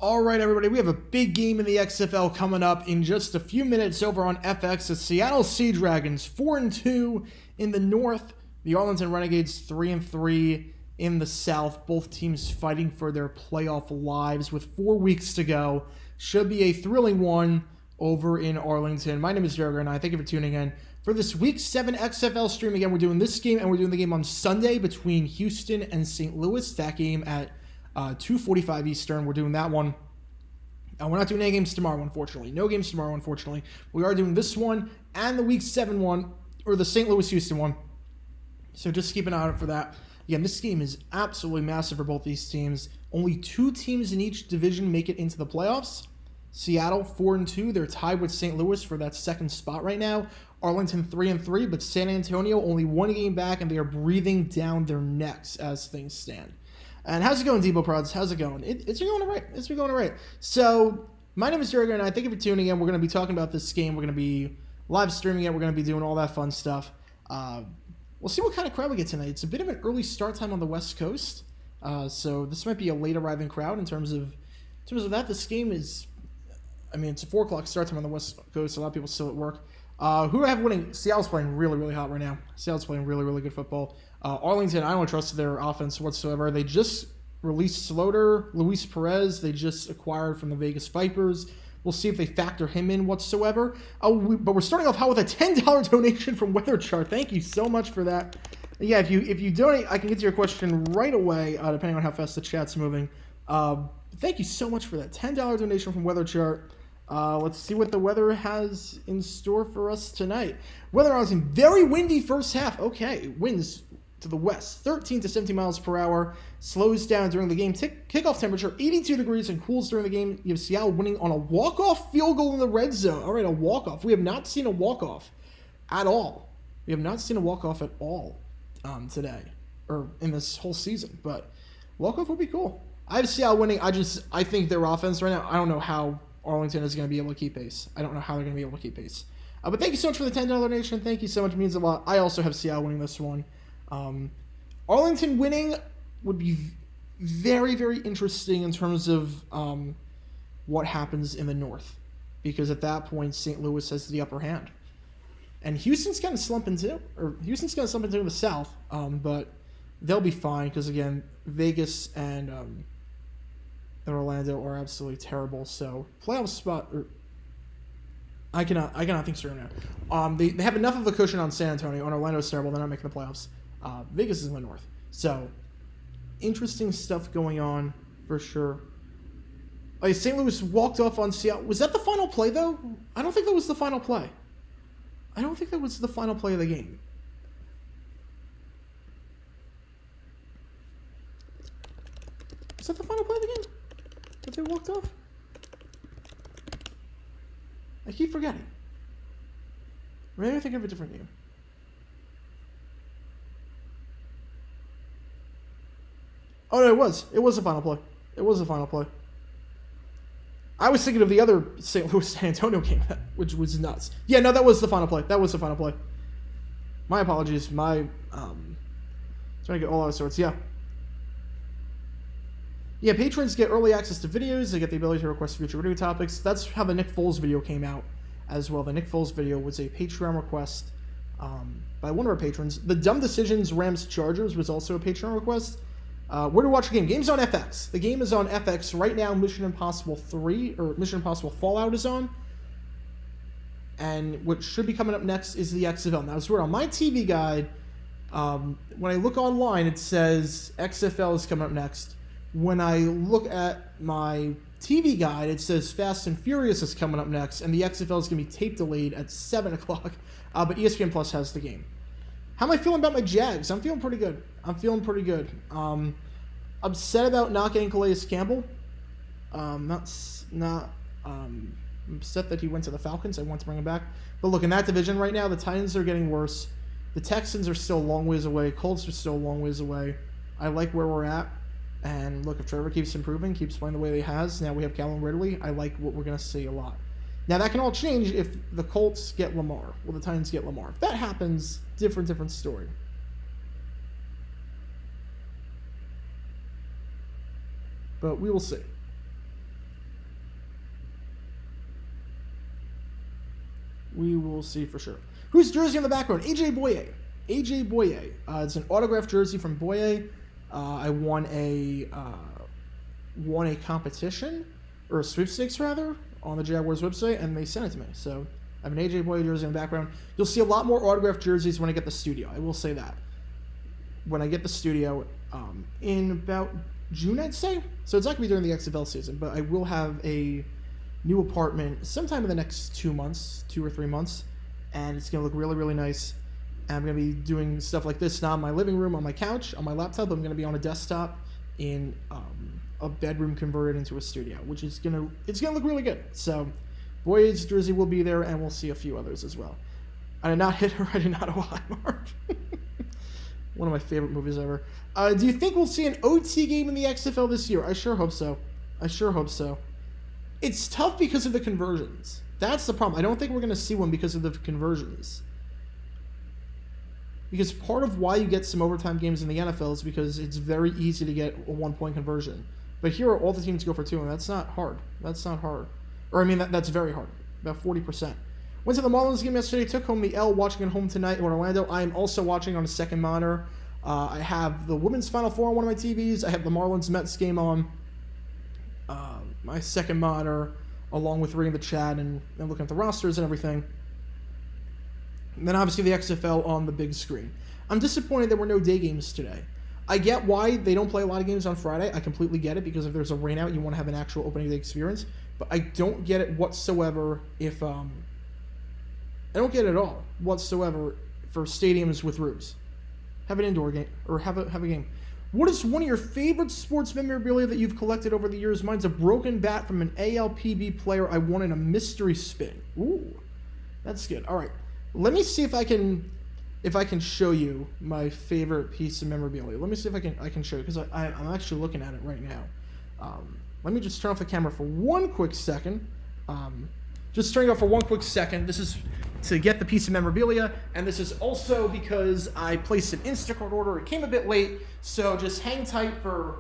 All right, everybody, we have a big game in the XFL coming up in just a few minutes over on FX. The Seattle Sea Dragons 4-2 in the north, the Arlington Renegades 3-3 in the south. Both teams fighting for their playoff lives with 4 weeks to go. Should be a thrilling one over in Arlington. My name is Jurgen, and I thank you for tuning in for this Week 7 XFL stream. Again, we're doing this game, and we're doing the game on Sunday between Houston and St. Louis. That game at 2:45 Eastern. We're doing that one. We're not doing any games tomorrow, unfortunately. No games tomorrow, unfortunately. We are doing this one and the Week 7 one, or the St. Louis-Houston one. So just keep an eye out for that. Again, this game is absolutely massive for both these teams. Only 2 teams in each division make it into the playoffs. Seattle 4-2. They're tied with St. Louis for that second spot right now. Arlington 3-3, but San Antonio only 1 game back, and they are breathing down their necks as things stand. And how's it going, Debo Prods? How's it going? It's been going all right. It's been going all right. So, my name is Jurgen, and I thank you for tuning in. We're going to be talking about this game. We're going to be live streaming it. We're going to be doing all that fun stuff. We'll see what kind of crowd we get tonight. It's a bit of an early start time on the West Coast, so this might be a late arriving crowd in terms of that. This game is, it's a 4 o'clock start time on the West Coast. A lot of people still at work. Who do I have winning? Seattle's playing really, really hot right now. Seattle's playing really, really good football. Arlington, I don't trust their offense whatsoever. They just released Sloter, Luis Perez. They just acquired from the Vegas Vipers. We'll see if they factor him in whatsoever. But we're starting off hot with a $10 donation from Weather Chart. Thank you so much for that. Yeah, if you donate, I can get to your question right away, depending on how fast the chat's moving. Thank you so much for that $10 donation from Weather Chart. Let's see what the weather has in store for us tonight. Weather on some very windy first half. Okay, winds to the west, 13 to 17 miles per hour. Slows down during the game. Kickoff temperature, 82 degrees, and cools during the game. You have Seattle winning on a walk-off field goal in the red zone. All right, a walk-off. We have not seen a walk-off at all. We have not seen a walk-off at all today, or in this whole season. But walk-off would be cool. I have Seattle winning. I think their offense right now, I don't know how Arlington is going to be able to keep pace. I don't know how they're going to be able to keep pace. But thank you so much for the $10 donation. Thank you so much. It means a lot. I also have Seattle winning this one. Arlington winning would be very, very interesting in terms of what happens in the north. Because at that point, St. Louis has the upper hand. And Houston's kind of slumping too. Or Houston's kind of slumping too in the south. But they'll be fine because, again, Vegas and Orlando are absolutely terrible. So playoff spot, I cannot think straight now. They have enough of a cushion on San Antonio. On Orlando's terrible. They're not making the playoffs. Vegas is in the north. So interesting stuff going on for sure. St. Louis walked off on Seattle. Was that the final play though? I don't think that was the final play. I don't think that was the final play of the game. Was that the final play of the game? That they walked off? I keep forgetting. Maybe I think of a different game. Oh, no, it was. It was the final play. It was the final play. I was thinking of the other St. Louis-San Antonio game, which was nuts. Yeah, no, that was the final play. That was the final play. My apologies. Trying to get all out of sorts. Yeah. Yeah, patrons get early access to videos. They get the ability to request future video topics. That's how the Nick Foles video came out as well. The Nick Foles video was a Patreon request by one of our patrons. The Dumb Decisions Rams-Chargers was also a Patreon request. Where to watch the game? Game's on FX. The game is on FX right now. Mission Impossible 3, or Mission Impossible Fallout is on. And what should be coming up next is the XFL. Now, I swear, on my TV guide, when I look online, it says XFL is coming up next. When I look at my TV guide, it says Fast and Furious is coming up next, and the XFL is going to be tape delayed at 7 o'clock. But ESPN Plus has the game. How am I feeling about my Jags? I'm feeling pretty good. Upset about not getting Calais Campbell. I'm upset that he went to the Falcons. I want to bring him back. But look, in that division right now, the Titans are getting worse. The Texans are still a long ways away. Colts are still a long ways away. I like where we're at. And look, if Trevor keeps improving, keeps playing the way he has, now we have Calvin Ridley, I like what we're going to see a lot. Now, that can all change if the Colts get Lamar, or the Titans get Lamar. If that happens, different story. But we will see. We will see for sure. Whose jersey in the background? AJ Boye. AJ Boye. It's an autographed jersey from Boye. I won a competition, or a sweepstakes rather, on the Jaguars website, and they sent it to me. So I have an AJ Boye jersey in the background. You'll see a lot more autographed jerseys when I get the studio. I will say that. When I get the studio in about June, I'd say. So it's not going to be during the XFL season, but I will have a new apartment sometime in the next 2 months, 2 or 3 months, and it's going to look really, really nice. And I'm going to be doing stuff like this, not in my living room, on my couch, on my laptop. I'm going to be on a desktop in a bedroom converted into a studio, which is going to look really good. So Boyd's jersey will be there, and we'll see a few others as well. I did not hit her. I did not a high mark. One of my favorite movies ever. Do you think we'll see an OT game in the XFL this year? I sure hope so. It's tough because of the conversions. That's the problem. I don't think we're going to see one because of the conversions. Because part of why you get some overtime games in the NFL is because it's very easy to get a 1-point conversion. But here, all the teams go for 2, and that's not hard. Or, I mean, that's very hard. About 40%. Went to the Marlins game yesterday, took home the L, watching at home tonight in Orlando. I am also watching on a second monitor. I have the Women's Final Four on one of my TVs. I have the Marlins-Mets game on my second monitor, along with reading the chat and looking at the rosters and everything. And then obviously the XFL on the big screen. I'm disappointed there were no day games today. I get why they don't play a lot of games on Friday. I completely get it, because if there's a rain out, you want to have an actual opening day experience. But I don't get it whatsoever if I don't get it at all whatsoever for stadiums with roofs. Have an indoor game, or have a game. What is one of your favorite sports memorabilia that you've collected over the years? Mine's a broken bat from an ALPB player I won in a mystery spin. Ooh, that's good. All right, let me see if I can show you my favorite piece of memorabilia. Let me see if I can show you, because I'm actually looking at it right now. Let me just turn off the camera for one quick second. Just turning it off for one quick second. This is to get the piece of memorabilia, and this is also because I placed an Instacart order. It came a bit late, so just hang tight for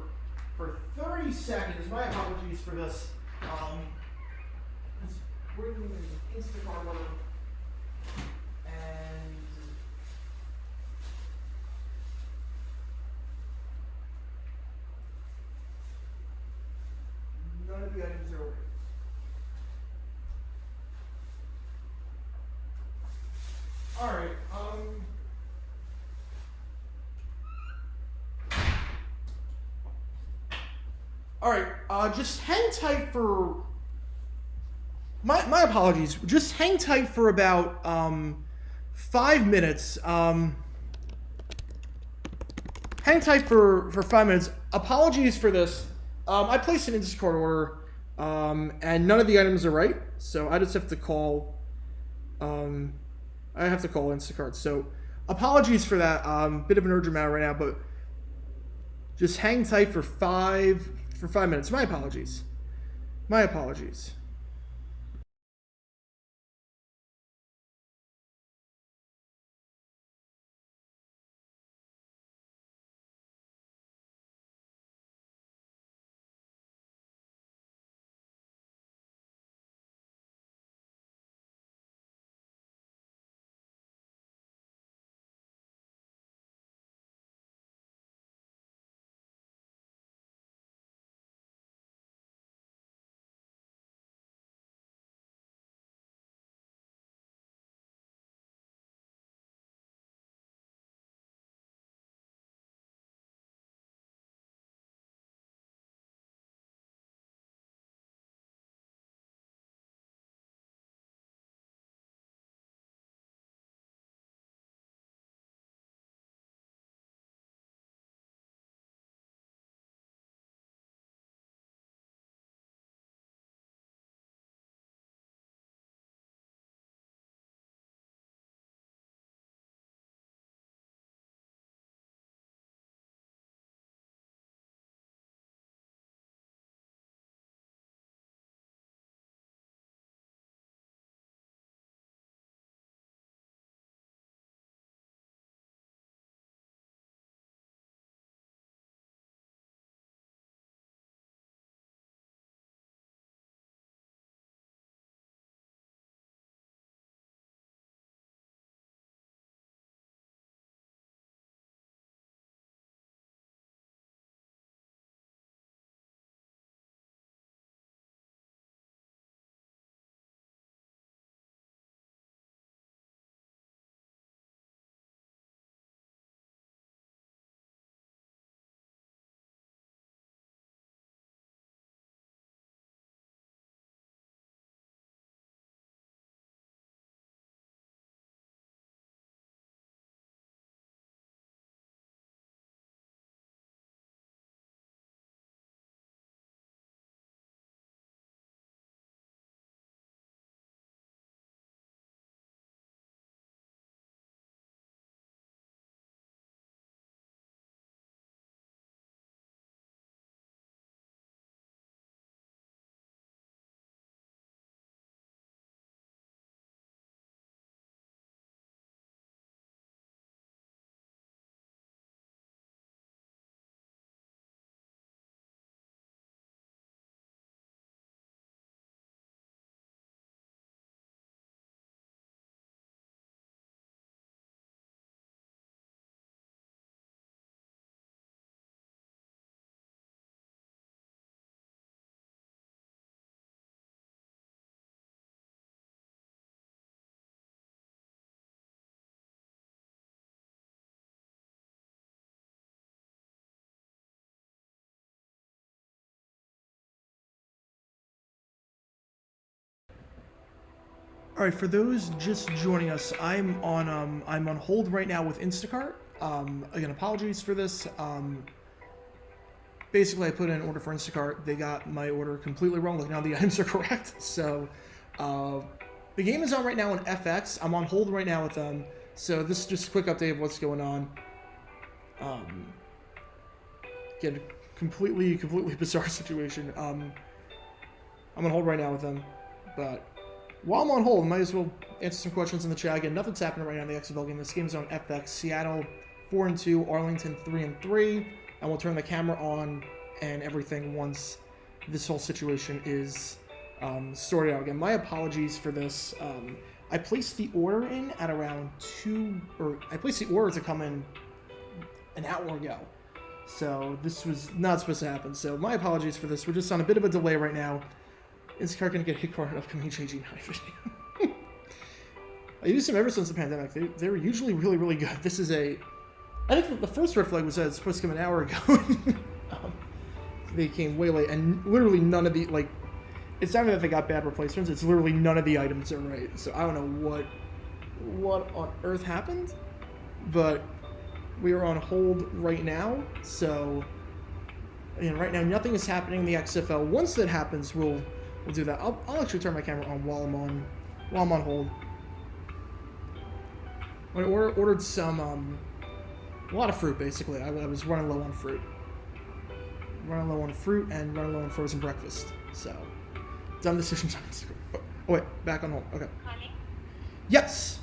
30 seconds. My apologies for this. We're doing an Instacart order, and none of the items are ordered. All right. Just hang tight for. My apologies. Just hang tight for about 5 minutes. Hang tight for 5 minutes. Apologies for this. I placed an Instacart order, and none of the items are right, so I just have to call. I have to call Instacart. So apologies for that. Bit of an urgent matter right now, but just hang tight for 5 minutes. My apologies. All right, for those just joining us, I'm on hold right now with Instacart. Again, apologies for this. Basically, I put in an order for Instacart. They got my order completely wrong. Like, now the items are correct. So, the game is on right now on FX. I'm on hold right now with them. So this is just a quick update of what's going on. Again, completely bizarre situation. I'm on hold right now with them, but while I'm on hold, I might as well answer some questions in the chat. Again, nothing's happening right now in the XFL game. This game's on FX. Seattle 4-2, Arlington 3-3, and we'll turn the camera on and everything once this whole situation is sorted out. Again, my apologies for this. I placed the order in at around I placed the order to come in an hour ago. So this was not supposed to happen. So my apologies for this. We're just on a bit of a delay right now. Instacart gonna get hit card upcoming JG9 video. I used them ever since the pandemic. They were usually really good. This is I think the first red flag was that it's supposed to come an hour ago. They came way late, and literally none of the, like, it's not even that they got bad replacements, it's literally none of the items are right. So I don't know what on earth happened, but we are on hold right now. So, again, right now nothing is happening in the XFL. Once that happens, we'll do that. I'll actually turn my camera on while I'm on hold. I ordered some a lot of fruit, basically. I was running low on fruit. Running low on fruit and running low on frozen breakfast. So, dumb decisions on Instagram. Oh wait, back on hold. Okay. Yes.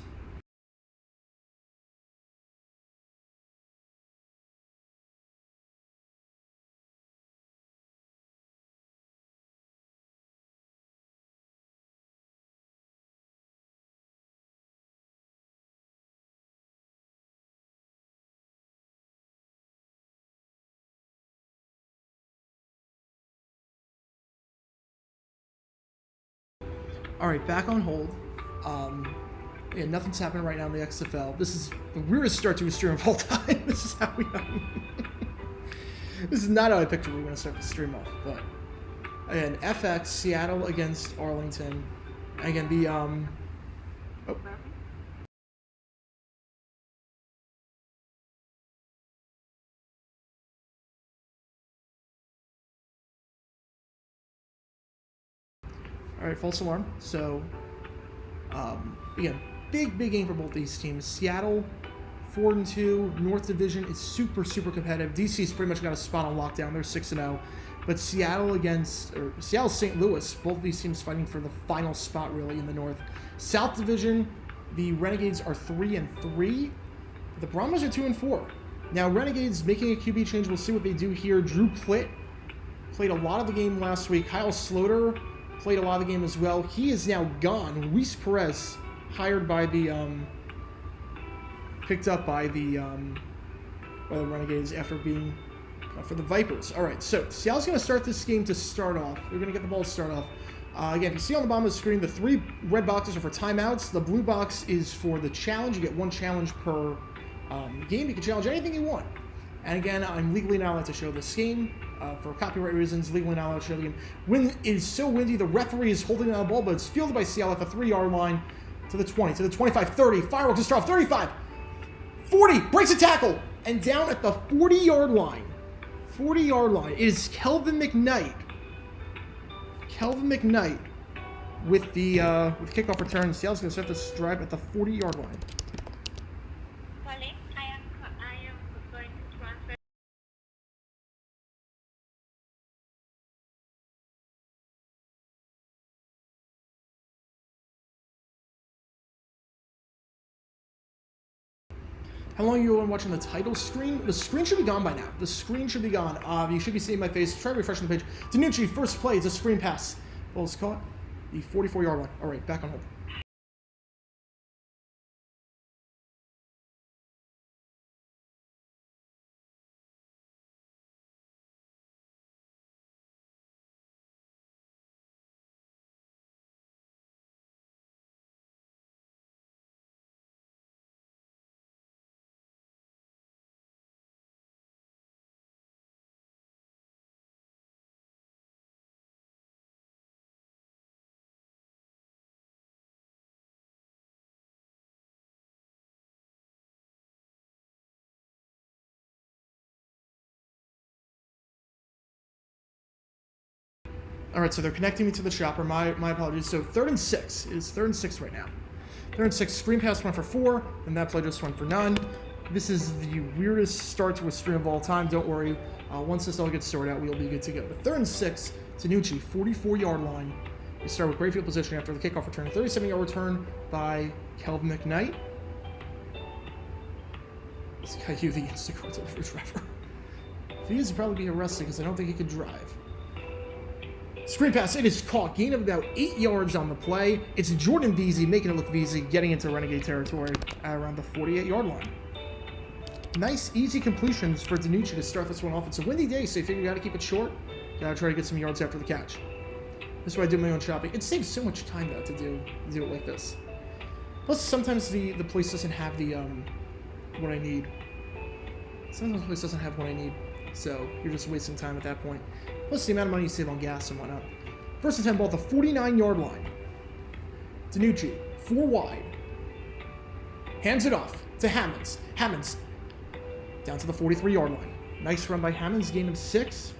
All right, back on hold. Yeah, nothing's happening right now in the XFL. This is the weirdest start to a stream of all time. This is how we. This is not how I pictured we were going to start the stream off. But again, FX Seattle against Arlington. Again, the Oh. All right, false alarm. So, again, big game for both these teams. Seattle 4-2. North Division is super competitive. DC's pretty much got a spot on lockdown. They're 6-0. But Seattle St. Louis, both of these teams fighting for the final spot really in the North. South Division, the Renegades are 3-3. The Brahmas are 2-4. Now Renegades making a QB change. We'll see what they do here. Drew Plitt played a lot of the game last week. Kyle Sloter played a lot of the game as well. He is now gone. Luis Perez, hired by the picked up by the Renegades after being for the Vipers. All right, so Seattle's going to start this game to start off. They're going to get the ball to start off. Again, if you see on the bottom of the screen, the 3 red boxes are for timeouts. The blue box is for the challenge. You get 1 challenge per game. You can challenge anything you want. And again, I'm legally not allowed to show this game. For copyright reasons, legally not allowed to show the game. When it is so windy, the referee is holding on the ball, but it's fielded by Seattle at the 3-yard line to the 20, to the 25, 30. Fireworks to start off, 35, 40, breaks a tackle, and down at the 40-yard line. 40-yard line. It is Kelvin McKnight. Kelvin McKnight with the with kickoff return. Seattle's going to start this drive at the 40-yard line. How long are you watching the title screen? The screen should be gone by now. The screen should be gone. You should be seeing my face. Try refreshing the page. Danucci, first play. It's a screen pass. Ball's caught. The 44-yard line. All right, back on hold. All right, so they're connecting me to the chopper. My apologies. So 3rd and 6. It is 3rd and 6 right now. 3rd and 6. Screen pass went for 4, and that play just went for none. This is the weirdest start to a stream of all time. Don't worry. Once this all gets sorted out, we'll be good to go. But 3rd and 6, Tanucci, 44-yard line. We start with great field position after the kickoff return. A 37-yard return by Kelvin McKnight. This guy, you the Instacart delivery driver. If he is, he'd probably be arrested because I don't think he could drive. Screen pass, it is caught. Gain of about 8 yards on the play. It's Jordan Veazey making it look Veazey, getting into Renegade territory at around the 48-yard line. Nice, easy completions for Danucci to start this one off. It's a windy day, so you figure you got to keep it short. Got to try to get some yards after the catch. This is why I do my own shopping. It saves so much time, though, to do it like this. Plus, sometimes the place doesn't have the, what I need. Sometimes the place doesn't have what I need, so you're just wasting time at that point. Plus, the amount of money you save on gas and whatnot. First and 10 ball at the 49-yard line. Danucci, 4 wide. Hands it off to Hammonds. Hammonds down to the 43-yard line. Nice run by Hammonds, gain of 6.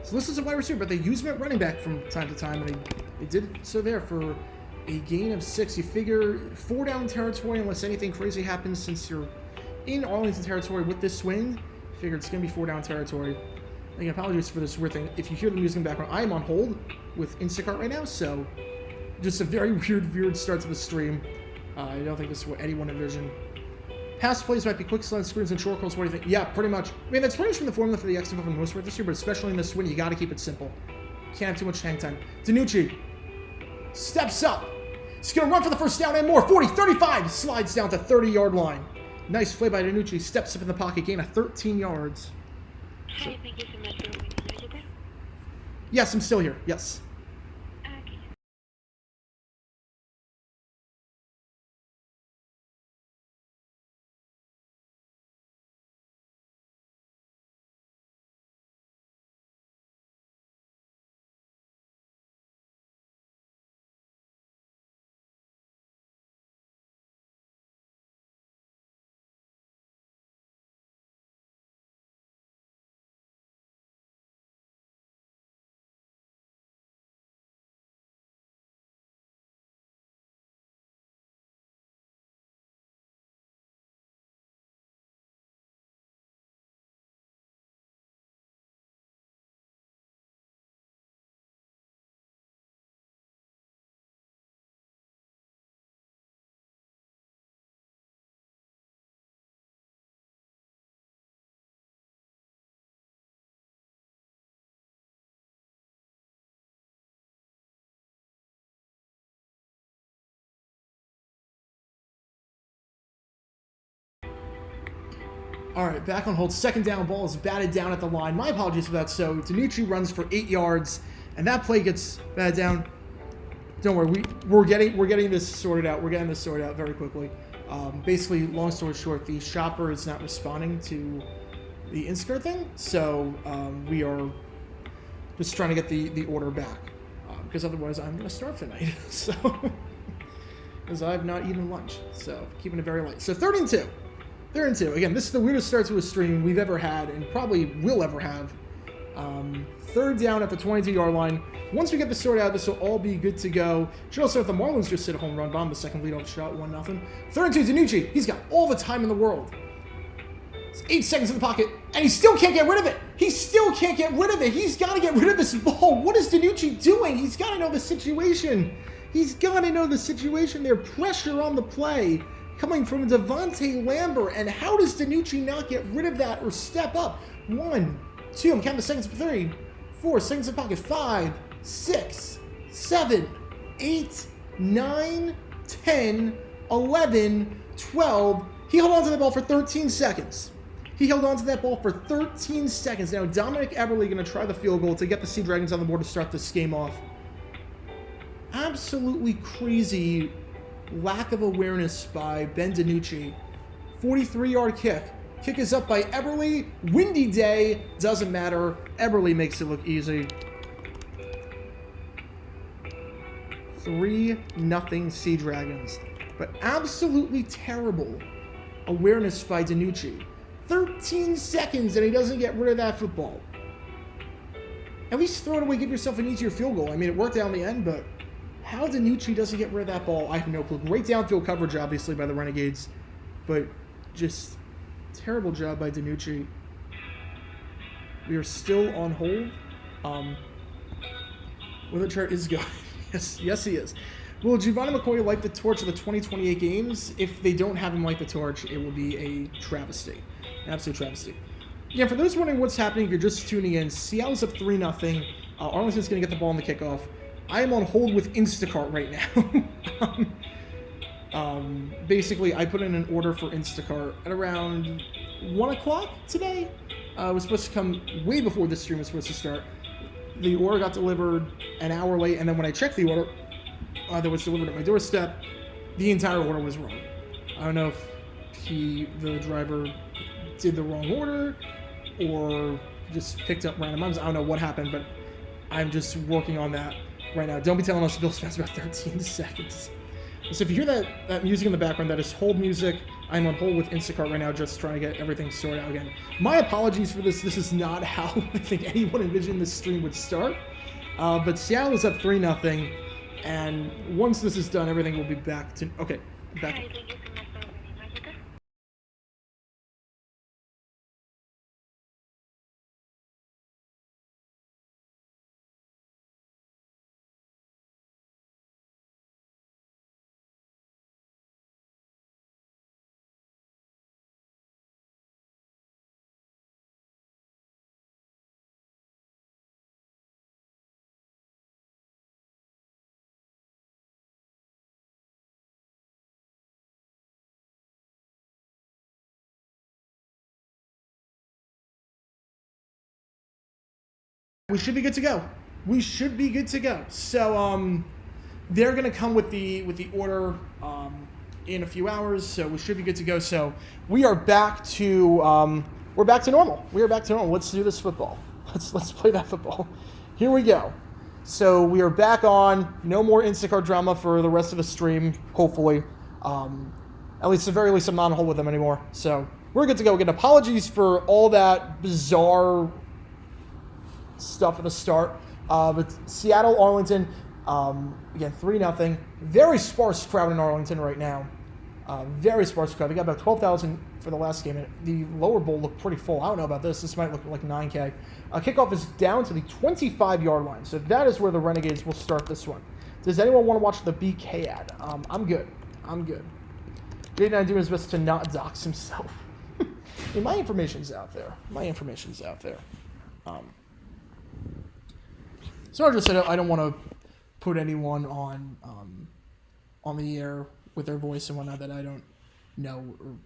So this is a wide receiver, but they use him at running back from time to time, and they did so there for a gain of 6. You figure 4 down territory unless anything crazy happens since you're in Arlington territory with this swing. You figure it's going to be 4 down territory. Again, apologies for this weird thing. If you hear the music in the background, I am on hold with Instacart right now, so just a very weird start to the stream. I don't think this is what anyone envisioned. Pass plays might be quick slant screens and short calls. What do you think? Yeah, pretty much. I mean, that's pretty much been the formula for the XFL for the most part this year, but especially in this win, you got to keep it simple. Can't have too much hang time. Danucci steps up. He's going to run for the first down and more. 40, 35, slides down to 30-yard line. Nice play by Danucci. Steps up in the pocket, gain of 13 yards. Hi, thank you so much for waiting. Are you there? Yes, I'm still here. Yes. Okay. All right, back on hold. Second down, ball is batted down at the line. My apologies for that. So Danucci runs for 8 yards, and that play gets batted down. Don't worry, we're getting this sorted out. We're getting this sorted out very quickly. Basically, long story short, the shopper is not responding to the Instacart thing, so we are just trying to get the order back because otherwise I'm gonna starve tonight. So because I've not eaten lunch, so keeping it very light. So 3rd and 2. 3rd and 2. Again, this is the weirdest start to a stream we've ever had and probably will ever have. 3rd down at the 22-yard line. Once we get this sorted out, this will all be good to go. Should also have the Marlins just hit a home run bomb, the second leadoff shot, 1-0. 3rd and 2, Danucci. He's got all the time in the world. It's 8 seconds in the pocket, and he still can't get rid of it. He still can't get rid of it. He's got to get rid of this ball. What is Danucci doing? He's got to know the situation. He's got to know the situation there. Pressure on the play coming from Devontae Lambert. And how does Danucci not get rid of that or step up? 1, 2, I'm counting the seconds. 3, 4 seconds in pocket. 5, 6, 7, 8, 9, 10, 11, 12. He held on to the ball for 13 seconds. He held on to that ball for 13 seconds. Now, Dominic Eberle going to try the field goal to get the Sea Dragons on the board to start this game off. Absolutely crazy lack of awareness by Ben Danucci. 43-yard kick. Kick is up by Eberle. Windy day. Doesn't matter. Eberle makes it look easy. 3-0 Sea Dragons. But absolutely terrible awareness by Danucci. 13 seconds and he doesn't get rid of that football. At least throw it away, give yourself an easier field goal. I mean, it worked out in the end, but how DiNucci doesn't get rid of that ball, I have no clue. Great downfield coverage, obviously, by the Renegades, but just terrible job by DiNucci. We are still on hold. Whether chart is going. Yes, he is. Will Giovanni McCoy light the torch of the 2028 games? If they don't have him light the torch, it will be a travesty. An absolute travesty. Yeah, for those wondering what's happening, if you're just tuning in, Seattle's up 3-0. Arlington's going to get the ball on the kickoff. I am on hold with Instacart right now. Basically, I put in an order for Instacart at around 1 o'clock today. It was supposed to come way before this stream was supposed to start. The order got delivered an hour late, and then when I checked the order that was delivered at my doorstep, the entire order was wrong. I don't know if the driver did the wrong order or just picked up random items. I don't know what happened, but I'm just working on that right now. Don't be telling us Bills fans about 13 seconds. So if you hear that music in the background, that is hold music. I'm on hold with Instacart right now, just trying to get everything sorted out again. My apologies for this. This is not how I think anyone envisioned this stream would start. But Seattle is up 3-0, and once this is done, everything will be back to... Okay, back... Hi, thank you so much for waiting. How's it? We should be good to go. We should be good to go. So they're gonna come with the order in a few hours. So we should be good to go. So we are back to we're back to normal. We are back to normal. Let's do this football. Let's play that football. Here we go. So we are back on. No more Instacart drama for the rest of the stream. Hopefully, at least at the very least, I'm not on hold with them anymore. So we're good to go. Again, apologies for all that bizarre stuff at the start. But Seattle, Arlington, again, 3-0. Very sparse crowd in Arlington right now. Very sparse crowd. They got about 12,000 for the last game. The lower bowl looked pretty full. I don't know about this. This might look like 9K. Kickoff is down to the 25-yard line. So that is where the Renegades will start this one. Does anyone want to watch the BK ad? I'm good. I'm good. Jaden doing his best to not dox himself. Hey, my information's out there. So I just said I don't want to put anyone on the air with their voice and whatnot that I don't know, or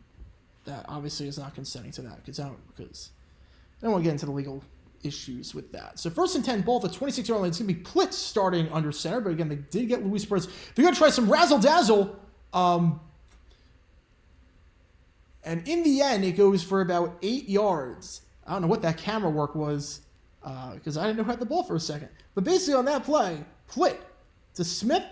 that obviously is not consenting to that, because I don't want to get into the legal issues with that. So 1st and 10, ball at the 26-yard line. It's going to be Plitz starting under center, but again, they did get Luis Perez. They're going to try some razzle-dazzle, and in the end, it goes for about 8 yards. I don't know what that camera work was, because I didn't know who had the ball for a second. But basically on that play, Plitt to Smith,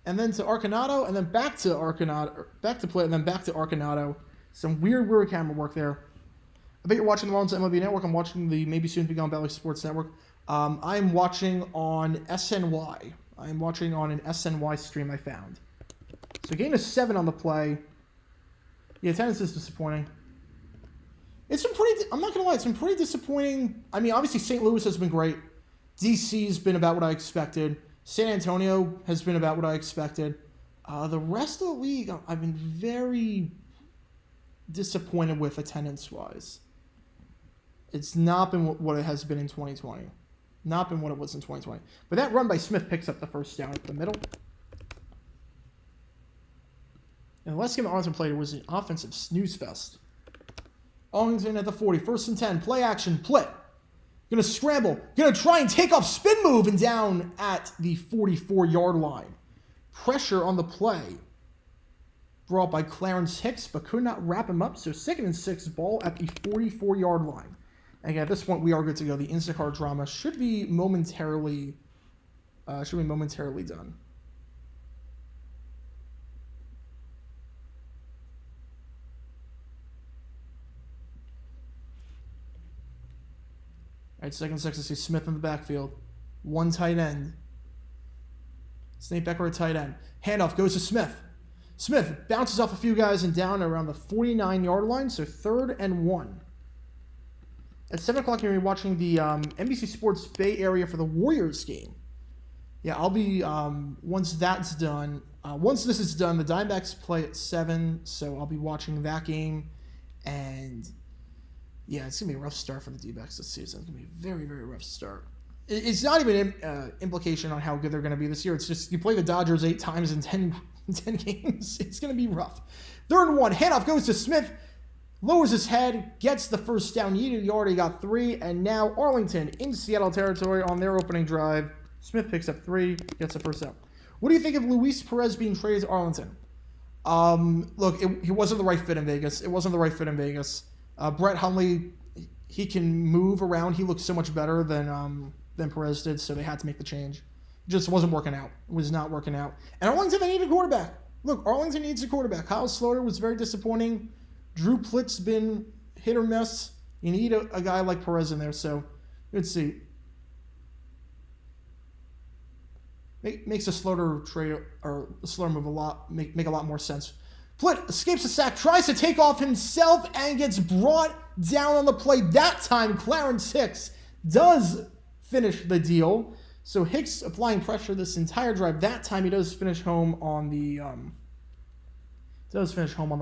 and then to Arconato, and then back to Arconato, back to Plitt, and then back to Arconato. Some weird camera work there. I bet you're watching the Rollins MLB Network. I'm watching the maybe soon to be gone Valley Sports Network. I'm watching on SNY. I'm watching on an SNY stream I found. So gain of 7 on the play. The attendance is disappointing. It's been pretty, I'm not going to lie, it's been pretty disappointing. I mean, obviously St. Louis has been great. DC's been about what I expected. San Antonio has been about what I expected. The rest of the league, I've been very disappointed with attendance-wise. It's not been what it has been in 2020. Not been what it was in 2020. But that run by Smith picks up the first down at the middle. And the last game Arlington played was an offensive snooze fest. Arlington at the 40. 1st and 10. Play action. Plitt. Going to scramble. Going to try and take off spin move and down at the 44-yard line. Pressure on the play. Brought by Clarence Hicks, but could not wrap him up. So 2nd and 6, ball at the 44-yard line. And again, at this point, we are good to go. The Instacart drama should be momentarily done. right, 2nd and 6, I see Smith in the backfield. One tight end. Snake Becker at tight end. Handoff goes to Smith. Smith bounces off a few guys and down around the 49-yard line, so 3rd and 1. At 7 o'clock, you're going to be watching the NBC Sports Bay Area for the Warriors game. Yeah, I'll be, once that's done, once this is done, the Diamondbacks play at 7, so I'll be watching that game. And, yeah, it's going to be a rough start for the D-backs this season. It's going to be a very, very rough start. It's not even an implication on how good they're going to be this year. It's just you play the Dodgers 8 times in 10 games. It's going to be rough. 3rd and 1. Handoff goes to Smith. Lowers his head. Gets the first down. He already got 3. And now Arlington in Seattle territory on their opening drive. Smith picks up 3. Gets the first down. What do you think of Luis Perez being traded to Arlington? Look, he wasn't the right fit in Vegas. It wasn't the right fit in Vegas. Brett Hundley, he can move around. He looks so much better than Perez did, so they had to make the change. It just wasn't working out. It was not working out. And Arlington, they need a quarterback. Look, Arlington needs a quarterback. Kyle Sloter was very disappointing. Drew Plitt's been hit or miss. You need a guy like Perez in there, so let's see. Makes a Sloter trade or a Sloter move make a lot more sense. Plitt escapes the sack, tries to take off himself, and gets brought down on the play. That time, Clarence Hicks does finish the deal. So Hicks applying pressure this entire drive. That time he does finish home on the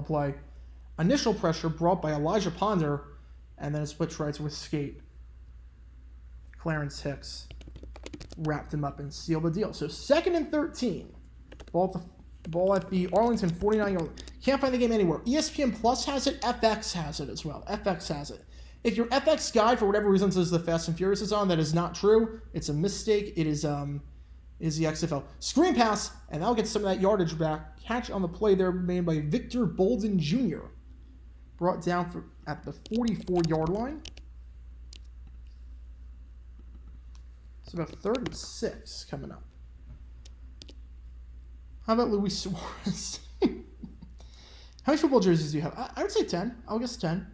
play. Initial pressure brought by Elijah Ponder, and then a split tries to escape. Clarence Hicks wrapped him up and sealed the deal. So 2nd and 13. Ball at the Arlington 49-yard. Can't find the game anywhere. ESPN Plus has it. FX has it as well. FX has it. If your FX guide, for whatever reason, says the Fast and Furious is on, that is not true. It's a mistake. It is the XFL. Screen pass, and that'll get some of that yardage back. Catch on the play there made by Victor Bolden Jr. Brought down at the 44-yard line. It's about 3rd and 6 coming up. How about Luis Suarez? How many football jerseys do you have? I would say 10. I'll guess 10.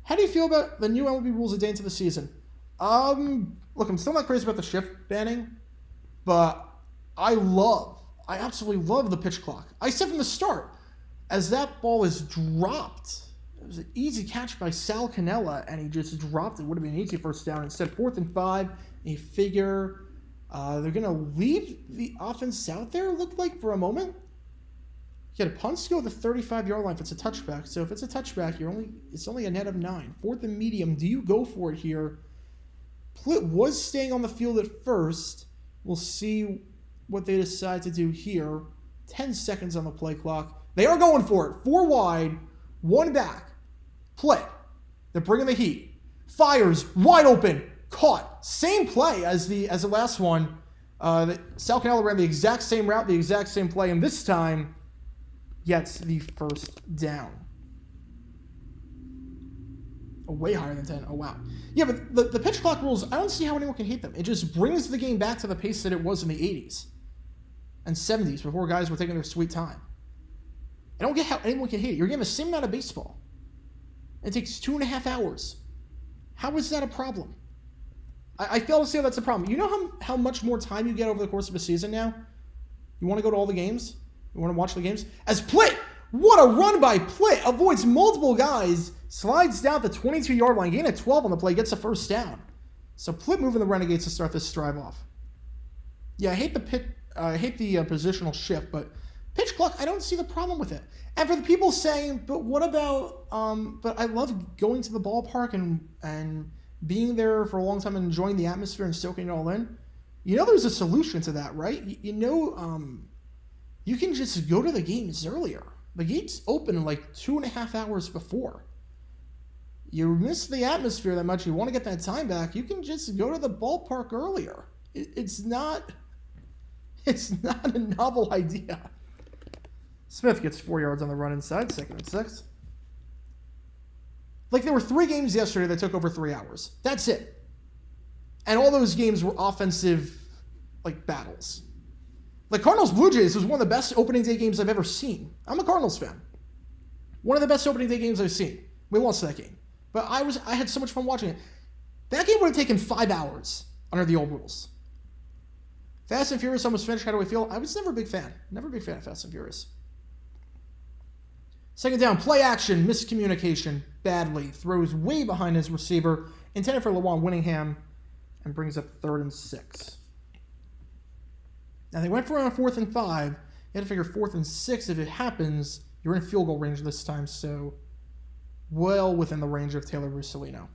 How do you feel about the new MLB rules a day into the season? Look, I'm still not crazy about the shift banning, but I absolutely love the pitch clock. I said from the start, as that ball is dropped, it was an easy catch by Sal Cannella, and he just dropped it. Would have been an easy first down. Instead, 4th and 5, you figure they're going to leave the offense out there, it looked like, for a moment. You get a punt to go to the 35-yard line if it's a touchback. So if it's a touchback, it's only a net of 9. 4th and medium. Do you go for it here? Plitt was staying on the field at first. We'll see what they decide to do here. 10 seconds on the play clock. They are going for it. 4 wide, 1 back. Plitt. They're bringing the heat. Fires wide open. Caught. Same play as the last one. Sal Cannella ran the exact same route, the exact same play, and this time gets the first down. Oh, way higher than 10. Oh, wow. Yeah, but the pitch clock rules, I don't see how anyone can hate them. It just brings the game back to the pace that it was in the 80s and 70s before guys were taking their sweet time. I don't get how anyone can hate it. You're getting the same amount of baseball. It takes 2.5 hours. How is that a problem? I fail to see how that's a problem. You know how much more time you get over the course of a season now? You want to go to all the games? You want to watch the games? As Plitt, what a run by Plitt, avoids multiple guys, slides down the 22-yard line, gain of 12 on the play, gets a first down. So Plitt moving the Renegades to start this drive off. Yeah, I hate the positional shift, but pitch clock, I don't see the problem with it. And for the people saying, but what about, but I love going to the ballpark and being there for a long time and enjoying the atmosphere and soaking it all in. You know there's a solution to that, right? You can just go to the games earlier. The gates open like 2.5 hours before. You miss the atmosphere that much, you want to get that time back, you can just go to the ballpark earlier. It's not a novel idea. Smith gets 4 yards on the run inside, 2nd and 6. Like, there were 3 games yesterday that took over 3 hours. That's it. And all those games were offensive, battles. Like, Cardinals-Blue Jays was one of the best opening day games I've ever seen. I'm a Cardinals fan. One of the best opening day games I've seen. We lost that game. But I had so much fun watching it. That game would have taken 5 hours under the old rules. Fast and Furious almost finished. How do I feel? I was never a big fan. Never a big fan of Fast and Furious. Second down, play action, miscommunication, badly. Throws way behind his receiver. Intended for Lawan Winningham. And brings up 3rd and 6. Now they went for on 4th and 5. You had to figure 4th and 6. If it happens, you're in field goal range this time. So well within the range of Taylor Russolino.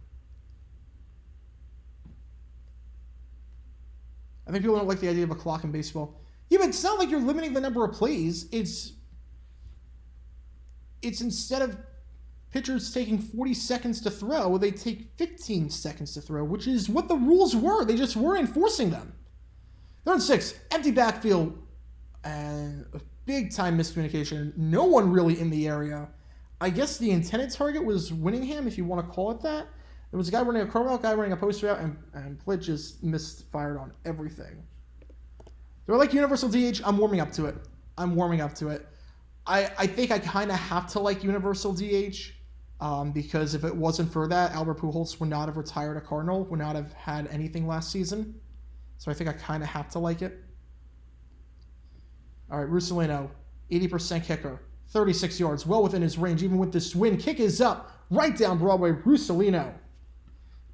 I think people don't like the idea of a clock in baseball. Yeah, but it's not like you're limiting the number of plays. It's instead of pitchers taking 40 seconds to throw, they take 15 seconds to throw, which is what the rules were. They just were enforcing them. 3rd and 6, empty backfield, and a big-time miscommunication. No one really in the area. I guess the intended target was Winningham, if you want to call it that. There was a guy running a curl route, guy running a post route, and Plitt just misfired on everything. Do I like Universal DH? I'm warming up to it. I think I kind of have to like Universal DH because if it wasn't for that, Albert Pujols would not have retired a Cardinal, would not have had anything last season. So I think I kind of have to like it. All right, Russolino, 80% kicker, 36 yards, well within his range, even with this win. Kick is up, right down Broadway, Russolino.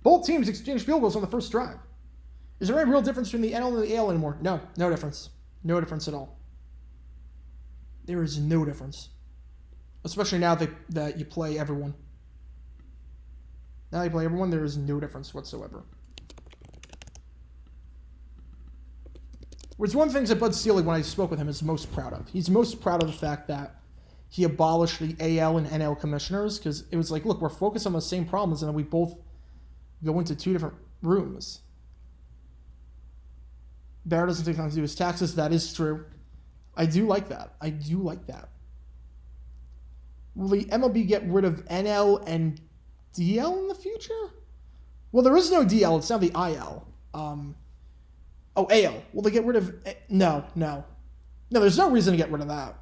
Both teams exchanged field goals on the first drive. Is there any real difference between the NL and the AL anymore? No, no difference. No difference at all. There is no difference. Especially now that you play everyone. Now you play everyone, there is no difference whatsoever. Which one of the things that Bud Selig, when I spoke with him, is most proud of. He's most proud of the fact that he abolished the AL and NL commissioners because it was like, look, we're focused on the same problems and then we both go into 2 different rooms. Barrett doesn't take time to do his taxes. That is true. I do like that. Will the MLB get rid of NL and DL in the future? Well, there is no DL. It's now the IL. AL. Will they get rid of... No, there's no reason to get rid of that.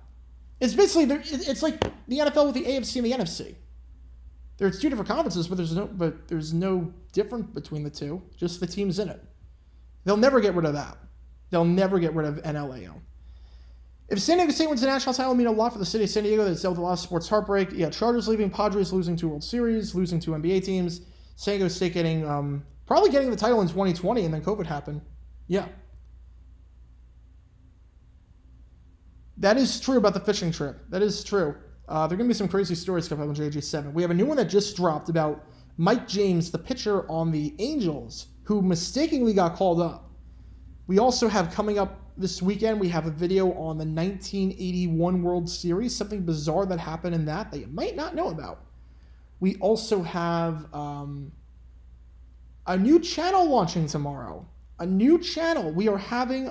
It's basically... It's like the NFL with the AFC and the NFC. There's 2 different conferences, but there's no difference between the 2. Just the teams in it. They'll never get rid of that. They'll never get rid of NLAL. If San Diego State wins the national title, it would mean a lot for the city of San Diego. That's dealt with a lot of sports heartbreak. Yeah, Chargers leaving, Padres losing 2 World Series, losing 2 NBA teams. San Diego State probably getting the title in 2020, and then COVID happened. Yeah. That is true about the fishing trip. That is true. There are going to be some crazy stories coming up on JG7. We have a new one that just dropped about Mike James, the pitcher on the Angels, who mistakenly got called up. We also have coming up this weekend, we have a video on the 1981 World Series, something bizarre that happened in that you might not know about. We also have a new channel launching tomorrow. A new channel. We are having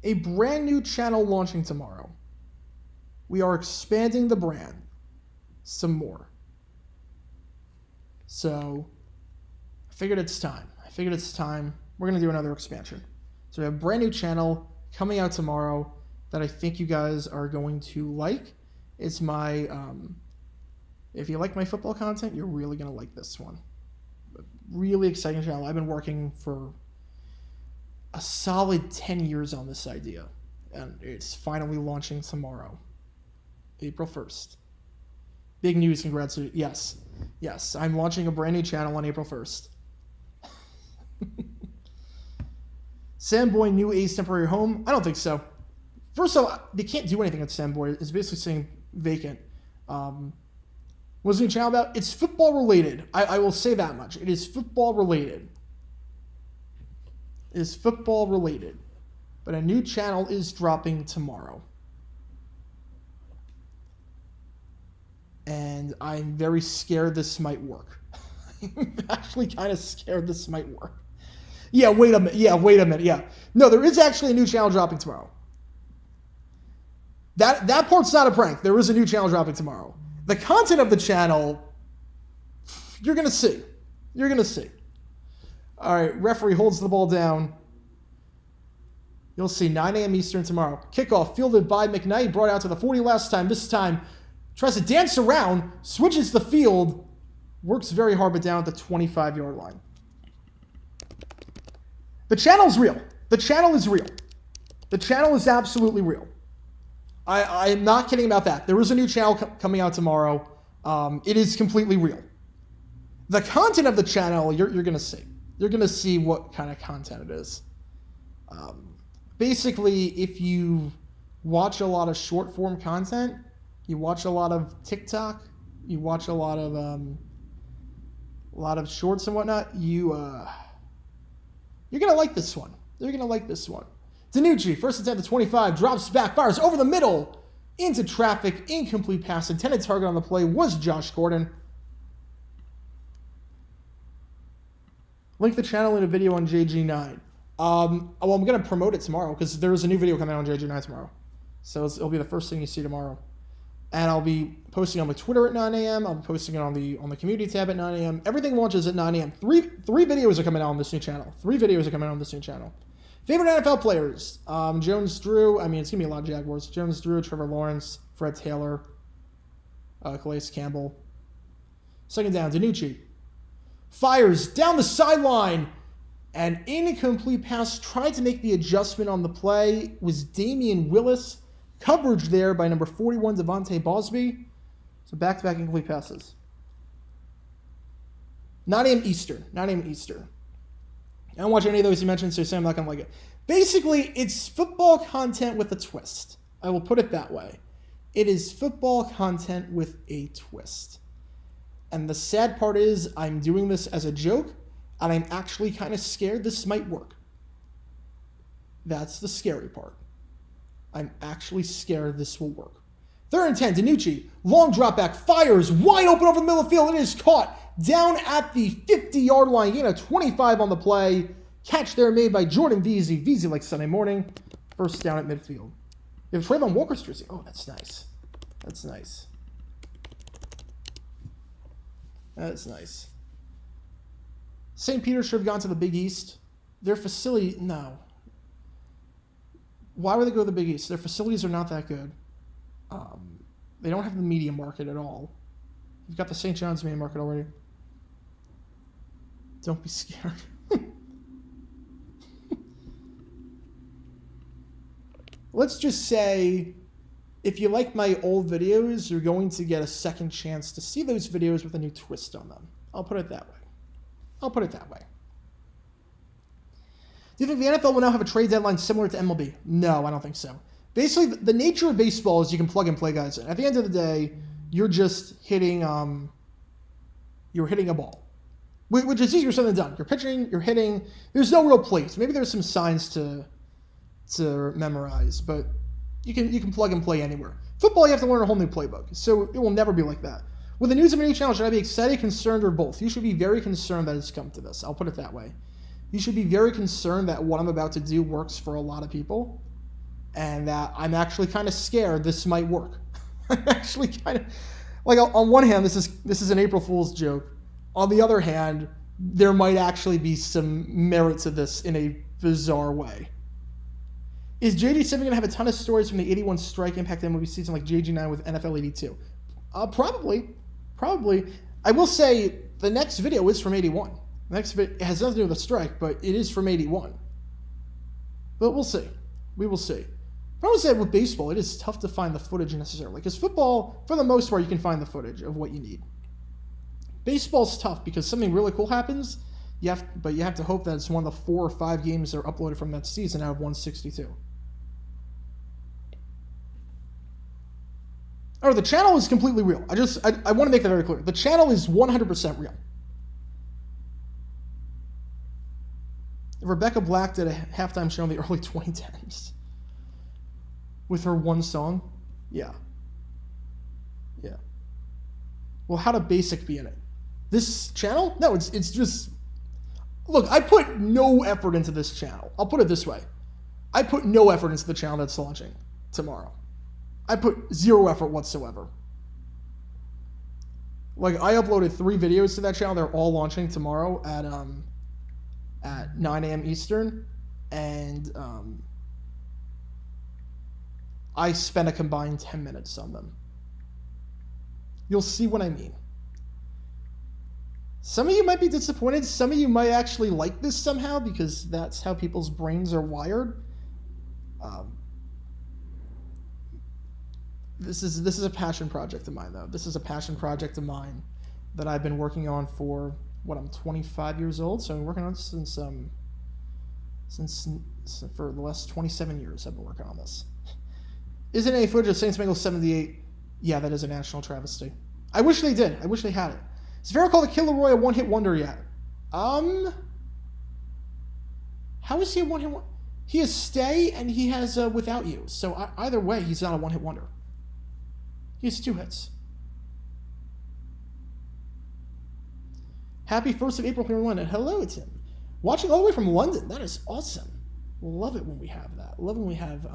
a brand new channel launching tomorrow. We are expanding the brand some more. So I figured it's time. We're going to do another expansion. So we have a brand new channel coming out tomorrow that I think you guys are going to like. It's my, if you like my football content, you're really going to like this one. Really exciting channel. I've been working for a solid 10 years on this idea. And it's finally launching tomorrow. April 1st. Big news, congrats. Yes, I'm launching a brand new channel on April 1st. Samboy new A's temporary home? I don't think so. First of all, they can't do anything at Samboy. It's basically saying vacant. What's the new channel about? It's football related. I will say that much. It is football related. But a new channel is dropping tomorrow. And I'm very scared this might work. I'm actually kind of scared this might work. Yeah, wait a minute. Yeah. No, there is actually a new channel dropping tomorrow. That part's not a prank. There is a new channel dropping tomorrow. The content of the channel, you're going to see. All right, referee holds the ball down. You'll see 9 a.m. Eastern tomorrow. Kickoff fielded by McKnight, brought out to the 40 last time. This time tries to dance around, switches the field, Works very hard, but down at the 25-yard line. The channel's real. The channel is real. The channel is absolutely real. I'm not kidding about that. There is a new channel coming out tomorrow. It is completely real. The content of the channel, you're going to see. You're going to see what kind of content it is. Basically, if you watch a lot of short-form content, you watch a lot of TikTok, you watch a lot of shorts and whatnot, you're going to like this one. You're going to like this one. Danucci, first attempt at 25, drops back, fires over the middle, into traffic, incomplete pass. Intended target on the play was Josh Gordon. Link the channel in a video on JG9. I'm going to promote it tomorrow because there's a new video coming out on JG9 tomorrow. So it'll be the first thing you see tomorrow. And I'll be posting on my Twitter at 9 a.m. I'll be posting it on the community tab at 9 a.m. Everything launches at 9 a.m. Three videos are coming out on this new channel. Favorite NFL players. Jones Drew. It's going to be a lot of Jaguars. Jones Drew, Trevor Lawrence, Fred Taylor, Calais Campbell. Second down, Danucci. Fires down the sideline. An incomplete pass. Tried to make the adjustment on the play. Was Damian Willis. Coverage there by number 41, Devontae Bosby. So back-to-back incomplete passes. 9 a.m. Eastern. I don't watch any of those you mentioned, so I'm not going to like it. Basically, it's football content with a twist. I will put it that way. It is football content with a twist. And the sad part is I'm doing this as a joke, and I'm actually kind of scared this might work. That's the scary part. I'm actually scared this will work. Third and 10, Danucci. Long drop back, fires wide open over the middle of the field. It is caught down at the 50-yard line. Gain of 25 on the play. Catch there made by Jordan Veazey. Veazey like Sunday morning. First down at midfield. You have Trayvon Walker's jersey. Oh, that's nice. That's nice. That's nice. St. Peter should have gone to the Big East. Their facility, no. Why would they go to the Big East? Their facilities are not that good. They don't have the media market at all. You've got the St. John's media market already. Don't be scared. Let's just say, if you like my old videos, you're going to get a second chance to see those videos with a new twist on them. I'll put it that way. Do you think the NFL will now have a trade deadline similar to MLB? No, I don't think so. Basically, the nature of baseball is you can plug and play guys in. At the end of the day, you're just hitting a ball, which is easier said than done. You're pitching, you're hitting. There's no real plays. Maybe there's some signs to memorize, but you can plug and play anywhere. Football, you have to learn a whole new playbook, so it will never be like that. With the news of a new channel, should I be excited, concerned, or both? You should be very concerned that it's come to this. I'll put it that way. You should be very concerned that what I'm about to do works for a lot of people, and that I'm actually kind of scared this might work. I'm actually kind of, like, on one hand, this is an April Fool's joke. On the other hand, there might actually be some merit to this in a bizarre way. Is JG7 going to have a ton of stories from the 81 strike impact MLB season like JG9 with NFL 82? Probably. I will say the next video is from 81. The next video has nothing to do with the strike, but it is from 81. But we'll see. We will see. But I would say with baseball, it is tough to find the footage necessarily. Because football, for the most part, you can find the footage of what you need. Baseball's tough because something really cool happens, but you have to hope that it's one of the 4 or 5 games that are uploaded from that season out of 162. Oh, the channel is completely real. I want to make that very clear. The channel is 100% real. Rebecca Black did a halftime show in the early 2010s. With her one song? Yeah. Well, how to basic be in it? This channel? No, it's just... Look, I put no effort into this channel. I'll put it this way. I put no effort into the channel that's launching tomorrow. I put 0 effort whatsoever. Like, I uploaded 3 videos to that channel. They're all launching tomorrow at 9 a.m. Eastern. And I spent a combined 10 minutes on them. You'll see what I mean. Some of you might be disappointed. Some of you might actually like this somehow because that's how people's brains are wired. This is a passion project of mine, though. This is a passion project of mine that I've been working on for I'm 25 years old, so I've been working on it since for the last 27 years. I've been working on this. Isn't any footage of Saints Bengals 78? Yeah, that is a national travesty. I wish they did. I wish they had it. Is Vera called the Killer Roy a one-hit wonder yet? How is he a one-hit wonder? He has Stay and he has Without You. So either way, he's not a one-hit wonder. He has 2 hits. Happy 1st of April here in London. Hello, Tim. Watching all the way from London. That is awesome. Love it when we have that. Love when we have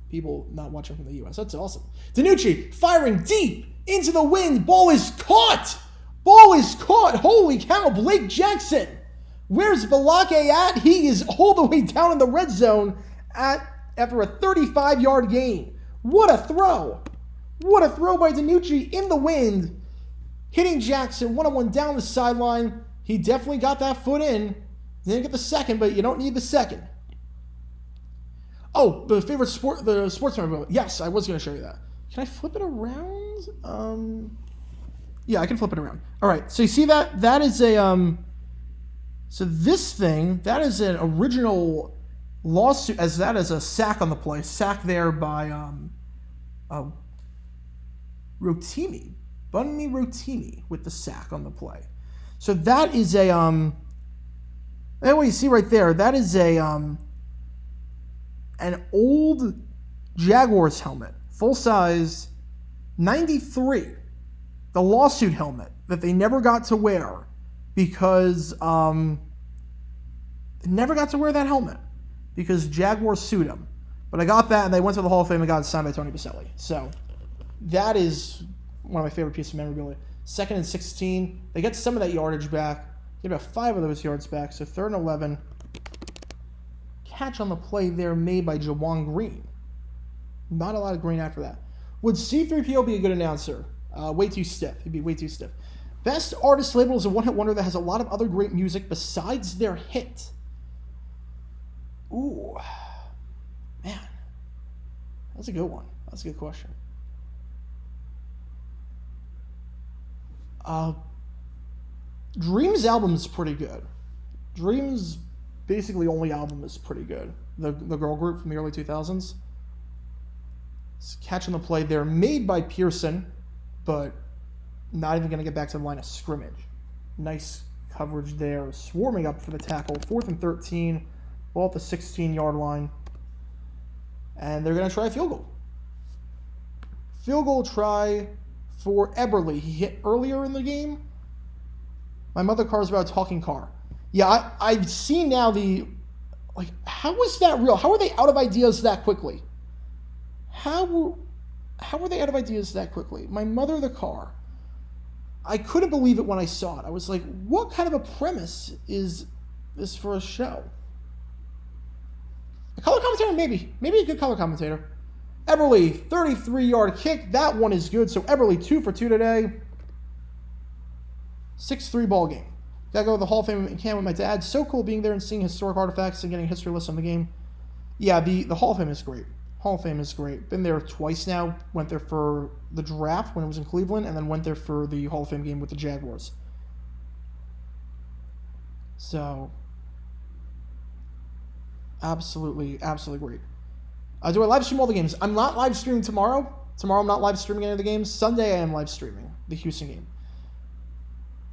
people not watching from the U.S. That's awesome. DiNucci firing deep into the wind. Ball is caught. Ball is caught. Holy cow. Blake Jackson. Where's Balake at? He is all the way down in the red zone after a 35-yard gain. What a throw. What a throw by DiNucci in the wind. Hitting Jackson one-on-one down the sideline. He definitely got that foot in. Didn't get the second, but you don't need the second. Oh, the favorite sports memorabilia. Yes, I was going to show you that. Can I flip it around? Yeah, I can flip it around. All right, so you see that? That is a... So this thing, that is an original lawsuit, as that is a sack on the play. Sack there by Rotimi. Bunmi Rotimi with the sack on the play. So that is a... That what you see right there, that is a... an old Jaguars helmet, full size, 93. The lawsuit helmet that they never got to wear because they never got to wear that helmet because Jaguars sued them. But I got that and they went to the Hall of Fame and got it signed by Tony Baselli. So that is one of my favorite pieces of memorabilia. 2nd and 16. They get some of that yardage back. Get about 5 of those yards back. So 3rd and 11. Catch on the play there made by Jawan Green. Not a lot of green after that. Would C-3PO be a good announcer? Way too stiff. He'd be way too stiff. Best artist label is a one-hit wonder that has a lot of other great music besides their hit. Ooh. Man. That's a good one. That's a good question. Dream's album is pretty good. Dream's basically only album is pretty good. The girl group from the early 2000s. It's catching the play there, made by Pearson, but not even going to get back to the line of scrimmage. Nice coverage there, swarming up for the tackle. 4th and 13, ball at the 16-yard line, and they're going to try a field goal. Field goal try for Eberle. He hit earlier in the game. My mother car's about a talking car. Yeah, I've seen now how was that real? How are they out of ideas that quickly? How were they out of ideas that quickly? My mother, the car. I couldn't believe it when I saw it. I was like, what kind of a premise is this for a show? A color commentator? Maybe a good color commentator. Eberle, 33-yard kick. That one is good. So Eberle, 2 for 2 today. 6-3 ball game. Gotta go to the Hall of Fame in Canada with my dad. So cool being there and seeing historic artifacts and getting a history lesson on the game. Yeah, the Hall of Fame is great. Hall of Fame is great. Been there twice now. Went there for the draft when it was in Cleveland, and then went there for the Hall of Fame game with the Jaguars. So, absolutely great. Do I live stream all the games? I'm not live streaming tomorrow. Tomorrow I'm not live streaming any of the games. Sunday I am live streaming the Houston game.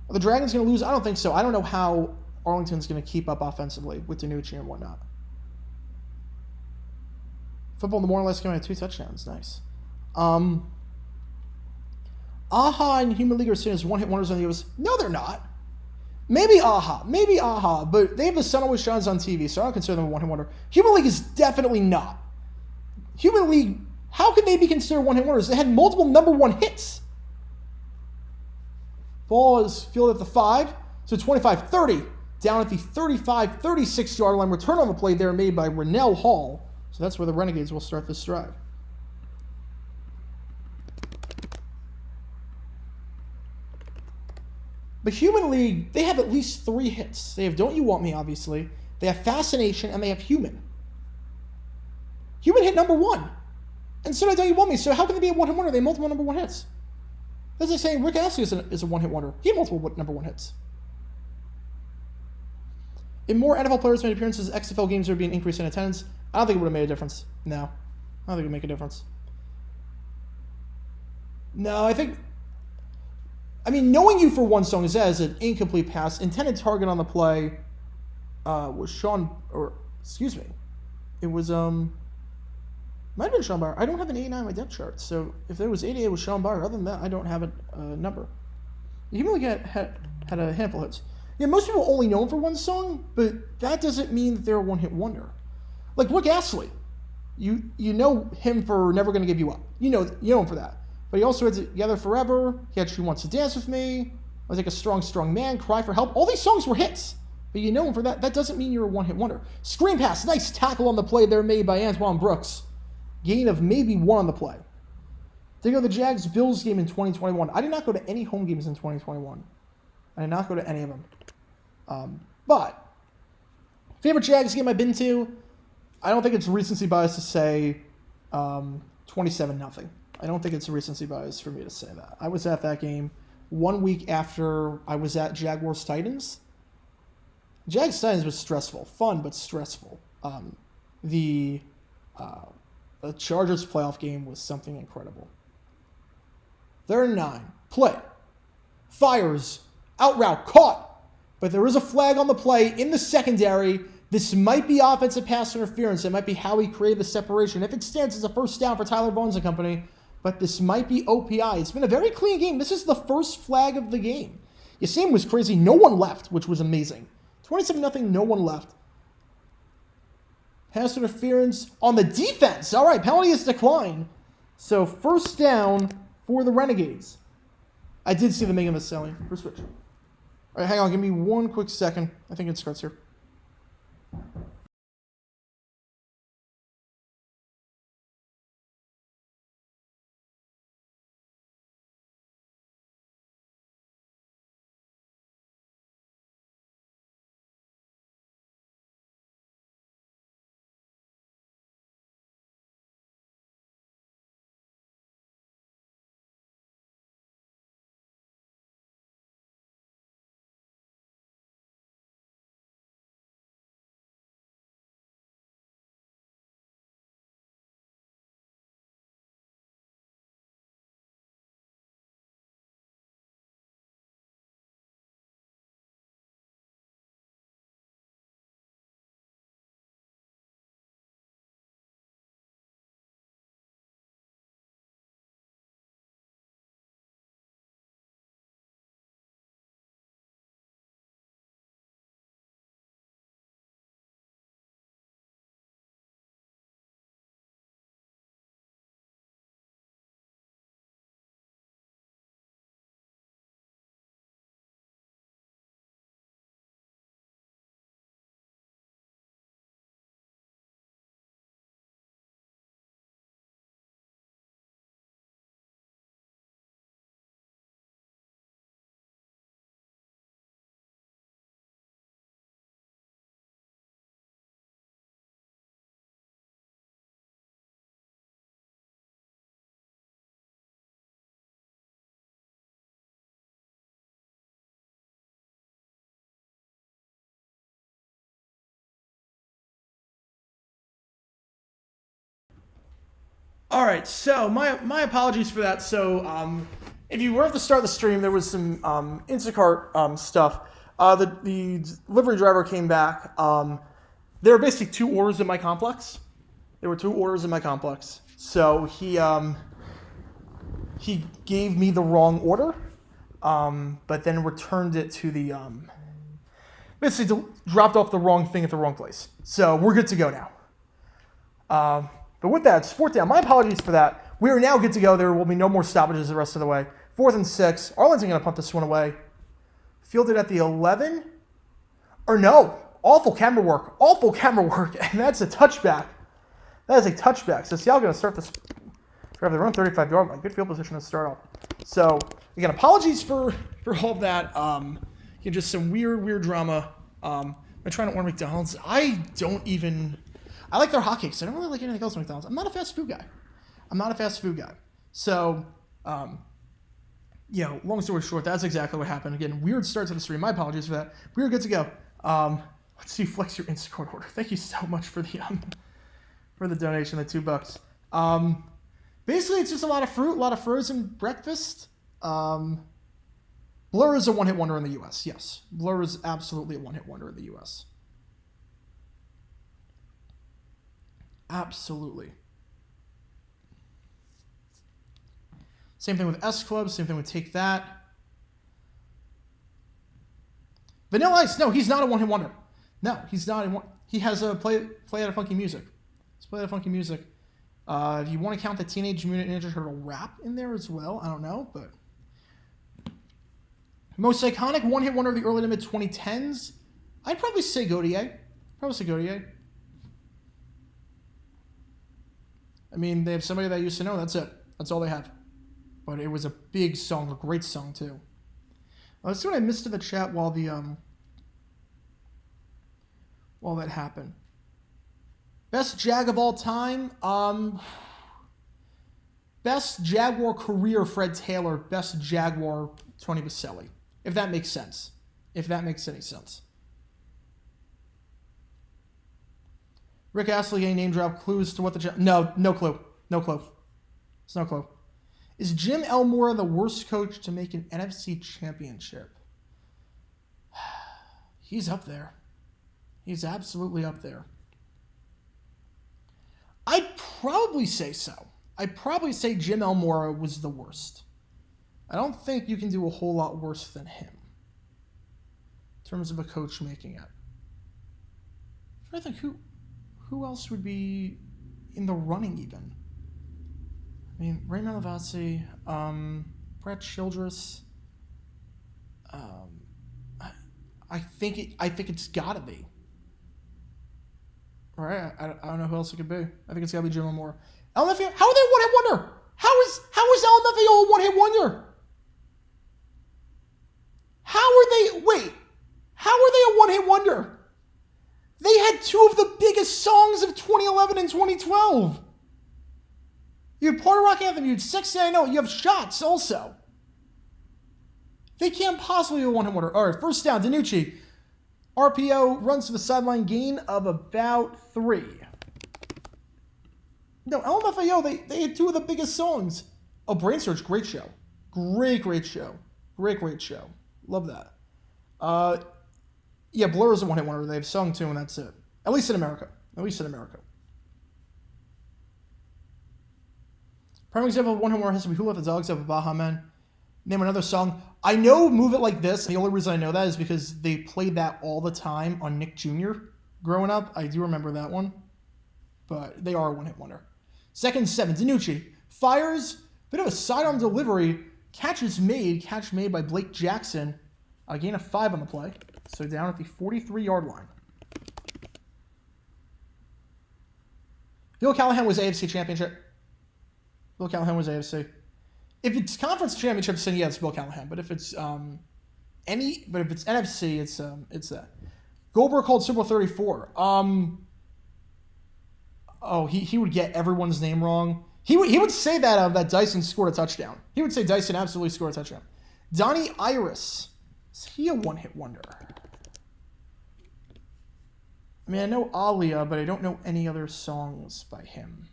Are the Dragons going to lose? I don't think so. I don't know how Arlington's going to keep up offensively with DiNucci and whatnot. Football in the morning last game had 2 touchdowns. Nice. Aha and Human League are seen as one-hit wonders on the US. No, they're not. Maybe Aha, but they have The Sun Always Shines on TV, so I don't consider them a one-hit wonder. Human League is definitely not. Human League, how can they be considered one-hit wonders? They had multiple number 1 hits. Ball is fielded at the 5, so 25-30. Down at the 35, 36-yard line. Return on the play there made by Rennell Hall. So that's where the Renegades will start this drive. The Human League, they have at least 3 hits. They have Don't You Want Me, obviously. They have Fascination, and they have Human. Human hit number 1. And so did Don't You Want Me. So how can they be a one-hit wonder? They have multiple number 1 hits. That's like saying Rick Astley is a one-hit wonder. He had multiple number 1 hits. If more NFL players made appearances, XFL games would be an increase in attendance. I don't think it would have made a difference. No. I don't think it would make a difference. No, Knowing You for One Song is as an incomplete pass. Intended target on the play was it was, might have been Sean Byer. I don't have an 89 on my depth chart, so if there was 88, it was Sean Byer. Other than that, I don't have a number. He really had a handful of hits. Yeah, most people only know him for one song, but that doesn't mean that they're a one-hit wonder. Like Rick Astley, you know him for Never Gonna Give You Up. You know him for that. But he also had Together Forever. He had She Wants to Dance With Me. I Was Like a Strong, Strong Man. Cry for Help. All these songs were hits. But you know him for that. That doesn't mean you're a one-hit wonder. Screen pass. Nice tackle on the play there made by Antoine Brooks. Gain of maybe 1 on the play. Did go to the Jags-Bills game in 2021. I did not go to any home games in 2021. I did not go to any of them. But favorite Jags game I've been to, I don't think it's recency bias to say 27-0. I don't think it's a recency bias for me to say that. I was at that game 1 week after I was at Jaguars-Titans. Jags-Titans was stressful. Fun, but stressful. The Chargers playoff game was something incredible. 3rd and 9. Play. Fires. Out route. Caught. But there is a flag on the play in the secondary. This might be offensive pass interference. It might be how he created the separation. If it stands, it's a first down for Tyler Vaughns and company. But this might be OPI. It's been a very clean game. This is the first flag of the game. Yassine was crazy. No one left, which was amazing. 27-0, no one left. Pass interference on the defense. All right, penalty is declined. So first down for the Renegades. I did see them making the selling. First switch. All right, hang on. Give me 1 quick second. I think it starts here. All right, so my apologies for that. So if you were at the start of the stream, there was some Instacart stuff. The delivery driver came back. There were basically 2 orders in my complex. There were 2 orders in my complex. So he gave me the wrong order, but then returned it to the basically dropped off the wrong thing at the wrong place. So we're good to go now. But with that, Sport Down, my apologies for that. We are now good to go. There will be no more stoppages the rest of the way. 4th and 6. Arlington going to punt this one away. Fielded at the 11. Or no. Awful camera work. And that's a touchback. That is a touchback. So Seattle going to start this. Grab their own 35-yard line. Good field position to start off. So again, apologies for all of that. Just some weird drama. I'm trying to order McDonald's. I like their hotcakes. I don't really like anything else at McDonald's. I'm not a fast food guy. So, long story short, that's exactly what happened. Again, weird start to the stream. My apologies for that. We were good to go. Let's see, flex your Instacart order. Thank you so much for the donation, the $2. Basically, it's just a lot of fruit, a lot of frozen breakfast. Blur is a one-hit wonder in the U.S. Yes, Blur is absolutely a one-hit wonder in the U.S. Absolutely. Same thing with S Club. Same thing with Take That. Vanilla Ice. No, he's not a one-hit wonder. No, he's not. He has a play out of funky music. Let's play out of funky music. If you want to count the Teenage Mutant Ninja Turtle rap in there as well, I don't know, but most iconic one-hit wonder of the early to mid 2010s, I'd probably say Godier. I mean, they have somebody that I used to know. That's it. That's all they have. But it was a big song, a great song too. Let's see what I missed in the chat while that happened. Best Jag of all time. Best Jaguar career, Fred Taylor. Best Jaguar, Tony Baselli. If that makes sense. If that makes any sense. Rick Astley getting name drop clues to what the... No clue. No clue. It's no clue. Is Jim Elmore the worst coach to make an NFC championship? He's up there. He's absolutely up there. I'd probably say so. I'd probably say Jim Elmore was the worst. I don't think you can do a whole lot worse than him in terms of a coach making it. I think who else would be in the running even? I mean, Ray Malavasi, Brett Childress. I think it's gotta be. Right? I don't know who else it could be. I think it's gotta be Jim Elmore. LMFAO, how are they a one-hit wonder? How is LMFAO a one-hit wonder? How are they a one-hit wonder? They had two of the biggest songs of 2011 and 2012. You had Puerto Rock Anthem, you had Sexy I Know, you have Shots also. They can't possibly be a one-hit wonder. All right, first down, DiNucci. RPO runs to the sideline, gain of about 3. No, LMFAO, they had two of the biggest songs. Oh, Brain Surge, great show. Great show. Great show. Love that. Yeah, Blur is a one-hit wonder. They've sung two, and that's it. At least in America. Prime example of one-hit wonder has to be Who Let the Dogs Out of Baha Men. Name another song. I know Move It Like This. The only reason I know that is because they played that all the time on Nick Jr. growing up. I do remember that one. But they are a one-hit wonder. Second 7, DiNucci. Fires, bit of a sidearm delivery. Catch made by Blake Jackson. A gain of 5 on the play. So down at the 43-yard line. Bill Callahan was AFC Championship. Bill Callahan was AFC. If it's conference championships, then yeah, it's Bill Callahan. But if it's if it's NFC, it's that. Goldberg called Super Bowl 34. He would get everyone's name wrong. He would say that Dyson scored a touchdown. He would say Dyson absolutely scored a touchdown. Donnie Iris. Is he a one-hit wonder? I mean, I know Alia, but I don't know any other songs by him.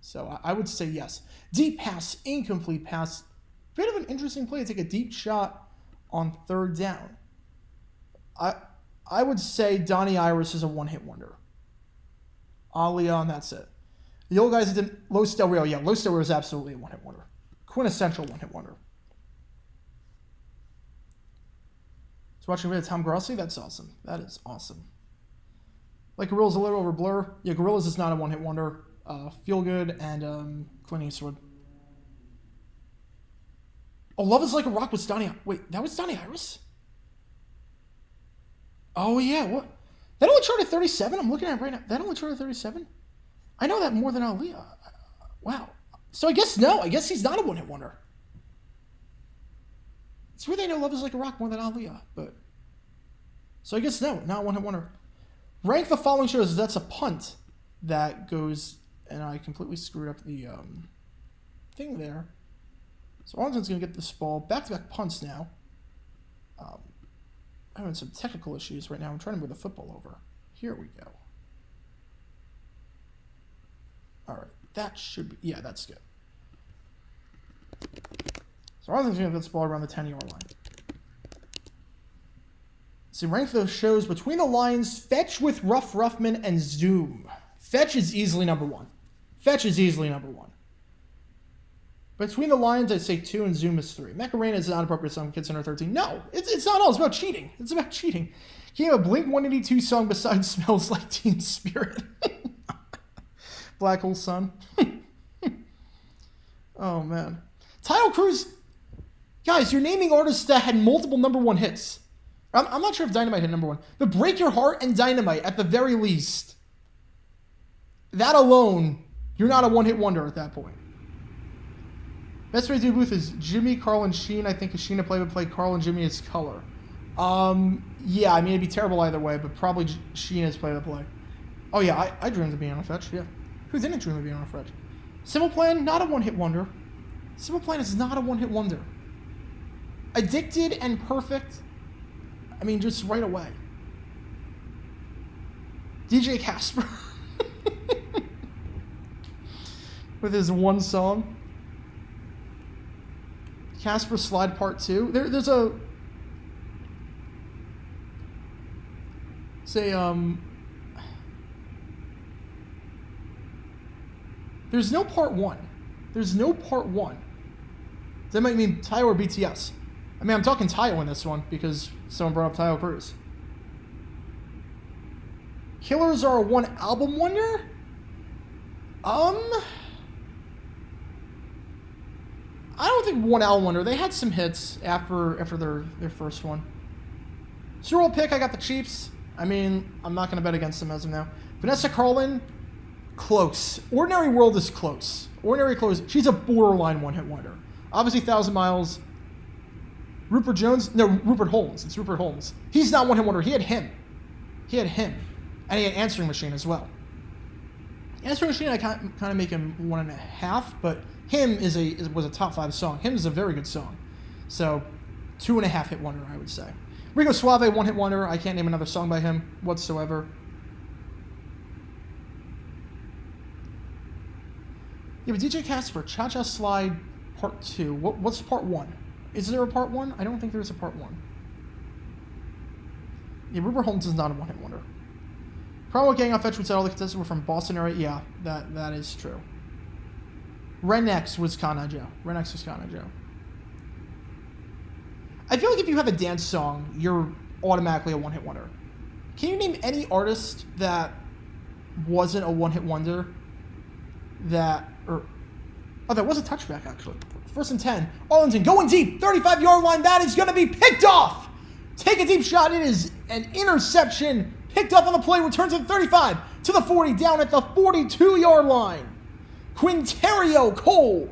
So I would say yes. Deep pass, incomplete pass. Bit of an interesting play to take a deep shot on third down. I would say Donnie Iris is a one-hit wonder. Alia, and that's it. The old guys that did Los Del Rio. Yeah, Los Del Rio is absolutely a one-hit wonder. Quintessential one-hit wonder. So watching a bit of Tom Grossi, that's awesome. That is awesome. Like Gorillaz a little over Blur. Yeah, Gorillaz is not a one-hit wonder. Feel Good and Clint Eastwood. Oh, Love Is Like a Rock was Donnie. Wait, that was Donnie Iris? Oh yeah, what? That only charted 37. I'm looking at it right now. That only charted 37. I know that more than Aaliyah. Wow. So I guess no. I guess he's not a one-hit wonder. It's where they know Love Is Like a Rock more than Aaliyah, but... So I guess no, not a one-hit wonder. Rank the following shows. That's a punt that goes... And I completely screwed up the thing there. So Arlington's going to get this ball. Back-to-back punts now. I'm having some technical issues right now. I'm trying to move the football over. Here we go. All right. That should be... Yeah, that's good. So Arlington's going to get this ball around the 10-yard line. See, rank those shows between the lines. Fetch with Rough Ruffman and Zoom. Fetch is easily number one. Fetch is easily number one. Between the lines, I'd say 2 and Zoom is 3. Macarena is not appropriate song for kids under 13. No, it's not all. It's about cheating. It's about cheating. Can you have a Blink-182 song besides Smells Like Teen Spirit? Black Hole Sun. Oh, man. Tidal Cruise. Guys, you're naming artists that had multiple number one hits. I'm not sure if Dynamite had number one. But Break Your Heart and Dynamite, at the very least. That alone, you're not a one-hit wonder at that point. Best way to do Booth is Jimmy, Carl, and Sheen. I think Sheena play Carl and Jimmy is color. Yeah, I mean, it'd be terrible either way, but probably Sheen is play-by-play. Oh, yeah, I dreamed of being on a fetch, yeah. Who didn't dream of being on a fetch? Simple Plan, not a one-hit wonder. Simple Plan is not a one-hit wonder. Addicted and Perfect, I mean, just right away. DJ Casper. With his one song. Casper Slide Part 2. There's a... Say, There's no Part 1. There's no Part 1. That might mean Tayo or BTS. I mean, I'm talking Tayo in this one because someone brought up Tayo Cruz. Killers are a one album wonder? I don't think one album wonder. They had some hits after their first one. Super Bowl pick, I got the Chiefs. I mean, I'm not going to bet against them as of now. Vanessa Carlin, close. Ordinary World is close. Ordinary close. She's a borderline one-hit wonder. Obviously, 1,000 Miles. Rupert Jones. No, Rupert Holmes. It's Rupert Holmes. He's not one-hit wonder. He had him. And he had Answering Machine as well. Answering Machine, I kind of make him 1.5, but Him was a top 5 song. Him is a very good song. So, 2.5 hit wonder, I would say. Rico Suave, 1 hit wonder. I can't name another song by him whatsoever. Yeah, but DJ Casper, Cha Cha Slide Part 2. What's Part 1? Is there a Part 1? I don't think there's a Part 1. Yeah, Rupert Holmes is not a 1 hit wonder. Problem with Gang on Fetch, we said all the contestants were from Boston area. Yeah, that is true. Renegades was Kana Joe. I feel like if you have a dance song, you're automatically a 1 hit wonder. Can you name any artist that wasn't a 1 hit wonder? That was a touchback, actually. 1st and 10. Arlington going deep. 35-yard line. That is going to be picked off. Take a deep shot. It is an interception. Picked up on the play. Returns to the 35. To the 40. Down at the 42-yard line. Quinterio Cole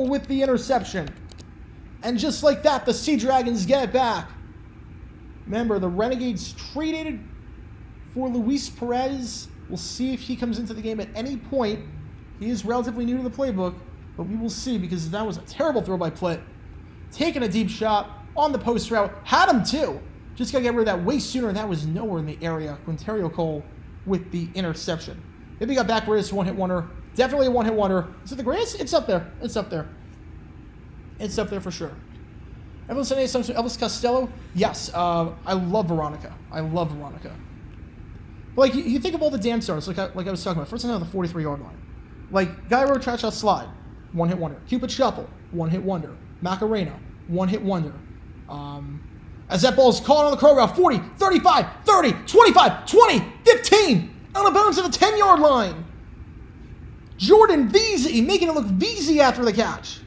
with the interception. And just like that, the Sea Dragons get it back. Remember, the Renegades traded for Luis Perez. We'll see if he comes into the game at any point. He is relatively new to the playbook, but we will see because that was a terrible throw by Plitt. Taking a deep shot on the post route. Had him too. Just got to get rid of that way sooner, and that was nowhere in the area. Quinterio Cole with the interception. Maybe he got back greatest 1 hit wonder. Definitely a 1 hit wonder. Is it the greatest? It's up there. It's up there for sure. Everyone saying something to Elvis Costello? Yes. I love Veronica. But like you think of all the dance stars, like I was talking about. First thing on the 43-yard line. Like Guy Road Cha Cha Slide, 1 hit wonder. Cupid Shuffle, 1 hit wonder. Macarena, 1 hit wonder. As that ball is caught on the crow route, 40, 35, 30, 25, 20, 15, out of bounds at the 10-yard line. Jordan Veazey making it look Veazey after the catch.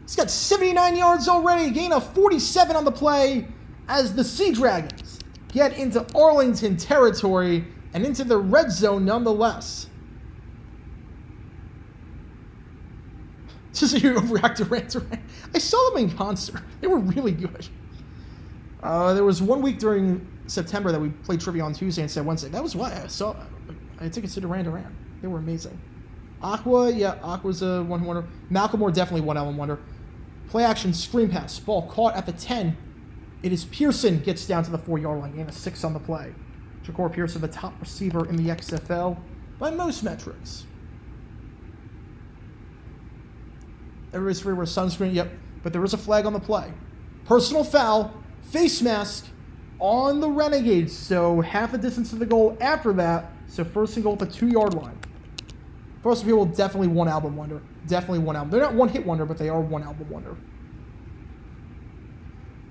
He's got 79 yards already, gain of 47 on the play as the Sea Dragons get into Arlington territory and into the red zone nonetheless. Just so you overreact to Rant. I saw them in concert. They were really good. There was 1 week during September that we played trivia on Tuesday instead of Wednesday. That was why I had tickets to Duran Duran. They were amazing. Aqua, yeah, Aqua's a one-hit wonder. Malcolmore, definitely one album wonder. Play action, screen pass, ball caught at the 10. It is Pearson gets down to the 4-yard line, and a 6 on the play. Ja'Cory Pearson, the top receiver in the XFL by most metrics. Everybody's free with sunscreen, yep, but there is a flag on the play. Personal foul, face mask on the Renegades, so half a distance to the goal after that, so first and goal at the 2-yard line. First people, definitely one album wonder. Definitely one album. They're not one hit wonder, but they are one album wonder.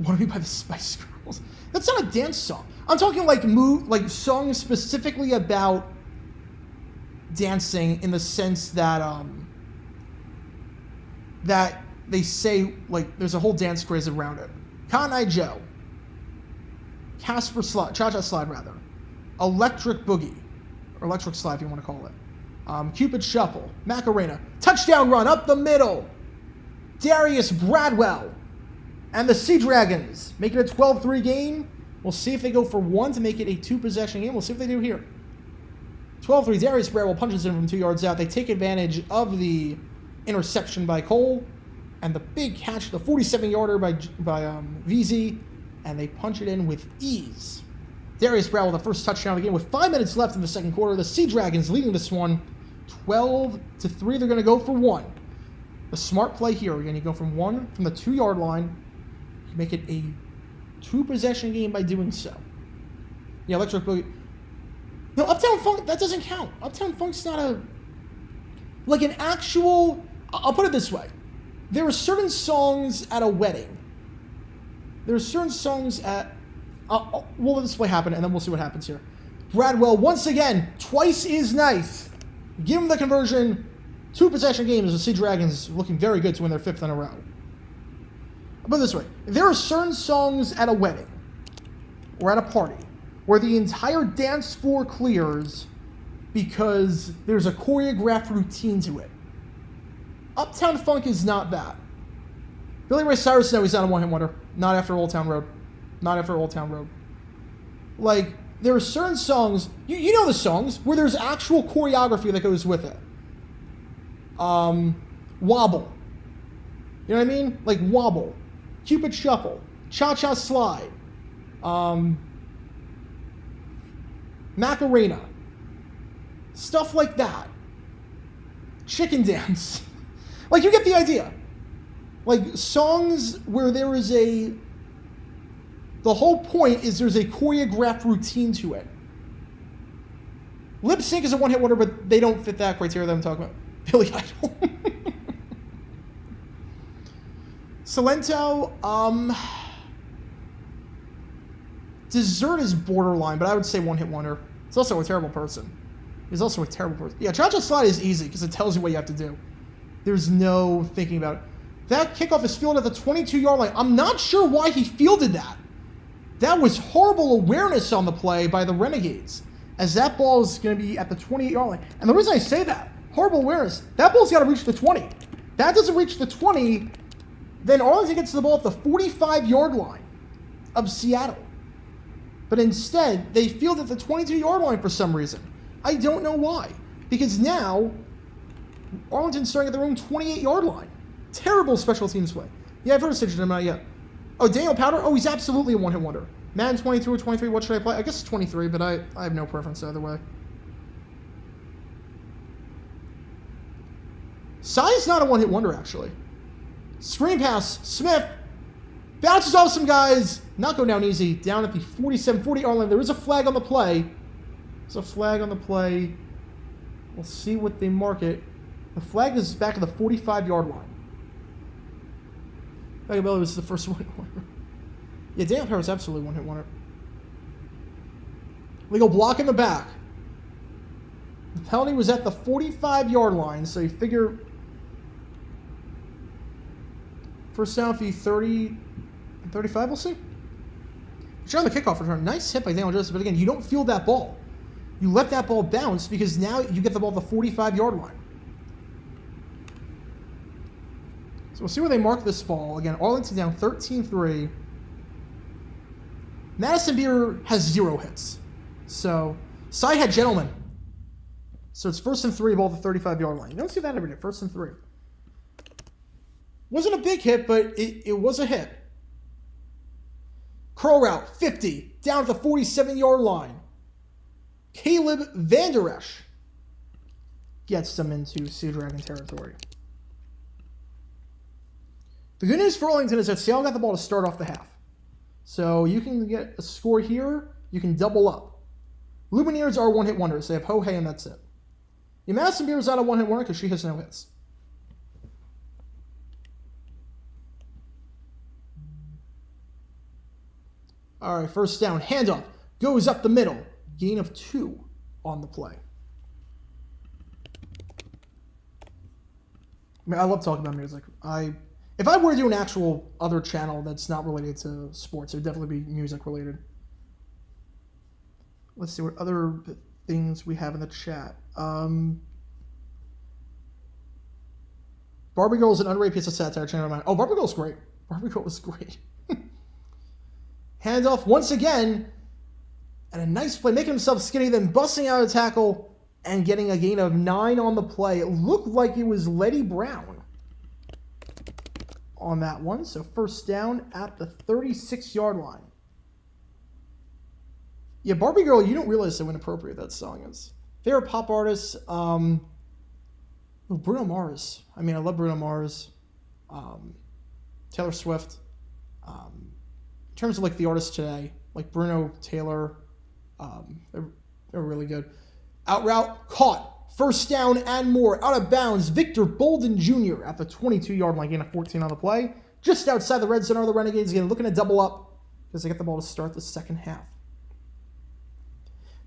Wanna Be by the Spice Girls. That's not a dance song. I'm talking like songs specifically about dancing in the sense that that they say, like, there's a whole dance craze around it. Cotton Eye Joe. Casper Slide, Cha-Cha Slide rather. Electric Boogie. Or Electric Slide if you want to call it. Cupid Shuffle. Macarena. Touchdown run up the middle. Darius Bradwell. And the Sea Dragons make it a 12-3 game. We'll see if they go for 1 to make it a 2-possession game. We'll see if they do here. 12-3, Darius Bradwell punches in from 2 yards out. They take advantage of the interception by Cole and the big catch, the 47-yarder by VZ, and they punch it in with ease. Darius Bradwell, the first touchdown of the game with 5 minutes left in the second quarter. The Sea Dragons leading this one 12-3. They're going to go for 1. The smart play here, again, you go from the 2-yard line. You make it a 2-possession game by doing so. Yeah, Electric Boogie. No, Uptown Funk, that doesn't count. Uptown Funk's not an actual... I'll put it this way. There are certain songs at a wedding. There are certain songs at... we'll let this play happen, and then we'll see what happens here. Bradwell, once again, twice is nice. Give him the conversion. 2-possession games. The Sea Dragons looking very good to win their 5th in a row. I'll put it this way. There are certain songs at a wedding or at a party where the entire dance floor clears because there's a choreographed routine to it. Uptown Funk is not that. Billy Ray Cyrus, no, he's not a one-hit wonder. Not after Old Town Road. Not after Old Town Road. Like, there are certain songs, you know the songs, where there's actual choreography that goes with it. Wobble. You know what I mean? Like Wobble. Cupid Shuffle. Cha-Cha Slide. Macarena. Stuff like that. Chicken Dance. Like, you get the idea. Like, songs where there is the whole point is there's a choreographed routine to it. Lip Sync is a one-hit wonder, but they don't fit that criteria that I'm talking about. Billy Idol. Salento, Dessert is borderline, but I would say one-hit wonder. He's also a terrible person. Yeah, Cha-Cha Slide is easy because it tells you what you have to do. There's no thinking about it. That kickoff is fielded at the 22-yard line. I'm not sure why he fielded that. That was horrible awareness on the play by the Renegades, as that ball is going to be at the 28-yard line. And the reason I say that, horrible awareness, that ball's got to reach the 20. That doesn't reach the 20, then Arlington gets the ball at the 45-yard line of Seattle. But instead, they field at the 22-yard line for some reason. I don't know why. Because now, Arlington's starting at their own 28-yard line. Terrible special teams play. Yeah, I've heard of Stitch, but not yet. Oh, Daniel Powder? Oh, he's absolutely a one-hit wonder. Madden 22 or 23, what should I play? I guess it's 23, but I have no preference either way. Sai's not a one-hit wonder, actually. Screen pass, Smith bounces off some guys, not go down easy, down at the 47-40 yard line. There is a flag on the play. There's a flag on the play. We'll see what they mark it. The flag is back at the 45-yard line. Bagabella was the first one-hit wonder. Yeah, Daniel Perry is absolutely one-hit wonder. We go block in the back. The penalty was at the 45-yard line, so you figure first down for 30 and 35, we'll see. Try on the kickoff return. Nice hit by Daniel Joseph, but again, you don't field that ball. You let that ball bounce because now you get the ball at the 45-yard line. we'll see where they mark this ball. Again, Arlington down 13-3. Madison Beer has 0 hits. So, Cy had gentlemen. So it's 1st and 3 ball at the 35-yard line. You don't see that every day. 1st and 3. Wasn't a big hit, but it was a hit. Curl route, 50. Down at the 47-yard line. Caleb Vander Esch gets them into Sea Dragon territory. The good news for Arlington is that Seattle got the ball to start off the half. So you can get a score here. You can double up. Lumineers are one-hit wonders. They have Ho Hey, and that's it. The Madison Beer is not a one-hit wonder because she has no hits. All right, first down. Handoff. Goes up the middle. Gain of 2 on the play. I mean, I love talking about music. If I were to do an actual other channel that's not related to sports, it would definitely be music related. Let's see what other things we have in the chat. Barbie Girl is an underrated piece of satire. Channel of mine. Oh, Barbie Girl's great. Barbie Girl was great. Handoff once again, and a nice play, making himself skinny, then busting out a tackle and getting a gain of 9 on the play. It looked like it was Letty Brown on that one. So first down at the 36-yard line. Yeah, Barbie Girl, you don't realize how inappropriate that song is. Favorite pop artists, Bruno Mars. I mean, I love Bruno Mars. Taylor Swift. In terms of like the artists today, like Bruno, Taylor, they're really good. Out route, caught. First down and more. Out of bounds, Victor Bolden Jr. at the 22-yard line, gain of 14 on the play. Just outside the red zone are the Renegades again, looking to double up because they get the ball to start the second half.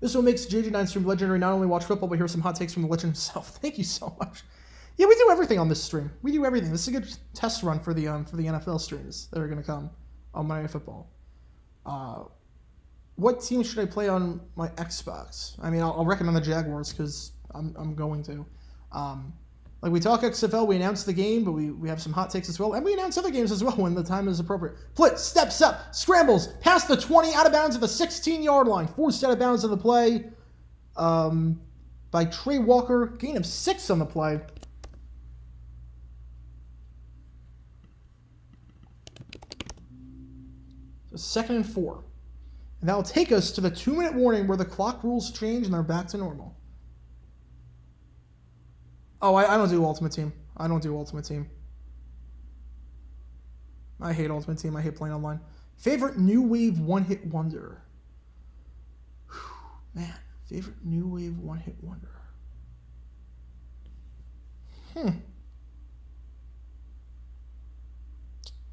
This one makes JJ9 stream legendary. Not only watch football, but hear some hot takes from the legend himself. Thank you so much. Yeah, we do everything on this stream. We do everything. This is a good test run for the NFL streams that are going to come on Monday Night Football. What team should I play on my Xbox? I mean, I'll recommend the Jaguars because I'm going to. Like we talk XFL, we announce the game, but we have some hot takes as well, and we announce other games as well when the time is appropriate. Blitz steps up, scrambles past the 20, out of bounds at the 16-yard line, forced out of bounds on the play by Trey Walker, gain of 6 on the play. So 2nd and 4. And that will take us to the 2-minute warning where the clock rules change and they're back to normal. Oh, I don't do Ultimate Team. I don't do Ultimate Team. I hate Ultimate Team. I hate playing online. Favorite New Wave one-hit wonder? Whew, man, favorite New Wave one-hit wonder.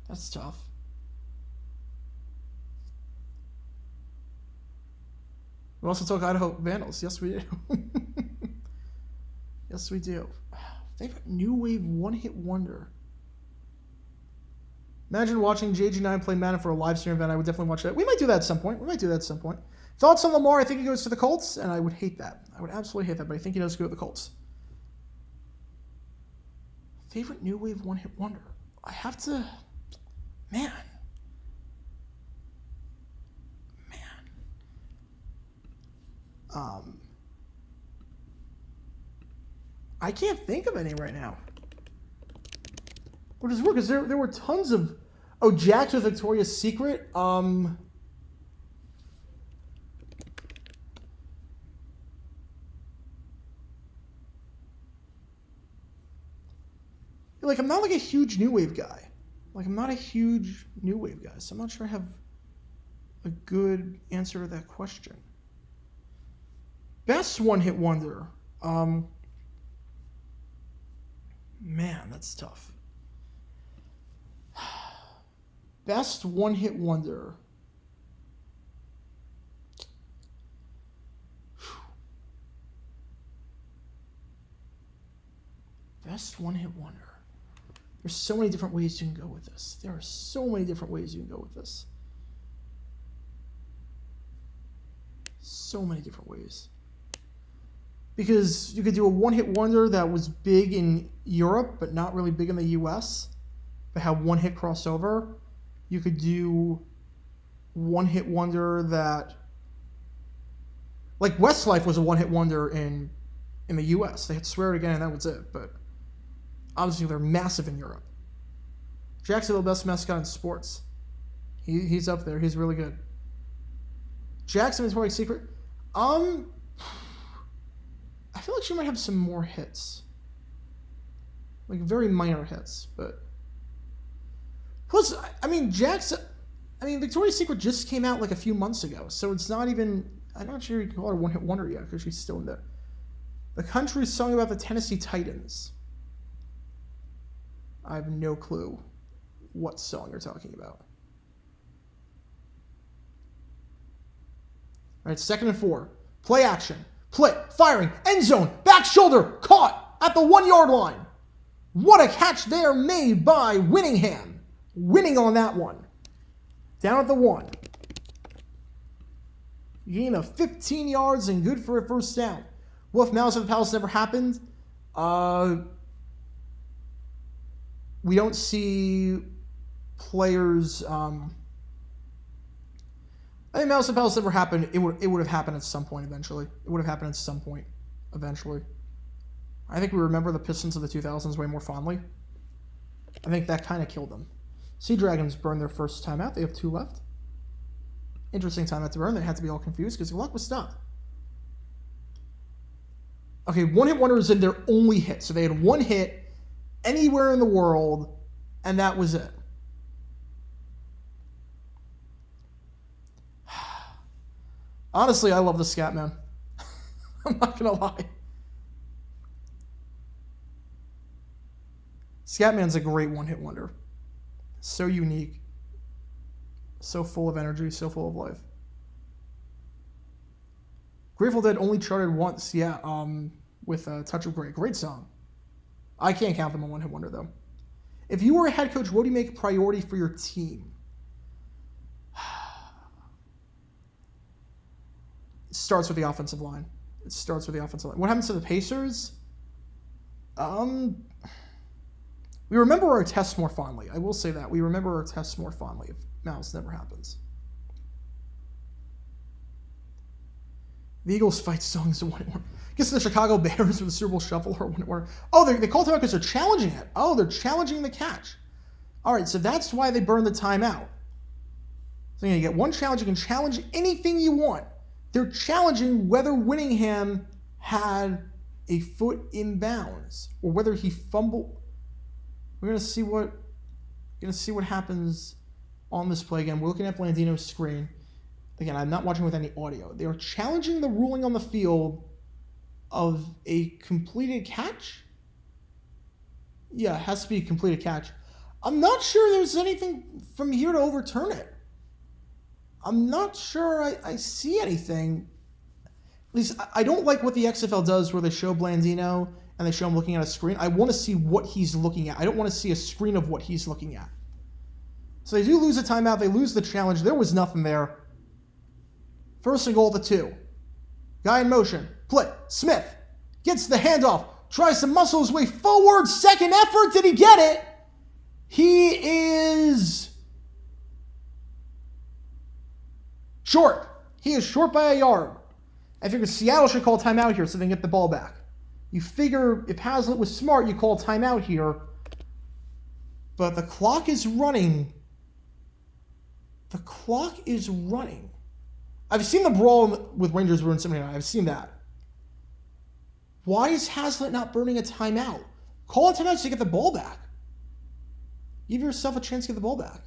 That's tough. We also talk Idaho Vandals. Yes, we do. Yes, we do. Favorite New Wave one-hit wonder. Imagine watching JG9 play Madden for a live stream event. I would definitely watch that. We might do that at some point. Thoughts on Lamar? I think he goes to the Colts, and I would hate that. I would absolutely hate that, but I think he does go to the Colts. Favorite New Wave one-hit wonder. I have to... Man. I can't think of any right now. Which is weird because there were tons of... Oh, Jax with Victoria's Secret. Like, I'm not like a huge New Wave guy. So I'm not sure I have a good answer to that question. Best one-hit wonder. Man, that's tough. Best one-hit wonder. Best one-hit wonder. There's so many different ways you can go with this. So many different ways. Because you could do a one-hit wonder that was big in Europe, but not really big in the U.S. that have one hit crossover. You could do one hit wonder that, like Westlife was a one hit wonder in the US. They had Swear It Again and that was it, but obviously they're massive in Europe. Jacksonville best mascot in sports. He's up there. He's really good. Jackson Victoria's Secret. I feel like she might have some more hits. Like very minor hits, but plus, I mean, Victoria's Secret just came out like a few months ago, so it's not even. I'm not sure you can call her one-hit wonder yet because she's still in there. The country song about the Tennessee Titans. I have no clue what song you're talking about. All right, 2nd and 4. Play action. Play. Firing. End zone. Back shoulder. Caught at the 1 yard line. What a catch there made by Winningham. Winning on that one. Down at the 1. Gain of 15 yards and good for a first down. Wolf Mouse of the Palace never happened. We don't see players. I think Mouse of the Palace never happened. It would have happened at some point eventually. It would have happened at some point eventually. I think we remember the Pistons of the 2000s way more fondly. I think that kind of killed them. Sea Dragons burned their first timeout. They have 2 left. Interesting timeout to burn. They had to be all confused because the clock was stopped. Okay, one-hit wonder is in their only hit. So they had one hit anywhere in the world, and that was it. Honestly, I love the Scatman. I'm not going to lie. Scatman's a great one-hit wonder. So unique. So full of energy, so full of life. Grateful Dead only charted once, yeah, with Touch of Grey. Great song. I can't count them a one-hit wonder, though. If you were a head coach, what do you make a priority for your team? It starts with the offensive line. What happens to the Pacers? We remember our tests more fondly. I will say that. We remember our tests more fondly if Mouse never happens. The Eagles fight song is a one-hit wonder. I guess the Chicago Bears with the Super Bowl Shuffle are one-hit wonder. Oh, they called timeout because they're challenging it. Oh, they're challenging the catch. All right, so that's why they burned the timeout. So you get one challenge. You can challenge anything you want. They're challenging whether Winningham had a foot in bounds or whether he fumbled. We're gonna see what happens on this play again. We're looking at Blandino's screen. Again, I'm not watching with any audio. They are challenging the ruling on the field of a completed catch. Yeah, it has to be a completed catch. I'm not sure there's anything from here to overturn it. I'm not sure I see anything. At least I don't like what the XFL does where they show Blandino and they show him looking at a screen. I want to see what he's looking at. I don't want to see a screen of what he's looking at. So they do lose a timeout. They lose the challenge. There was nothing there. 1st and goal at the 2. Guy in motion. Play. Smith gets the handoff. Tries to muscle his way forward. Second effort. Did he get it? He is short. He is short by a yard. I figure Seattle should call timeout here so they can get the ball back. You figure if Hazlitt was smart, you call timeout here. But the clock is running. The clock is running. I've seen the brawl with Rangers ruin 79. I've seen that. Why is Hazlitt not burning a timeout? Call a timeout to get the ball back. Give yourself a chance to get the ball back.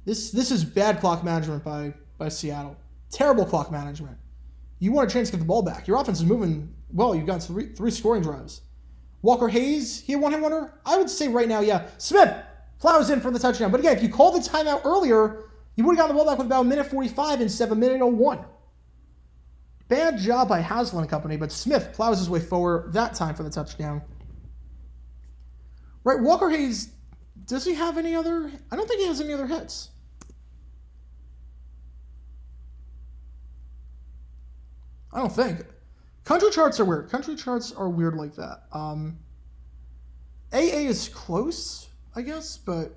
This is bad clock management by Seattle. Terrible clock management. You want a chance to get the ball back. Your offense is moving well. You've got three scoring drives. Walker Hayes, he had one-hit wonder? I would say right now, yeah. Smith plows in for the touchdown. But again, if you called the timeout earlier, you would have gotten the ball back with about a minute 45 instead of a minute 01. Bad job by Haslin and company, but Smith plows his way forward that time for the touchdown. Right, Walker Hayes, does he have any other? I don't think he has any other hits. I don't think. Country charts are weird. Country charts are weird like that. AA is close, I guess, but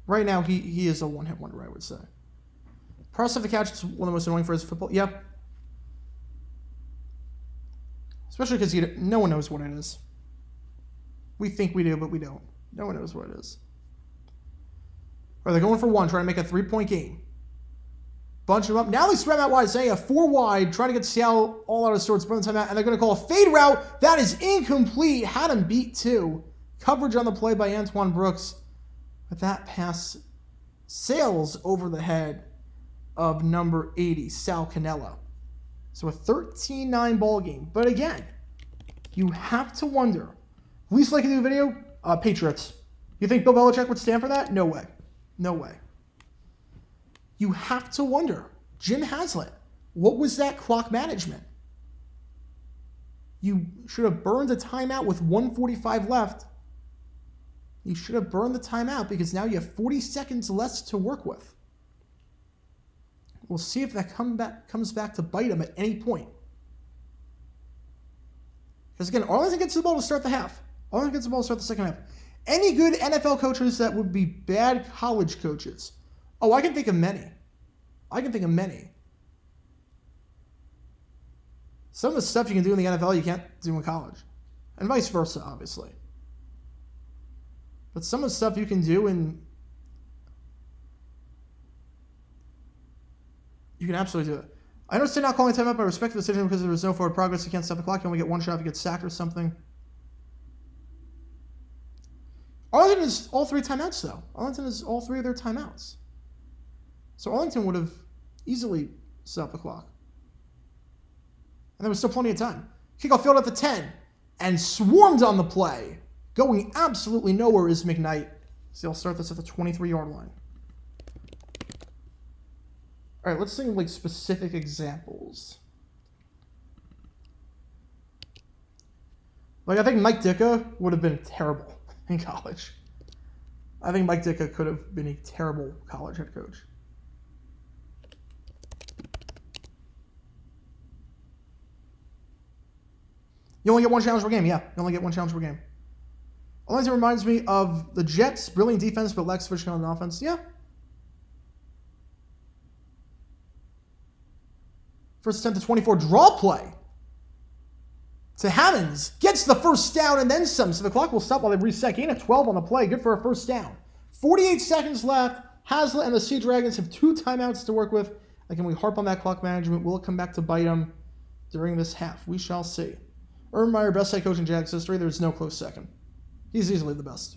right now he is a one-hit wonder, I would say. Process of the catch is one of the most annoying for his football. Yeah. Especially because no one knows what it is. We think we do, but we don't. No one knows what it is. All right, they're going for one, trying to make a 3-point game. Bunch them up. Now they spread them out wide, saying a 4 wide, trying to get Seattle all out of sorts, burn the timeout, and they're going to call a fade route. That is incomplete. Had him beat too. Coverage on the play by Antoine Brooks. But that pass sails over the head of number 80, Sal Cannella. So a 13-9 ball game. But again, you have to wonder. Least likely to do a video, Patriots. You think Bill Belichick would stand for that? No way. No way. You have to wonder. Jim Haslett, what was that clock management? You should have burned a timeout with 1:45 left. You should have burned the timeout because now you have 40 seconds less to work with. We'll see if that comes back to bite him at any point. Because again, Arlington gets the ball to start the half. Arlington gets the ball to start the second half. Any good NFL coaches that would be bad college coaches? Oh, I can think of many. Some of the stuff you can do in the NFL you can't do in college. And vice versa, obviously. But some of the stuff you can do you can absolutely do it. I understand not calling timeout, but I respect the decision because there was no forward progress. You can't stop the clock. You only get one shot if you get sacked or something. Arlington is all 3 timeouts, though. Arlington is all 3 of their timeouts. So Arlington would have easily stopped the clock. And there was still plenty of time. Kickoff field at the 10 and swarmed on the play. Going absolutely nowhere is McKnight. So they'll start this at the 23-yard line. All right, let's think like specific examples. Like I think Mike Ditka would have been terrible in college. I think Mike Ditka could have been a terrible college head coach. You only get one challenge per game. Yeah, you only get one challenge per game. Arlington reminds me of the Jets. Brilliant defense, but lacks switching on offense. Yeah. First attempt to 24 draw play. To Hammonds. Gets the first down and then some. So the clock will stop while they reset. Gain of 12 on the play. Good for a first down. 48 seconds left. Haslett and the Sea Dragons have 2 timeouts to work with. Again, we harp on that clock management. Will it come back to bite them during this half? We shall see. Urban Meyer, best head coach in Jags history. There's no close second. He's easily the best.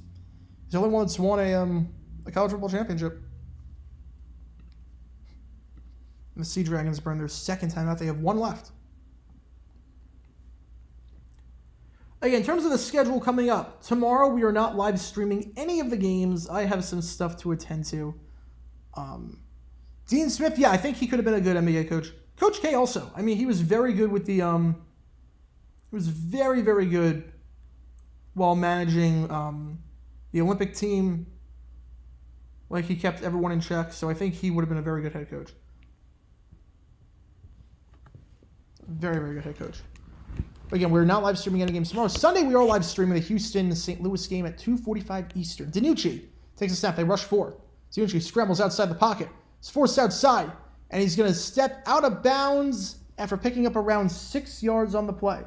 He's the only one that's won a college football championship. And the Sea Dragons burn their second timeout. They have 1 left. Again, in terms of the schedule coming up, tomorrow we are not live streaming any of the games. I have some stuff to attend to. Dean Smith, yeah, I think he could have been a good NBA coach. Coach K also. I mean, he was very good with the... he was very, very good while managing the Olympic team. Like, he kept everyone in check. So I think he would have been a very good head coach. Very, very good head coach. But again, we're not live streaming any games tomorrow. Sunday, we are live streaming the Houston-St. Louis game at 2:45 Eastern. DiNucci takes a snap. They rush 4. DiNucci scrambles outside the pocket. He's forced outside. And he's going to step out of bounds after picking up around 6 yards on the play.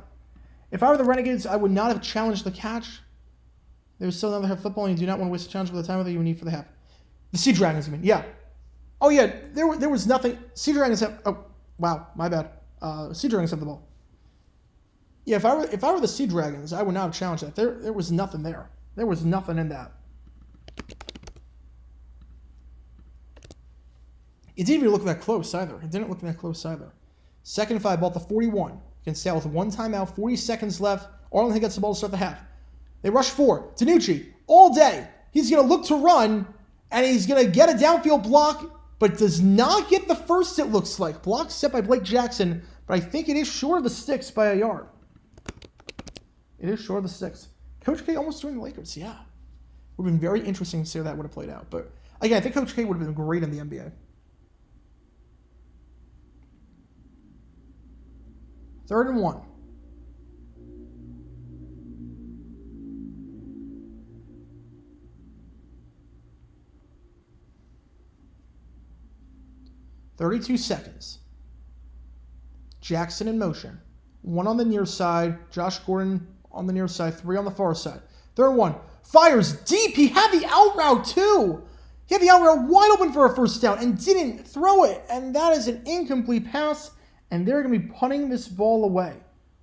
If I were the Renegades, I would not have challenged the catch. There's still another half football, and you do not want to waste a challenge for the time that you need for the half. The Sea Dragons, I mean, yeah. Oh, yeah, there was nothing. Sea Dragons have... Oh, wow, my bad. Sea Dragons have the ball. Yeah, if I were the Sea Dragons, I would not have challenged that. There was nothing there. There was nothing in that. It didn't even look that close either. It didn't look that close either. 2nd and 5, ball at the 41. Can stay out with 1 timeout, 40 seconds left. Arlington gets the ball to start the half. They rush 4. DiNucci, all day. He's going to look to run, and he's going to get a downfield block, but does not get the first, it looks like. Block set by Blake Jackson, but I think it is short of the sticks by a yard. It is short of the sticks. Coach K almost doing the Lakers, yeah. Would have been very interesting to see how that would have played out. But again, I think Coach K would have been great in the NBA. 3rd and 1. 32 seconds. Jackson in motion. 1 on the near side. Josh Gordon on the near side. 3 on the far side. Third one. Fires deep. He had the out route too. He had the out route wide open for a first down and didn't throw it. And that is an incomplete pass. And they're going to be punting this ball away.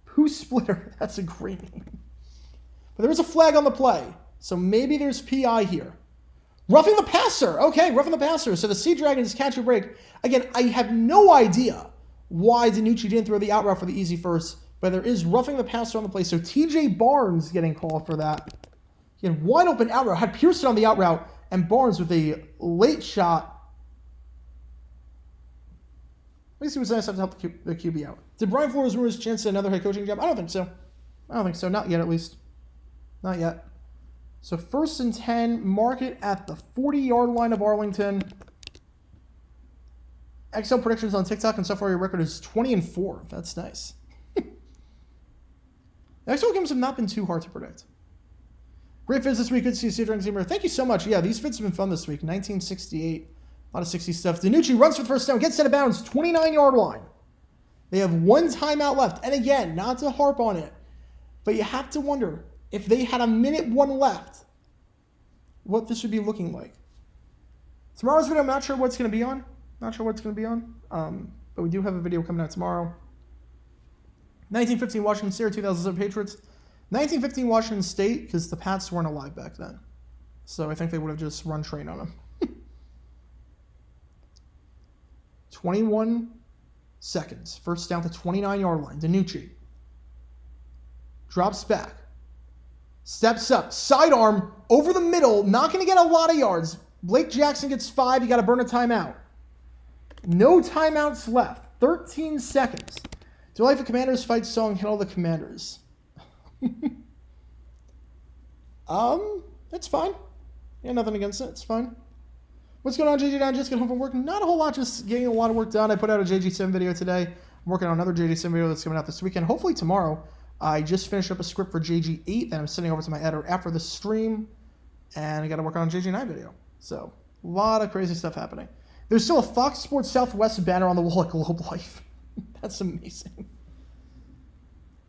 Pooh Splitter. That's a great name. But there was a flag on the play. So maybe there's PI here. Roughing the passer. Okay, roughing the passer. So the Sea Dragons catch a break. Again, I have no idea why DiNucci didn't throw the out route for the easy first. But there is roughing the passer on the play. So TJ Barnes getting called for that. He had wide open out route. Had Pearson on the out route. And Barnes with a late shot. At least he was nice enough to help the QB out. Did Brian Flores ruin his chance at another head coaching job? I don't think so. Not yet, at least. Not yet. So 1st and 10. Mark it at the 40-yard line of Arlington. XFL predictions on TikTok, and so far your record is 20-4. That's nice. The XFL games have not been too hard to predict. Great fits this week. Good to see you, Sea Dragons. Thank you so much. Yeah, these fits have been fun this week. 1968. A lot of 60 stuff. DiNucci runs for the first down. Gets out of bounds. 29-yard line. They have 1 timeout left. And again, not to harp on it, but you have to wonder if they had a minute 1 left, what this would be looking like. Tomorrow's video, I'm not sure what's going to be on. But we do have a video coming out tomorrow. 1915 Washington State, 2007 Patriots. 1915 Washington State, because the Pats weren't alive back then. So I think they would have just run train on them. 21 seconds. First down to 29-yard line. DiNucci drops back. Steps up. Sidearm over the middle. Not going to get a lot of yards. Blake Jackson gets 5. You got to burn a timeout. No timeouts left. 13 seconds. Do you like the Commanders fight song, Hit All the Commanders? It's fine. Yeah, nothing against it. It's fine. What's going on, JG Down? Just got home from work. Not a whole lot, just getting a lot of work done. I put out a JG Sim video today. I'm working on another JG Sim video that's coming out this weekend. Hopefully tomorrow. I just finished up a script for JG 8 that I'm sending over to my editor after the stream. And I got to work on a JG 9 video. So, a lot of crazy stuff happening. There's still a Fox Sports Southwest banner on the wall at Globe Life. That's amazing.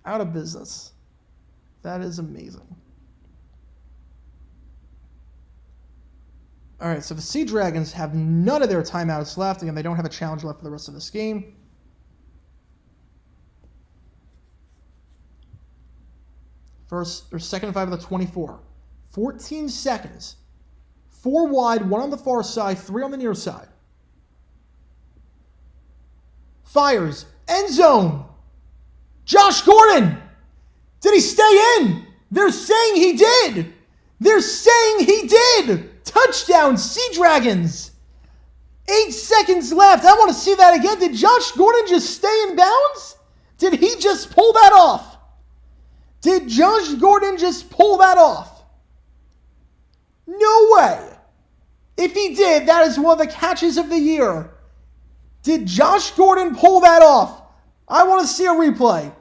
Out of business. That is amazing. All right, so the Sea Dragons have none of their timeouts left. Again, they don't have a challenge left for the rest of this game. First, or 2nd and 5 of the 24. 14 seconds. 4 wide, 1 on the far side, 3 on the near side. Fires. End zone. Josh Gordon. Did he stay in? They're saying he did. They're saying he did. Touchdown, Sea Dragons. 8 seconds left. I want to see that again. Did Josh Gordon just stay in bounds? Did he just pull that off? Did Josh Gordon just pull that off? No way. If he did, that is one of the catches of the year. Did Josh Gordon pull that off? I want to see a replay.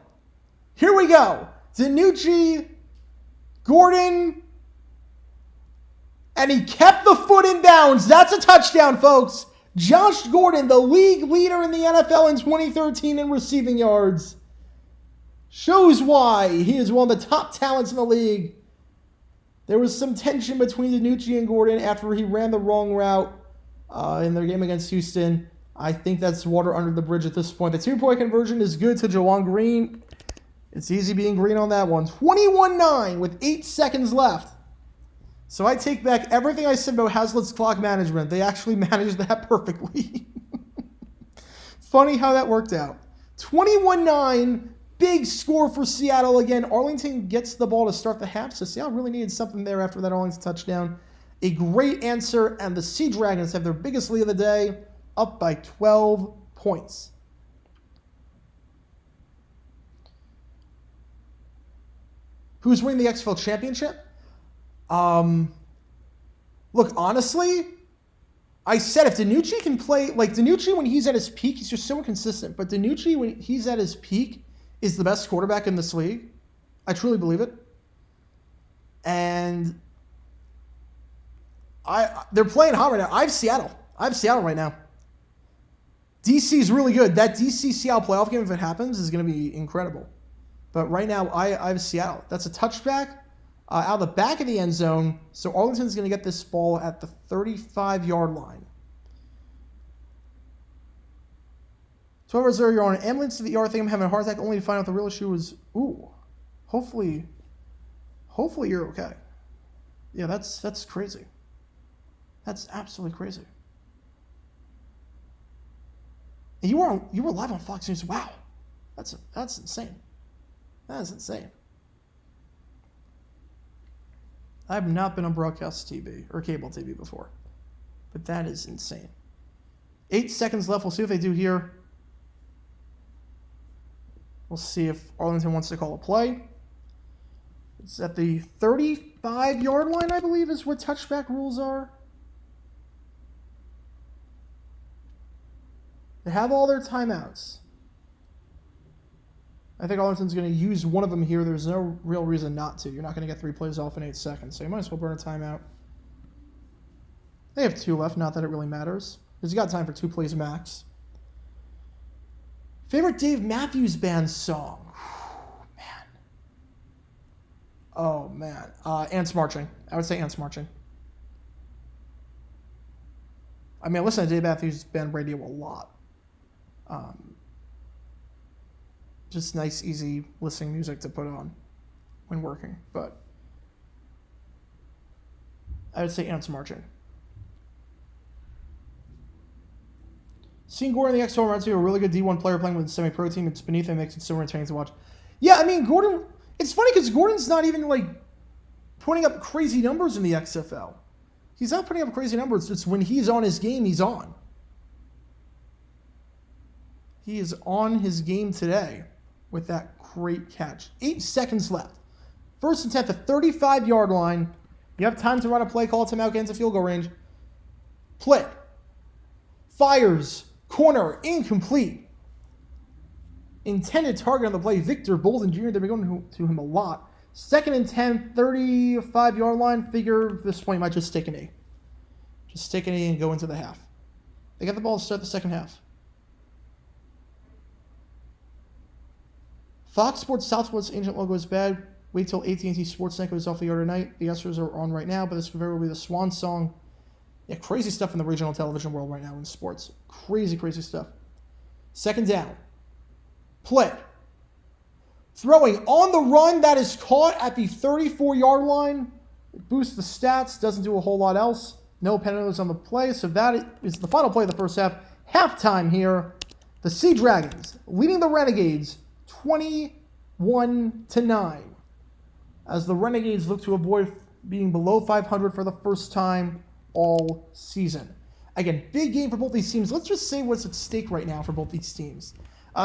Here we go. DiNucci, Gordon, and he kept the foot in bounds. That's a touchdown, folks. Josh Gordon, the league leader in the NFL in 2013 in receiving yards. Shows why he is one of the top talents in the league. There was some tension between DiNucci and Gordon after he ran the wrong route in their game against Houston. I think that's water under the bridge at this point. The 2-point conversion is good to Jawan Green. It's easy being green on that one. 21-9 with 8 seconds left. So I take back everything I said about Hazlitt's clock management. They actually managed that perfectly. Funny how that worked out. 21-9, big score for Seattle again. Arlington gets the ball to start the half, so Seattle really needed something there after that Arlington touchdown. A great answer, and the Sea Dragons have their biggest lead of the day, up by 12 points. Who's winning the XFL championship? Look, honestly, I said if DiNucci can play, like DiNucci when he's at his peak, he's just so inconsistent, but DiNucci when he's at his peak is the best quarterback in this league. I truly believe it. And they're playing hot right now. I have Seattle right now. DC is really good. That DC Seattle playoff game, if it happens, is going to be incredible. But right now, I have Seattle. That's a touchback out of the back of the end zone. So Arlington's going to get this ball at the 35-yard line. 12-0, you're on an ambulance to the ER. I think I'm having a heart attack, only to find out the real issue was, hopefully you're okay. Yeah, that's crazy. That's absolutely crazy. And you were live on Fox News. Wow, that's insane. That is insane. I have not been on broadcast TV or cable TV before, but that is insane. 8 seconds left. We'll see what they do here. We'll see if Arlington wants to call a play. It's at the 35-yard line, I believe, is what touchback rules are. They have all their timeouts. I think Arlington's going to use one of them here. There's no real reason not to. You're not going to get 3 plays off in 8 seconds, so you might as well burn a timeout. They have 2 left, not that it really matters, because you got time for 2 plays max. Favorite Dave Matthews Band song? Man. Oh, man. Ants Marching. I would say Ants Marching. I mean, I listen to Dave Matthews Band radio a lot. Just nice, easy listening music to put on when working. But I would say Ants Marching. Seeing Gordon in the XFL reminds me of a really good D1 player playing with a semi-pro team. It's beneath him, makes it so entertaining to watch. Yeah, I mean, Gordon, it's funny because Gordon's not even, putting up crazy numbers in the XFL. He's not putting up crazy numbers. It's when he's on his game, he's on. He is on his game today with that great catch. 8 seconds left. 1st and 10 at the 35-yard line. You have time to run a play, call a timeout, get into field goal range. Play. Fires. Corner. Incomplete. Intended target on the play, Victor Bolden Jr. They've been going to him a lot. 2nd and 10, 35-yard line. Figure this point might just take an A. Just take an A and go into the half. They got the ball to start the second half. Fox Sports Southwest agent logo is bad. Wait till AT&T Sportsnet goes off the air tonight. The Astros are on right now, but this could very well be the swan song. Yeah, crazy stuff in the regional television world right now in sports. Crazy, crazy stuff. 2nd down. Play. Throwing on the run. That is caught at the 34-yard line. It boosts the stats. Doesn't do a whole lot else. No penalties on the play. So that is the final play of the first half. Halftime here. The Sea Dragons leading the Renegades 21-9. As the Renegades look to avoid being below 500 for the first time all season. Again, big game for both these teams. Let's just say what's at stake right now for both these teams.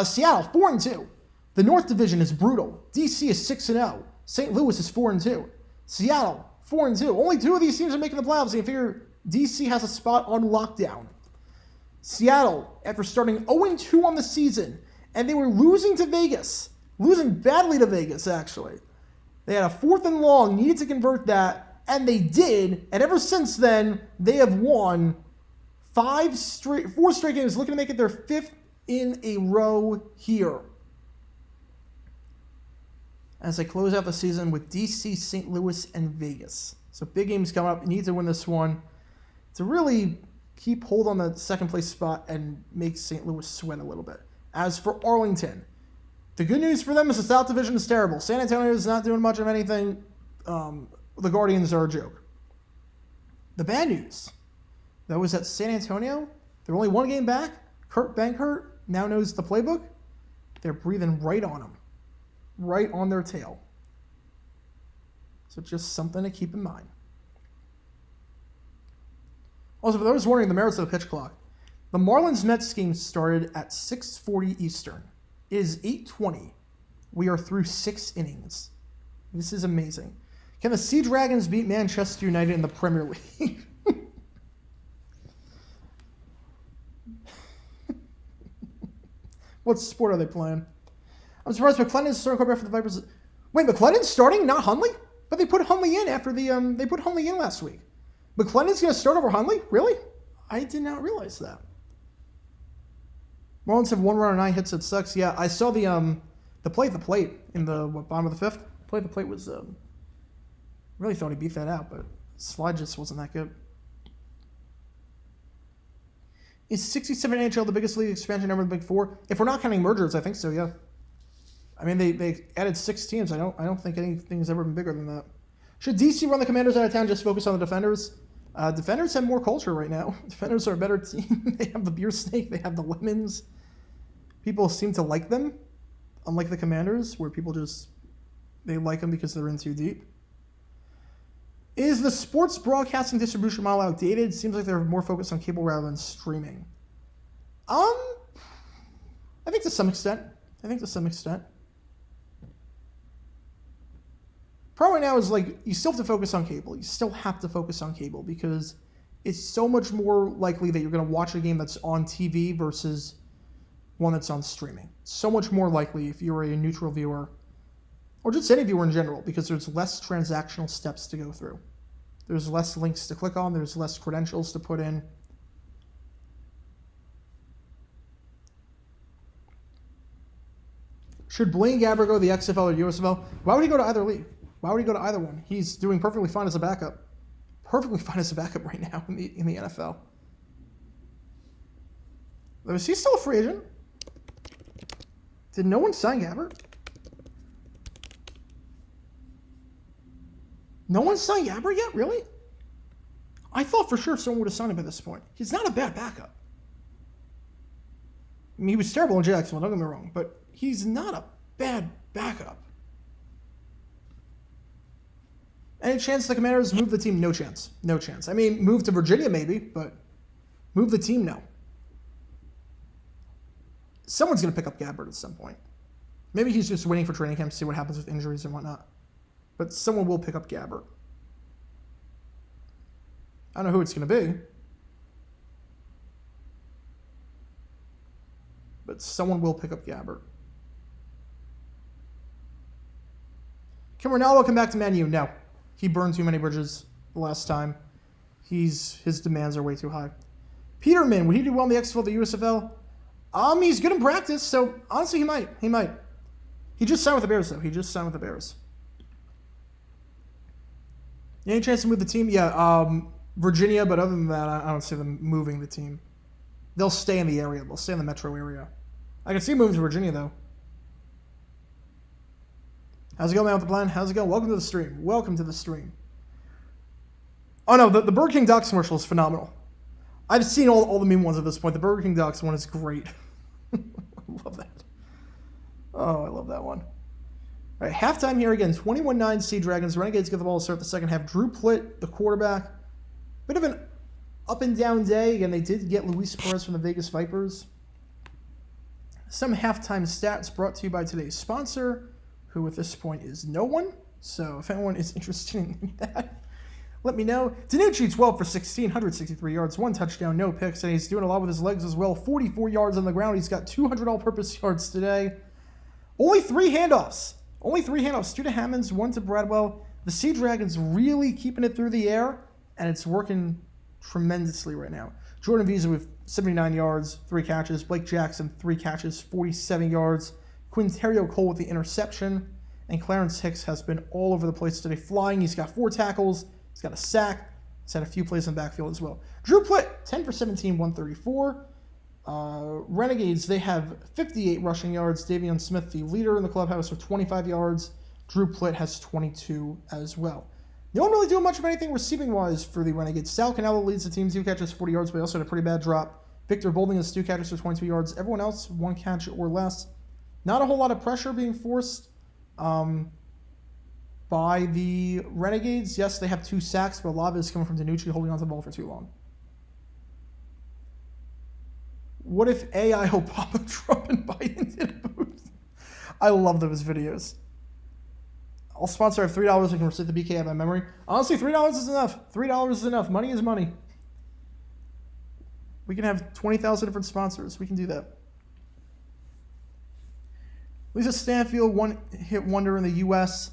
Seattle, 4-2. The North Division is brutal. DC is 6-0. St. Louis is 4-2. Seattle, 4-2. Only 2 of these teams are making the playoffs. You figure DC has a spot on lockdown. Seattle, after starting 0-2 on the season, and they were losing to Vegas. Losing badly to Vegas, actually. They had a 4th and long, needed to convert that, and they did. And ever since then, they have won 4 straight games, looking to make it their 5th in a row here. As they close out the season with DC, St. Louis, and Vegas. So big games coming up. You need to win this one to really keep hold on the second place spot and make St. Louis sweat a little bit. As for Arlington, the good news for them is the South Division is terrible. San Antonio is not doing much of anything. The Guardians are a joke. The bad news, though, is that San Antonio, they're only 1 game back. Kurt Benkert now knows the playbook. They're breathing right on them. Right on their tail. So just something to keep in mind. Also, for those wondering the merits of the pitch clock, the Marlins-Mets game started at 6:40 Eastern. It is 8:20. We are through 6 innings. This is amazing. Can the Sea Dragons beat Manchester United in the Premier League? What sport are they playing? I'm surprised McClellan is starting quarterback for the Vipers. Wait, McClellan's starting, not Hundley? But they put Hundley in after they put Hundley in last week. McClellan's going to start over Hundley? Really? I did not realize that. Marlins have 1 run on 9 hits. It sucks. Yeah, I saw the play at the plate in the bottom of the 5th. Play at the plate was really thought he beat that out, but slide just wasn't that good. Is 67 NHL the biggest league expansion ever in the Big Four? If we're not counting mergers, I think so. Yeah. I mean, they added 6 teams. I don't think anything's ever been bigger than that. Should DC run the Commanders out of town? Just focus on the Defenders. Defenders have more culture right now. Defenders are a better team. They have the beer snake. They have the lemons. People seem to like them, unlike the Commanders, where people they like them because they're in too deep. Is the sports broadcasting distribution model outdated? Seems like they're more focused on cable rather than streaming. I think to some extent. Problem right now is you still have to focus on cable. You still have to focus on cable because it's so much more likely that you're going to watch a game that's on TV versus one that's on streaming. So much more likely if you're a neutral viewer or just any viewer in general because there's less transactional steps to go through. There's less links to click on. There's less credentials to put in. Should Blaine Gabbert go to the XFL or USFL? Why would he go to either league? Why would he go to either one? He's doing perfectly fine as a backup. Perfectly fine as a backup right now in the NFL. Is he still a free agent? Did no one sign Gabbert? No one signed Gabbert yet? Really? I thought for sure someone would have signed him at this point. He's not a bad backup. I mean, he was terrible in Jacksonville, don't get me wrong, but he's not a bad backup. Any chance the Commanders move the team? No chance. No chance. I mean, move to Virginia maybe, but move the team, no. Someone's going to pick up Gabbert at some point. Maybe he's just waiting for training camp to see what happens with injuries and whatnot. But someone will pick up Gabbert. I don't know who it's going to be. But someone will pick up Gabbert. Can Ronaldo come back to Man U? No. He burned too many bridges the last time. His demands are way too high. Peterman, would he do well in the XFL, the USFL? He's good in practice, so honestly he might. He just signed with the Bears, though. He just signed with the Bears. Any chance to move the team? Yeah, Virginia, but other than that, I don't see them moving the team. They'll stay in the area. They'll stay in the metro area. I can see moving to Virginia, though. How's it going, man, with the plan? How's it going? Welcome to the stream. Welcome to the stream. Oh, no, the Burger King Ducks commercial is phenomenal. I've seen all the meme ones at this point. The Burger King Ducks one is great. I love that. Oh, I love that one. All right, halftime here again. 21-9 Sea Dragons. Renegades get the ball to start the second half. Drew Plitt, the quarterback. Bit of an up and down day. Again, they did get Luis Perez from the Vegas Vipers. Some halftime stats brought to you by today's sponsor, who at this point is no one. So if anyone is interested in that, let me know. Danucci, 12 for 16, 163 yards, 1 touchdown, no picks, and he's doing a lot with his legs as well. 44 yards on the ground. He's got 200 all-purpose yards today. Only 3 handoffs. 2 to Hammonds, 1 to Bradwell. The Sea Dragons really keeping it through the air, and it's working tremendously right now. Jordan Visa with 79 yards, 3 catches. Blake Jackson, 3 catches, 47 yards. Quinterio Cole with the interception. And Clarence Hicks has been all over the place today, flying. He's got 4 tackles. He's got a sack. He's had a few plays in the backfield as well. Drew Plitt, 10 for 17, 134. Renegades, they have 58 rushing yards. Davion Smith, the leader in the clubhouse, with 25 yards. Drew Plitt has 22 as well. No one really doing much of anything receiving-wise for the Renegades. Sal Canelo leads the team, 2 catches, 40 yards, but he also had a pretty bad drop. Victor Bolding has 2 catches for 22 yards. Everyone else, 1 catch or less. Not a whole lot of pressure being forced by the Renegades. Yes, they have 2 sacks, but a lot of it is coming from Danucci holding onto the ball for too long. What if AI Obama, Trump, and Biden did a booth? I love those videos. I'll sponsor. I have $3. I can receive the BK out of my memory. Honestly, $3 is enough. $3 is enough. Money is money. We can have 20,000 different sponsors. We can do that. Lisa Stanfield, 1-hit wonder in the U.S.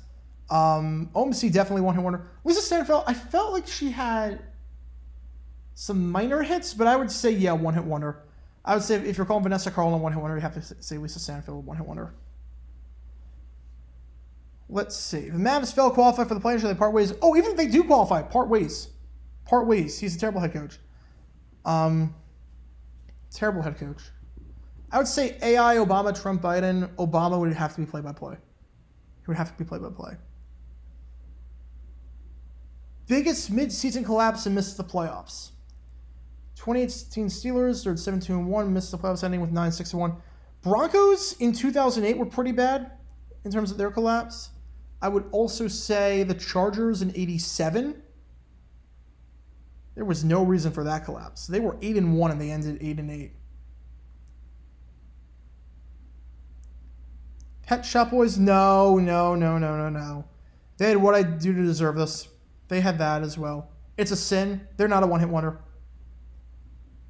OMC, definitely 1-hit wonder. Lisa Stanfield, I felt like she had some minor hits, but I would say, yeah, 1-hit wonder. I would say if you're calling Vanessa Carlin a one-hit wonder, you have to say Lisa Stanfield one-hit wonder. Let's see. The Mavs fail qualify for the play-in, should they part ways? Oh, even if they do qualify, part ways. Part ways. He's a terrible head coach. Terrible head coach. I would say AI, Obama, Trump, Biden. Obama would have to be play-by-play. He would have to be play-by-play. Biggest mid-season collapse and missed the playoffs. 2018 Steelers started 7-2-1, missed the playoffs ending with 9-6-1. Broncos in 2008 were pretty bad in terms of their collapse. I would also say the Chargers in 87. There was no reason for that collapse. They were 8-1 and they ended 8-8. Pet Shop Boys? No. They had What I Do to Deserve This. They had that as well. It's a Sin. They're not a one-hit wonder.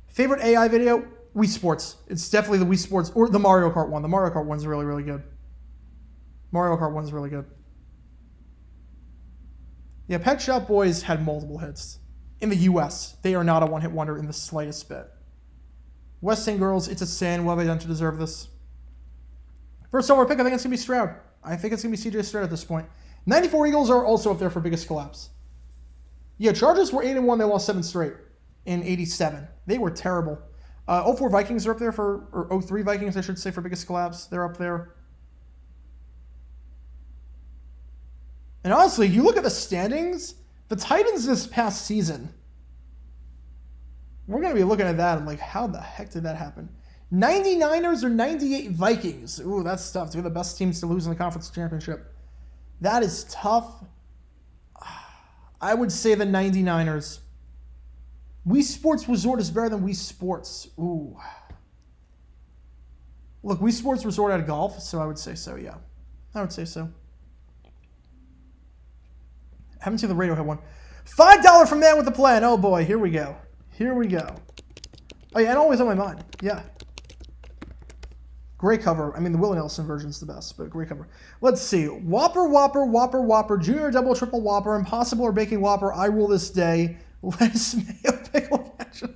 Favorite AI video? Wii Sports. It's definitely the Wii Sports or the Mario Kart one. The Mario Kart one's really, really good. Mario Kart one's really good. Yeah, Pet Shop Boys had multiple hits. In the U.S., they are not a one-hit wonder in the slightest bit. West End Girls, It's a Sin. What have I done to deserve this? First overall pick, I think it's going to be Stroud. I think it's going to be CJ Stroud at this point. 94 Eagles are also up there for biggest collapse. Yeah, Chargers were 8-1. They lost 7 straight in 87. They were terrible. 04 Vikings are up there for, or 03 Vikings, I should say, for biggest collapse. They're up there. And honestly, you look at the standings, the Titans this past season, we're going to be looking at that and like, how the heck did that happen? 99ers or 98 Vikings. Ooh, that's tough. They're the best teams to lose in the conference championship. That is tough. I would say the 99ers. Wii Sports Resort is better than Wii Sports. Ooh. Look, Wii Sports Resort had golf, so I would say so, yeah. I would say so. Haven't seen the Radiohead one. $5 from Man with a Plan. Oh boy, here we go. Here we go. Oh yeah, and Always on My Mind. Yeah. Great cover. I mean, the Willie Nelson version is the best, but great cover. Let's see. Whopper, Junior Double Triple Whopper, Impossible or Baking Whopper, I Rule This Day, Lettuce Mayo Pickle Ketchup.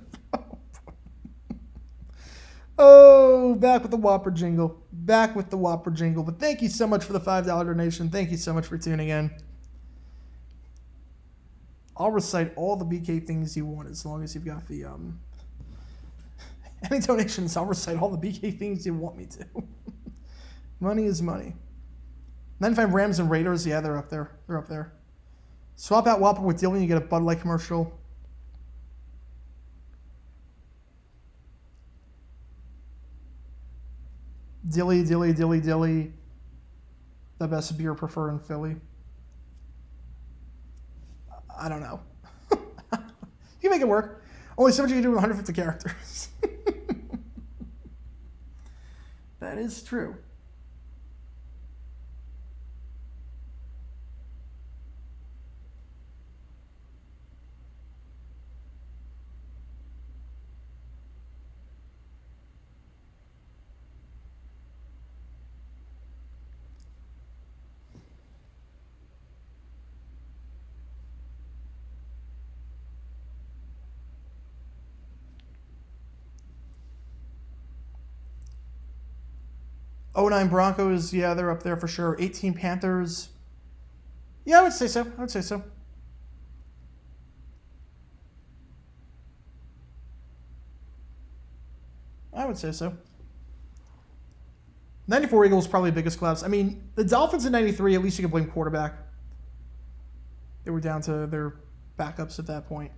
Oh, back with the Whopper jingle. Back with the Whopper jingle. But thank you so much for the $5 donation. Thank you so much for tuning in. I'll recite all the BK things you want as long as you've got the any donations. I'll recite all the BK things you want me to. Money is money. 95 Rams and Raiders, yeah, they're up there. They're up there. Swap out Whopper with Dilly and you get a Bud Light commercial. Dilly. The best beer preferred in Philly. I don't know. You can make it work. Only so much you can do with 150 characters. That is true. '09 Broncos, yeah, they're up there for sure. 18 Panthers. Yeah, I would say so. I would say so. 94 Eagles probably the biggest collapse. I mean, the Dolphins in 93, at least you can blame quarterback. They were down to their backups at that point.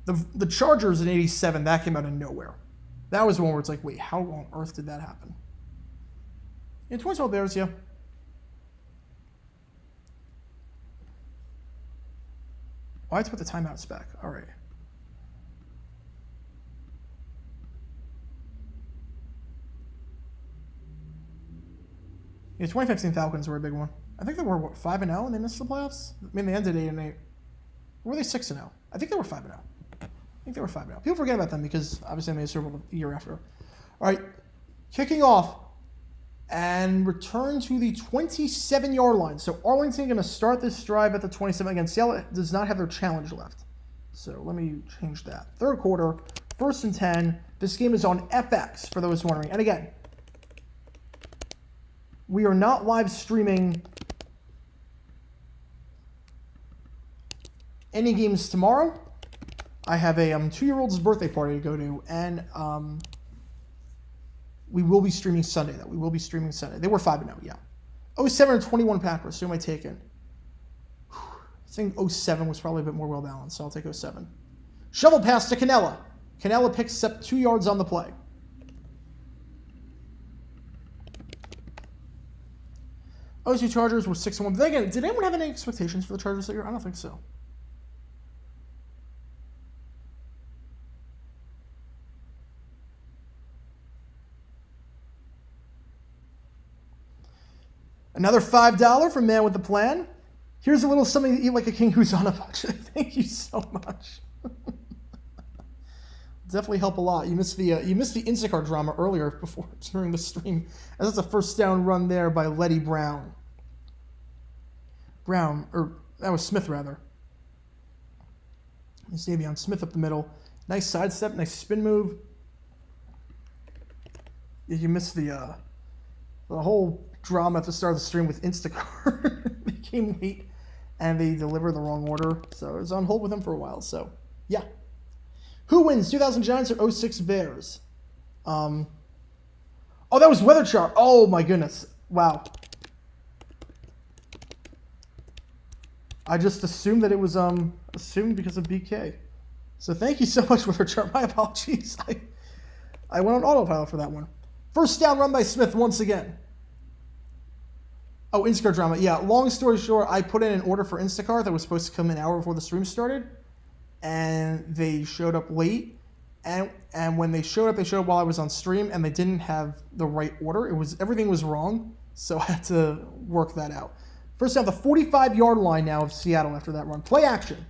The Chargers in 87, that came out of nowhere. That was the one where it's like, wait, how on earth did that happen? Yeah, 2012 Bears, yeah. Oh, I have to put the timeouts back. All right. Yeah, 2015 Falcons were a big one. I think they were, 5-0 and they missed the playoffs? I mean, they ended 8-8. Or were they 6-0? I think they were 5-0. People forget about them because obviously they made a Super Bowl the year after. All right, kicking off and return to the 27-yard line. So Arlington going to start this drive at the 27. Again, Seattle does not have their challenge left. So let me change that. Third quarter, First and 10. This game is on FX, for those wondering. And again, we are not live streaming any games tomorrow. I have a 2-year-old's birthday party to go to, and we will be streaming Sunday, though. We will be streaming Sunday. They were 5-0, yeah. 07 and 21 Packers, who am I taking? I think 07 was probably a bit more well-balanced, so I'll take 07. Shovel pass to Canella. Canella picks up 2 yards on the play. OSU Chargers were 6-1. But again, did anyone have any expectations for the Chargers that year? I don't think so. Another $5 from Man with the Plan. Here's a little something to eat like a king who's on a budget. Thank you so much. Definitely help a lot. You missed the Instacart drama earlier during the stream. And that's a first down run there by Letty Brown. That was Smith rather. It's Davion Smith up the middle. Nice sidestep, nice spin move. You missed the whole drama at the start of the stream with Instacart. They came late and they delivered the wrong order. So it was on hold with them for a while. So, yeah. Who wins, 2000 Giants or 06 Bears? Oh, that was weather chart. Oh, my goodness. Wow. I just assumed that it was assumed because of BK. So thank you so much, weather chart. My apologies. I went on autopilot for that one. First down run by Smith once again. Oh, Instacart drama. Yeah, long story short, I put in an order for Instacart that was supposed to come an hour before the stream started. And they showed up late. And when they showed up while I was on stream, and they didn't have the right order. Everything was wrong, so I had to work that out. First down, the 45-yard line now of Seattle after that run. Play action.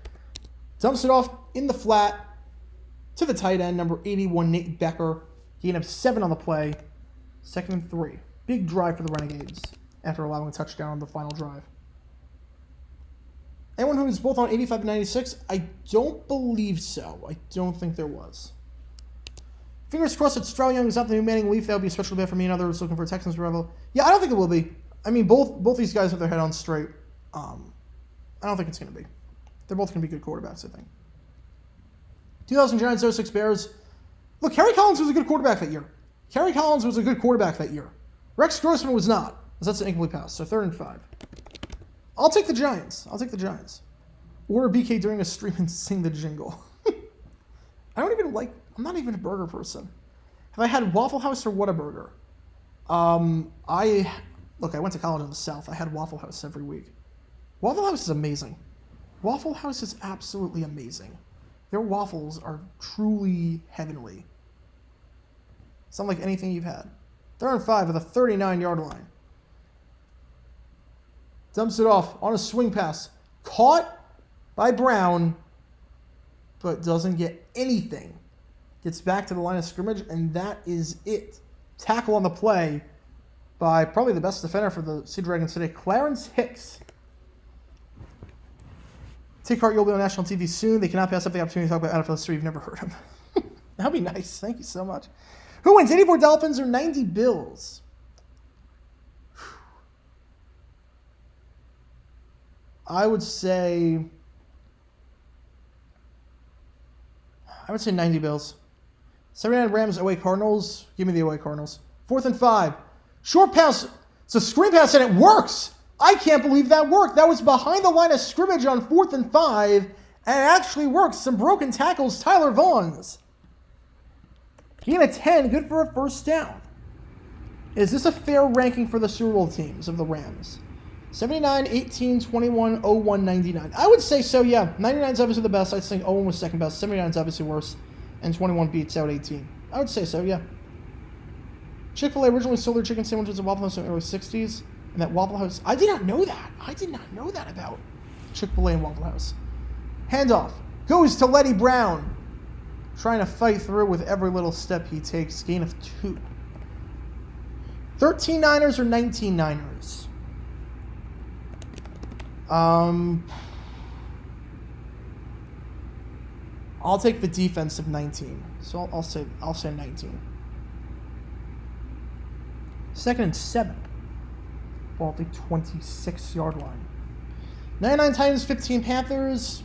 Dumps it off in the flat to the tight end, number 81, Nate Becker. Gain of 7 on the play. 2nd and 3. Big drive for the Renegades after allowing a touchdown on the final drive. Anyone who was both on 85 and 96? I don't believe so. I don't think there was. Fingers crossed that Stroud Young is not the new Manning Leaf. That would be a special bet for me and others looking for a Texans rival. Yeah, I don't think it will be. I mean, both these guys have their head on straight. I don't think it's going to be. They're both going to be good quarterbacks, I think. 2000 Giants, 06 Bears. Look, Kerry Collins was a good quarterback that year. Rex Grossman was not. That's an incomplete pass. So 3rd and 5. I'll take the Giants. Order BK during a stream and sing the jingle. I'm not even a burger person. Have I had Waffle House or Whataburger? I went to college in the South. I had Waffle House every week. Waffle House is amazing. Waffle House is absolutely amazing. Their waffles are truly heavenly. It's unlike anything you've had. 3rd and 5 at the 39-yard line. Dumps it off on a swing pass. Caught by Brown, but doesn't get anything. Gets back to the line of scrimmage, and that is it. Tackle on the play by probably the best defender for the Sea Dragons today, Clarence Hicks. Take heart, you'll be on national TV soon. They cannot pass up the opportunity to talk about NFL history. You've never heard him. That'd be nice. Thank you so much. Who wins, 84 Dolphins or 90 Bills? I would say 90 Bills. 79 Rams, away Cardinals. Give me the away Cardinals. 4th and 5. Short pass. It's a screen pass, and it works. I can't believe that worked. That was behind the line of scrimmage on 4th and 5, and it actually works. Some broken tackles. Tyler Vaughns. Gain of 10. Good for a first down. Is this a fair ranking for the Super Bowl teams of the Rams? 79, 18, 21, 01, 99. I would say so, yeah. 99 is obviously the best. I think 01 was second best. 79 is obviously worse. And 21 beats out 18. I would say so, yeah. Chick-fil-A originally sold their chicken sandwiches at Waffle House in the early 60s. And that Waffle House... I did not know that. I did not know that about Chick-fil-A and Waffle House. Handoff. Goes to Letty Brown. Trying to fight through with every little step he takes. Gain of 2. 13 Niners or 19 Niners? I'll take the defense of 19. So I'll say 19. 2nd and 7. Ball at the 26-yard line. 99 Titans, 15 Panthers.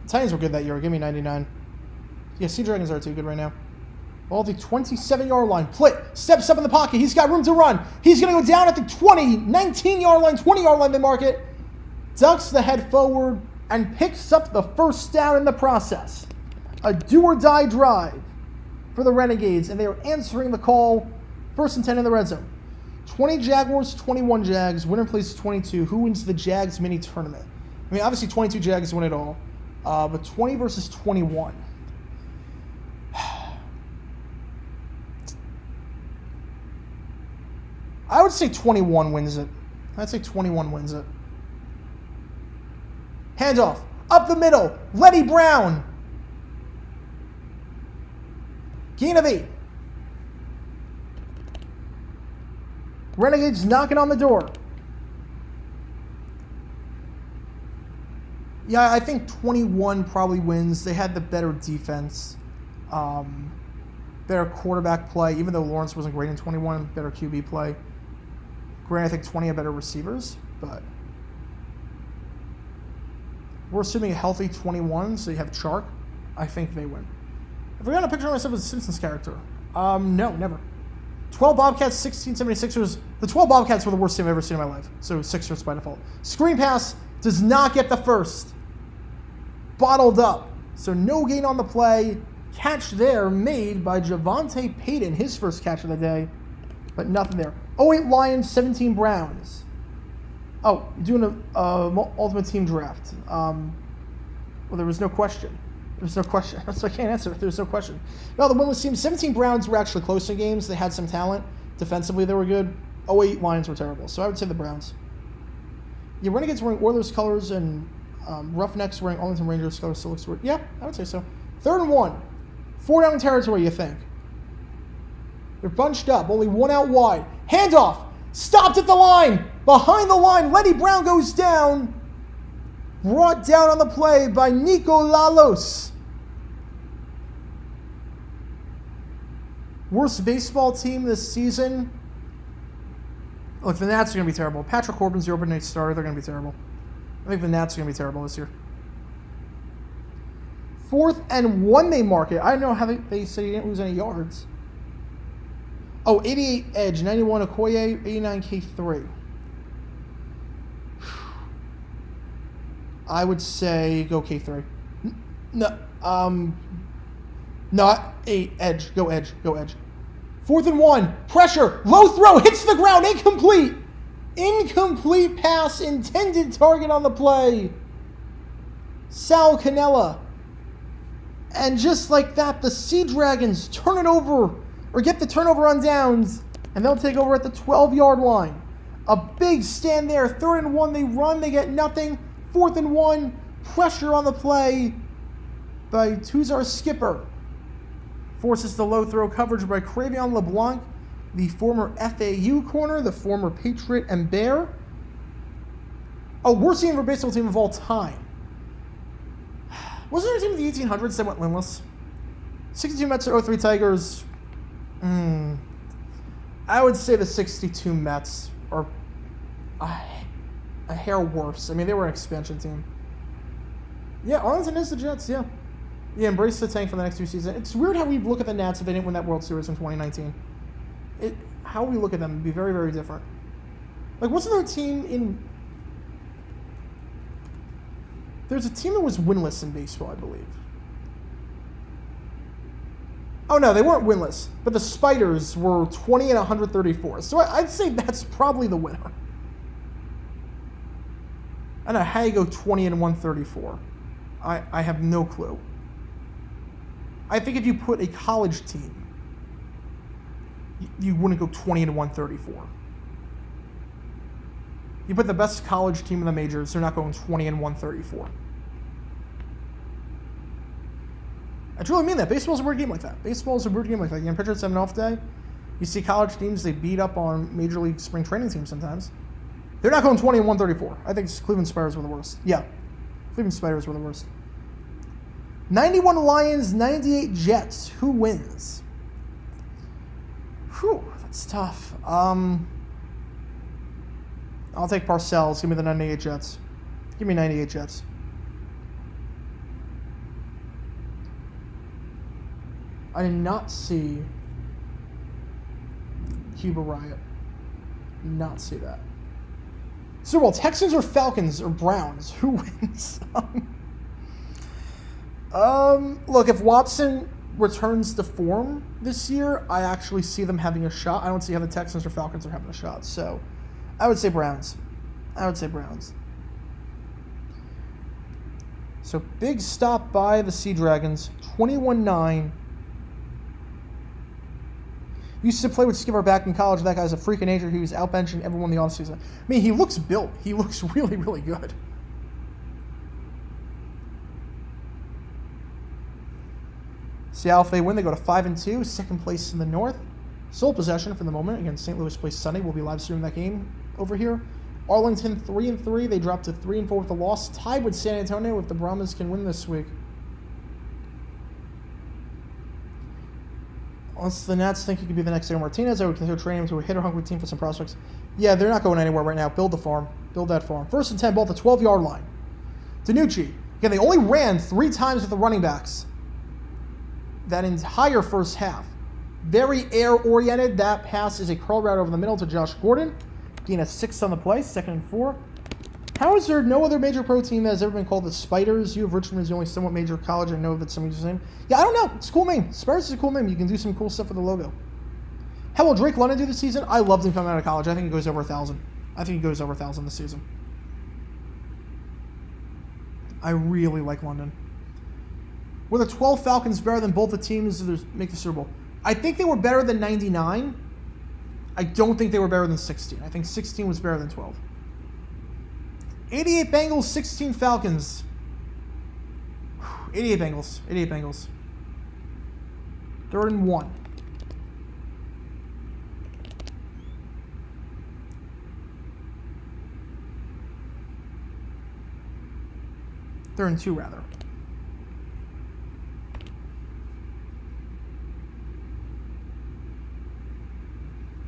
The Titans were good that year. Give me 99. Yeah, Sea Dragons are too good right now. Ball at the 27-yard line. Plitt steps up in the pocket. He's got room to run. He's going to go down at the 20, 19-yard line, 20-yard line. They mark it. Ducks the head forward and picks up the first down in the process. A do-or-die drive for the Renegades, and they are answering the call. 1st and 10 in the red zone. 20 Jaguars, 21 Jags. Winner plays 22. Who wins the Jags mini tournament? I mean, obviously 22 Jags win it all, but 20 versus 21. I would say 21 wins it. I'd say 21 wins it. Handoff. Up the middle. Letty Brown. Gain of 8. Renegades knocking on the door. Yeah, I think 21 probably wins. They had the better defense. Better quarterback play, even though Lawrence wasn't great in 21. Better QB play. Granted, I think 20 had better receivers, but we're assuming a healthy 21, so you have Chark. I think they win. Have I got a picture of myself as a Simpsons character? No, never. 12 Bobcats, 16 76ers. The 12 Bobcats were the worst team I've ever seen in my life, so Sixers by default. Screen pass does not get the first. Bottled up, so no gain on the play. Catch there made by Javonte Payton, his first catch of the day, but nothing there. 08 Lions, 17 Browns. Oh, you're doing a ultimate team draft. Well, there was no question. There's no question. So I can't answer it. There's no question. No, the winless team, 17 Browns were actually close in games. They had some talent. Defensively, they were good. 08 Lions were terrible. So I would say the Browns. Yeah, Renegades wearing Oilers colors and Roughnecks wearing Arlington Rangers colors still looks weird. Yeah, I would say so. 3rd and 1. 4 down territory, you think. They're bunched up. Only 1 out wide. Handoff. Stopped at the line. Behind the line, Letty Brown goes down. Brought down on the play by Nico Lalos. Worst baseball team this season. Look, the Nats are going to be terrible. Patrick Corbin's the opening night starter. They're going to be terrible. I think the Nats are going to be terrible this year. 4th and 1 they mark it. I don't know how they said he didn't lose any yards. Oh, 88 Edge, 91 Okoye, 89 K3. I would say go K3. No, not 8 Edge. Go Edge. Go Edge. 4th and 1. Pressure. Low throw. Hits the ground. Incomplete. Incomplete pass. Intended target on the play. Sal Cannella. And just like that, the Sea Dragons turn it over, or get the turnover on downs, and they'll take over at the 12-yard line. A big stand there. 3rd and 1. They run. They get nothing. 4th and 1. Pressure on the play by Tuzar Skipper. Forces the low throw coverage by Cravion LeBlanc, the former FAU corner, the former Patriot and Bear. Oh, worst team for baseball team of all time. Wasn't there a team in the 1800s that went winless? 62 Mets or 03 Tigers. I would say the 62 Mets are a hair worse. I mean, they were an expansion team. Yeah, Arlington is the Jets, yeah. Yeah, embrace the tank for the next 2 seasons. It's weird how we look at the Nats if they didn't win that World Series in 2019. How we look at them would be very, very different. Like, wasn't there a team in... There's a team that was winless in baseball, I believe. Oh, no, they weren't winless. But the Spiders were 20 and 134. So I'd say that's probably the winner. I don't know how you go 20 and 134. I have no clue. I think if you put a college team, you wouldn't go 20 and 134. You put the best college team in the majors, they're not going 20 and 134. I truly mean that. Baseball's a weird game like that. Baseball's a weird game like that. You can picture it's an off day. You see college teams, they beat up on major league spring training teams sometimes. They're not going 20 and 134. I think Cleveland Spiders were the worst. Yeah. Cleveland Spiders were the worst. 91 Lions, 98 Jets. Who wins? Whew, that's tough. I'll take Parcells. Give me the 98 Jets. Give me 98 Jets. I did not see Cuba Riot. Not see that. Super Bowl, Texans or Falcons or Browns? Who wins? Look, if Watson returns to form this year, I actually see them having a shot. I don't see how the Texans or Falcons are having a shot. So, I would say Browns. So, big stop by the Sea Dragons. 21-9. Used to play with Skipper back in college. That guy's a freak of nature. He was outbenching everyone in the offseason. I mean, he looks built. He looks really, really good. Seattle, if they win, they go to 5-2, second place in the North. Sole possession for the moment against St. Louis plays Sunday. We'll be live streaming that game over here. Arlington 3-3. They dropped to 3-4 with a loss. Tied with San Antonio if the Brahmas can win this week. Unless the Nats think he could be the next Aaron Martinez, I would consider trading him to a hitter-hungry team for some prospects. Yeah, they're not going anywhere right now. Build the farm. Build that farm. 1st and 10, ball at the 12-yard line. DiNucci. Again, they only ran 3 times with the running backs that entire first half. Very air-oriented. That pass is a curl route over the middle to Josh Gordon. Gain a 6 on the play, 2nd and 4. How is there no other major pro team that has ever been called the Spiders? U of Richmond is the only somewhat major college I know that some of you saying. Yeah, I don't know. It's a cool name. Spiders is a cool name. You can do some cool stuff with the logo. How will Drake London do this season? I loved him coming out of college. I think he goes over 1,000. I think he goes over 1,000 this season. I really like London. Were the 12 Falcons better than both the teams that make the Super Bowl? I think they were better than 99. I don't think they were better than 16. I think 16 was better than 12. 88 Bengals, 16 Falcons. 88 Bengals. 88 Bengals. 3rd and 1. Third and 2, rather.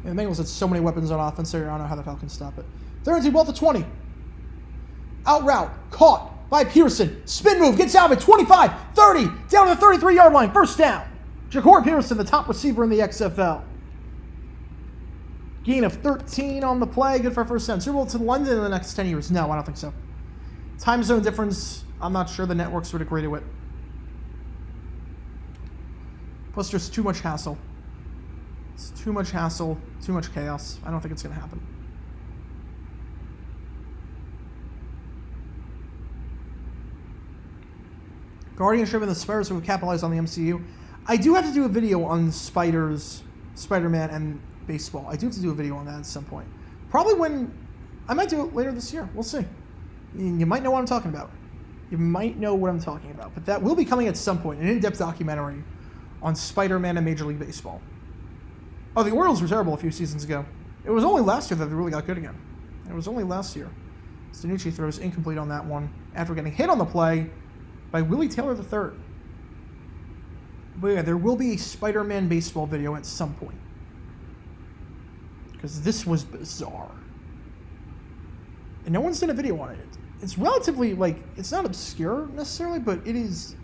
And the Bengals had so many weapons on offense there, I don't know how the Falcons stop it. 3rd and 2, ball at the 20. Out route, caught by Pearson. Spin move, gets out of it, 25, 30, down to the 33-yard line, 1st down. Ja'Cory Pearson, the top receiver in the XFL. Gain of 13 on the play, good for a 1st down. Super Bowl to London in the next 10 years? No, I don't think so. Time zone difference, I'm not sure the networks would agree to it. Plus, there's too much hassle. It's too much hassle, too much chaos. I don't think it's going to happen. Guardianship and the Spiders would capitalize on the MCU. I do have to do a video on Spiders, Spider-Man, and baseball. I do have to do a video on that at some point. Probably when... I might do it later this year. We'll see. You might know what I'm talking about. You might know what I'm talking about. But that will be coming at some point. An in-depth documentary on Spider-Man and Major League Baseball. Oh, the Orioles were terrible a few seasons ago. It was only last year that they really got good again. It was only last year. DiNucci throws incomplete on that one after getting hit on the play by Willie Taylor III. But yeah, there will be a Spider-Man baseball video at some point. Because this was bizarre. And no one's done a video on it. It's relatively, it's not obscure necessarily, but it is...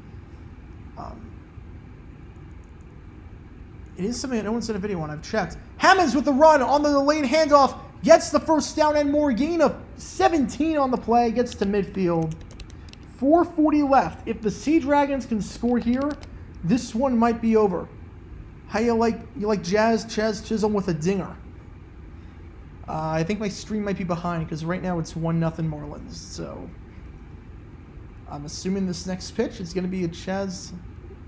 it is something that no one's done a video on. I've checked. Hammonds with the run on the delayed handoff. Gets the 1st down and more. Gain of 17 on the play. Gets to midfield. 4:40 left. If the Sea Dragons can score here, this one might be over. How you like Chaz Chisholm with a dinger? I think my stream might be behind because right now it's 1-0 Marlins. So I'm assuming this next pitch is going to be a Chaz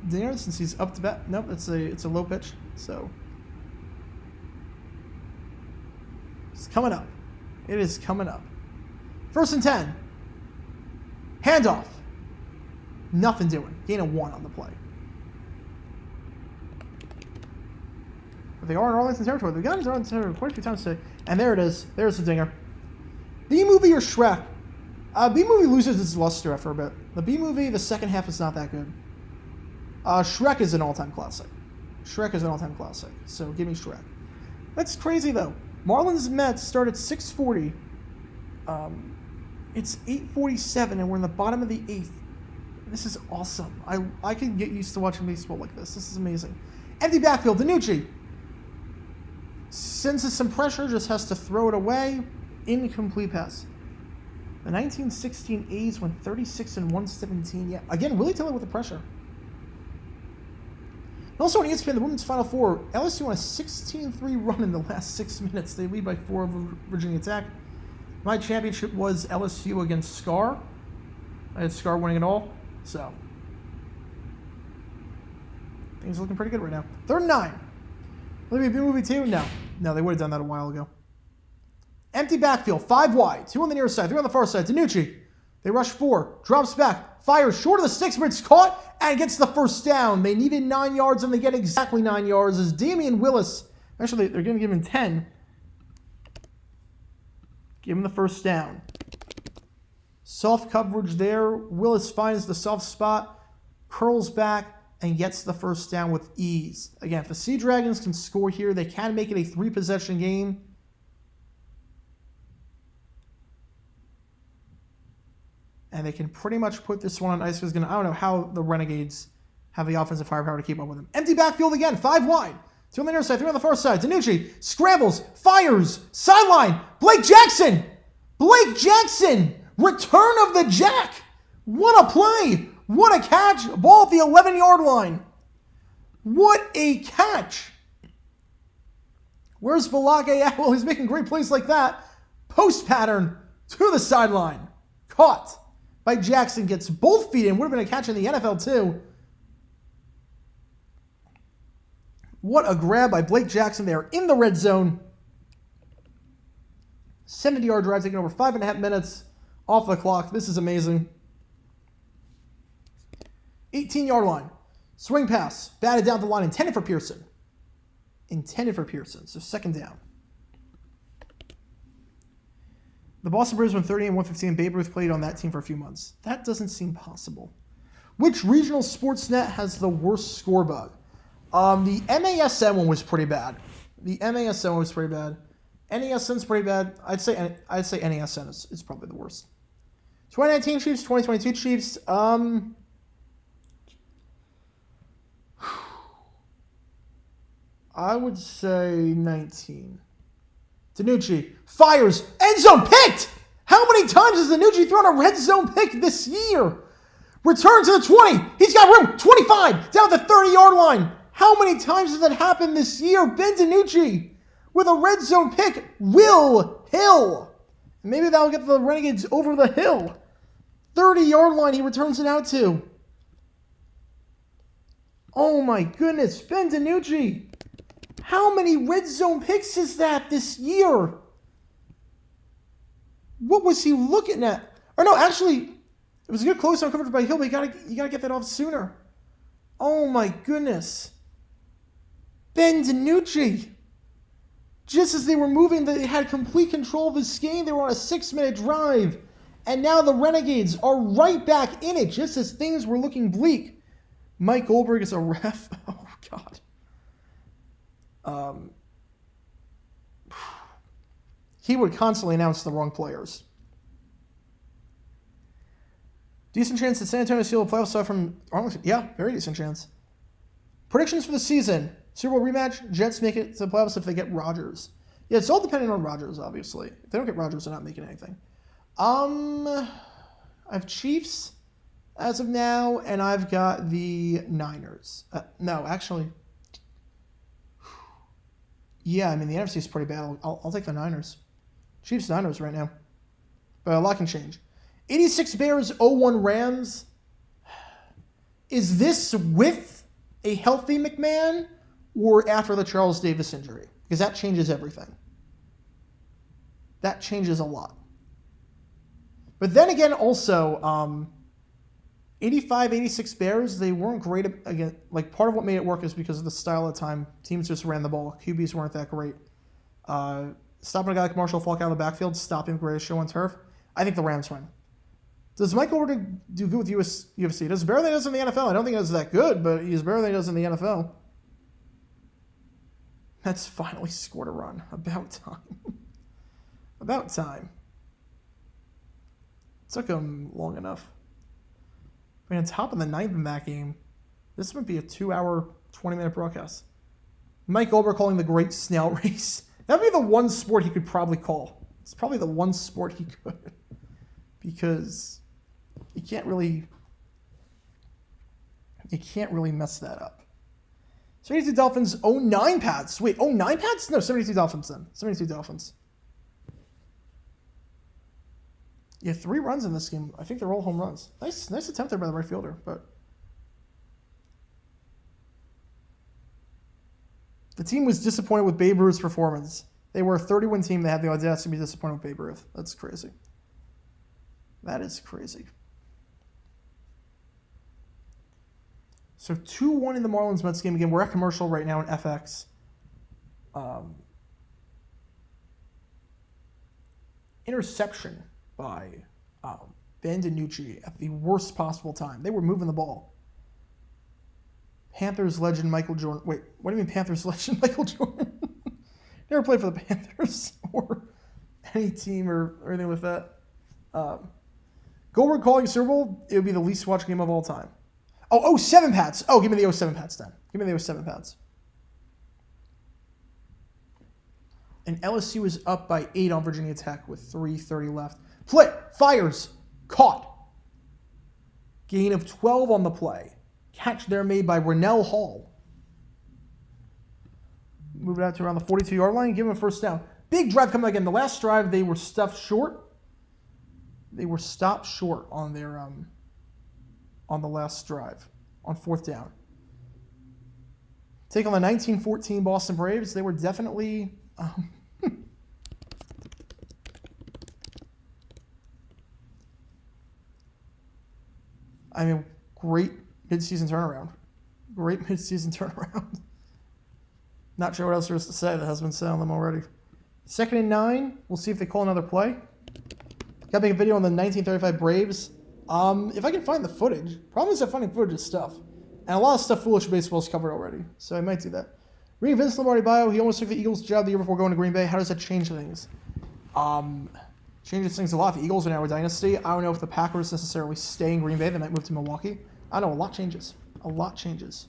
dinger since he's up to bat. Nope, it's a low pitch. So it's coming up. It is coming up. 1st and 10. Handoff. Nothing doing. Gain of 1 on the play. But they are in Arlington territory. They've gotten into Arlington territory quite a few times today. And there it is. There's the dinger. B-movie or Shrek? B-movie loses its luster after a bit. The B-movie, the second half is not that good. Shrek is an all-time classic. So give me Shrek. That's crazy, though. Marlins Mets start at 6:40. It's 8:47, and we're in the bottom of the 8th. This is awesome. I can get used to watching baseball like this. This is amazing. Empty backfield. DiNucci senses some pressure, just has to throw it away. Incomplete pass. The 1916 A's went 36-117. Yeah, again, Willie Taylor with the pressure. And also on ESPN, the Women's Final Four, LSU won a 16-3 run in the last 6 minutes. They lead by 4 over Virginia Tech. My championship was LSU against Scar. I had Scar winning it all. So, things are looking pretty good right now. 3rd and 9. Will it be a movie too? No, they would have done that a while ago. Empty backfield, 5 wide, 2 on the near side, 3 on the far side. DiNucci, they rush 4, drops back, fires short of the sticks, but it's caught and gets the first down. They needed 9 yards and they get exactly 9 yards as Damian Willis, actually they're going to give him 10. Give him the first down. Soft coverage there. Willis finds the soft spot, curls back, and gets the first down with ease. Again, if the Sea Dragons can score here, they can make it a 3-possession game. And they can pretty much put this one on ice. I don't know how the Renegades have the offensive firepower to keep up with them. Empty backfield again, 5 wide. 2 on the near side, 3 on the far side. DiNucci scrambles, fires, sideline. Blake Jackson! Return of the Jack! What a play! What a catch! Ball at the 11-yard line. What a catch! Where's Balake at? Well, he's making great plays like that. Post pattern to the sideline. Caught by Jackson. Gets both feet in. Would have been a catch in the NFL too. What a grab by Blake Jackson there in the red zone. 70-yard drive taking over 5.5 minutes off the clock. This is amazing. 18-yard line. Swing pass. Batted down the line. Intended for Pearson. So second down. The Boston Braves won 30-115. Babe Ruth played on that team for a few months. That doesn't seem possible. Which regional sports net has the worst score bug? The MASN one was pretty bad. NASN's pretty bad. I'd say NASN is probably the worst. 2019 Chiefs, 2022 Chiefs. I would say 19. DiNucci fires, end zone picked. How many times has DiNucci thrown a red zone pick this year? Return to the 20. He's got room. 25 down the 30-yard line. How many times has that happened this year? Ben DiNucci with a red zone pick. Will Hill. Maybe that'll get the Renegades over the hill. 30-yard line he returns it out to. Oh my goodness. Ben DiNucci. How many red zone picks is that this year? What was he looking at? Or no, actually, it was a good close-down coverage by Hill, but you gotta get that off sooner. Oh my goodness. Ben DiNucci. Just as they were moving, they had complete control of this game. They were on a 6-minute drive. And now the Renegades are right back in it, just as things were looking bleak. Mike Goldberg is a ref. Oh, God. He would constantly announce the wrong players. Decent chance that San Antonio steal a playoff spot from Arlington. Yeah, very decent chance. Predictions for the season. Super Bowl rematch. Jets make it to the playoffs if they get Rodgers. Yeah, it's all depending on Rodgers, obviously. If they don't get Rodgers, they're not making anything. I have Chiefs as of now, and I've got the Niners. No, actually. Yeah, I mean, the NFC is pretty bad. I'll take the Niners. Chiefs, Niners right now. But a lot can change. 86 Bears, 0-1 Rams. Is this with a healthy McMahon or after the Charles Davis injury? Because that changes everything. That changes a lot. But then again, also, 85, 86 Bears, they weren't great. Again, like part of what made it work is because of the style of time. Teams just ran the ball. QBs weren't that great. Stopping a guy like Marshall Falk out of the backfield, stopping the greatest show on turf. I think the Rams win. Does Mike Goldberg do good with UFC? He does better than he does in the NFL. I don't think he does that good, but he's better than he does in the NFL. Mets finally scored a run. About time. About time. It took him long enough. I mean, on top of the ninth in that game, this would be a 2-hour, 20-minute broadcast. Mike Goldberg calling the great snail race. That would be the one sport he could probably call. It's probably the one sport he could. Because you can't really mess that up. 72 Dolphins, 09 Pats. Wait, 09 Pats? No, 72 Dolphins then. 72 Dolphins. Yeah, 3 runs in this game. I think they're all home runs. Nice attempt there by the right fielder, but the team was disappointed with Babe Ruth's performance. They were a 30-win team that had the audacity to be disappointed with Babe Ruth. That's crazy. That is crazy. So 2-1 in the Marlins-Mets game. Again, we're at commercial right now in FX. Interception by Ben DiNucci at the worst possible time. They were moving the ball. Panthers legend Michael Jordan. Wait, what do you mean Panthers legend Michael Jordan? Never played for the Panthers or any team or anything with that. Goldberg calling Super Bowl, it would be the least watched game of all time. Oh, 07 Pats. Oh, give me the 07 Pats then. Give me the 07 Pats. And LSU was up by 8 on Virginia Tech with 3:30 left. Play. Fires. Caught. Gain of 12 on the play. Catch there made by Rennell Hall. Move it out to around the 42-yard line. Give him a first down. Big drive coming again. The last drive, they were stuffed short. They were stopped short on their on the last drive on 4th down. Take on the 1914 Boston Braves. They were definitely I mean, great midseason turnaround. Great midseason turnaround. Not sure what else there is to say that has been said on them already. 2nd and 9. We'll see if they call another play. Got to make a video on the 1935 Braves. If I can find the footage. Problem is that finding footage is tough. And a lot of stuff Foolish Baseball's covered already. So I might do that. Reading Vince Lombardi bio, he almost took the Eagles' job the year before going to Green Bay. How does that change things? Changes things a lot. The Eagles are now a dynasty. I don't know if the Packers necessarily stay in Green Bay. They might move to Milwaukee. I know a lot changes. A lot changes.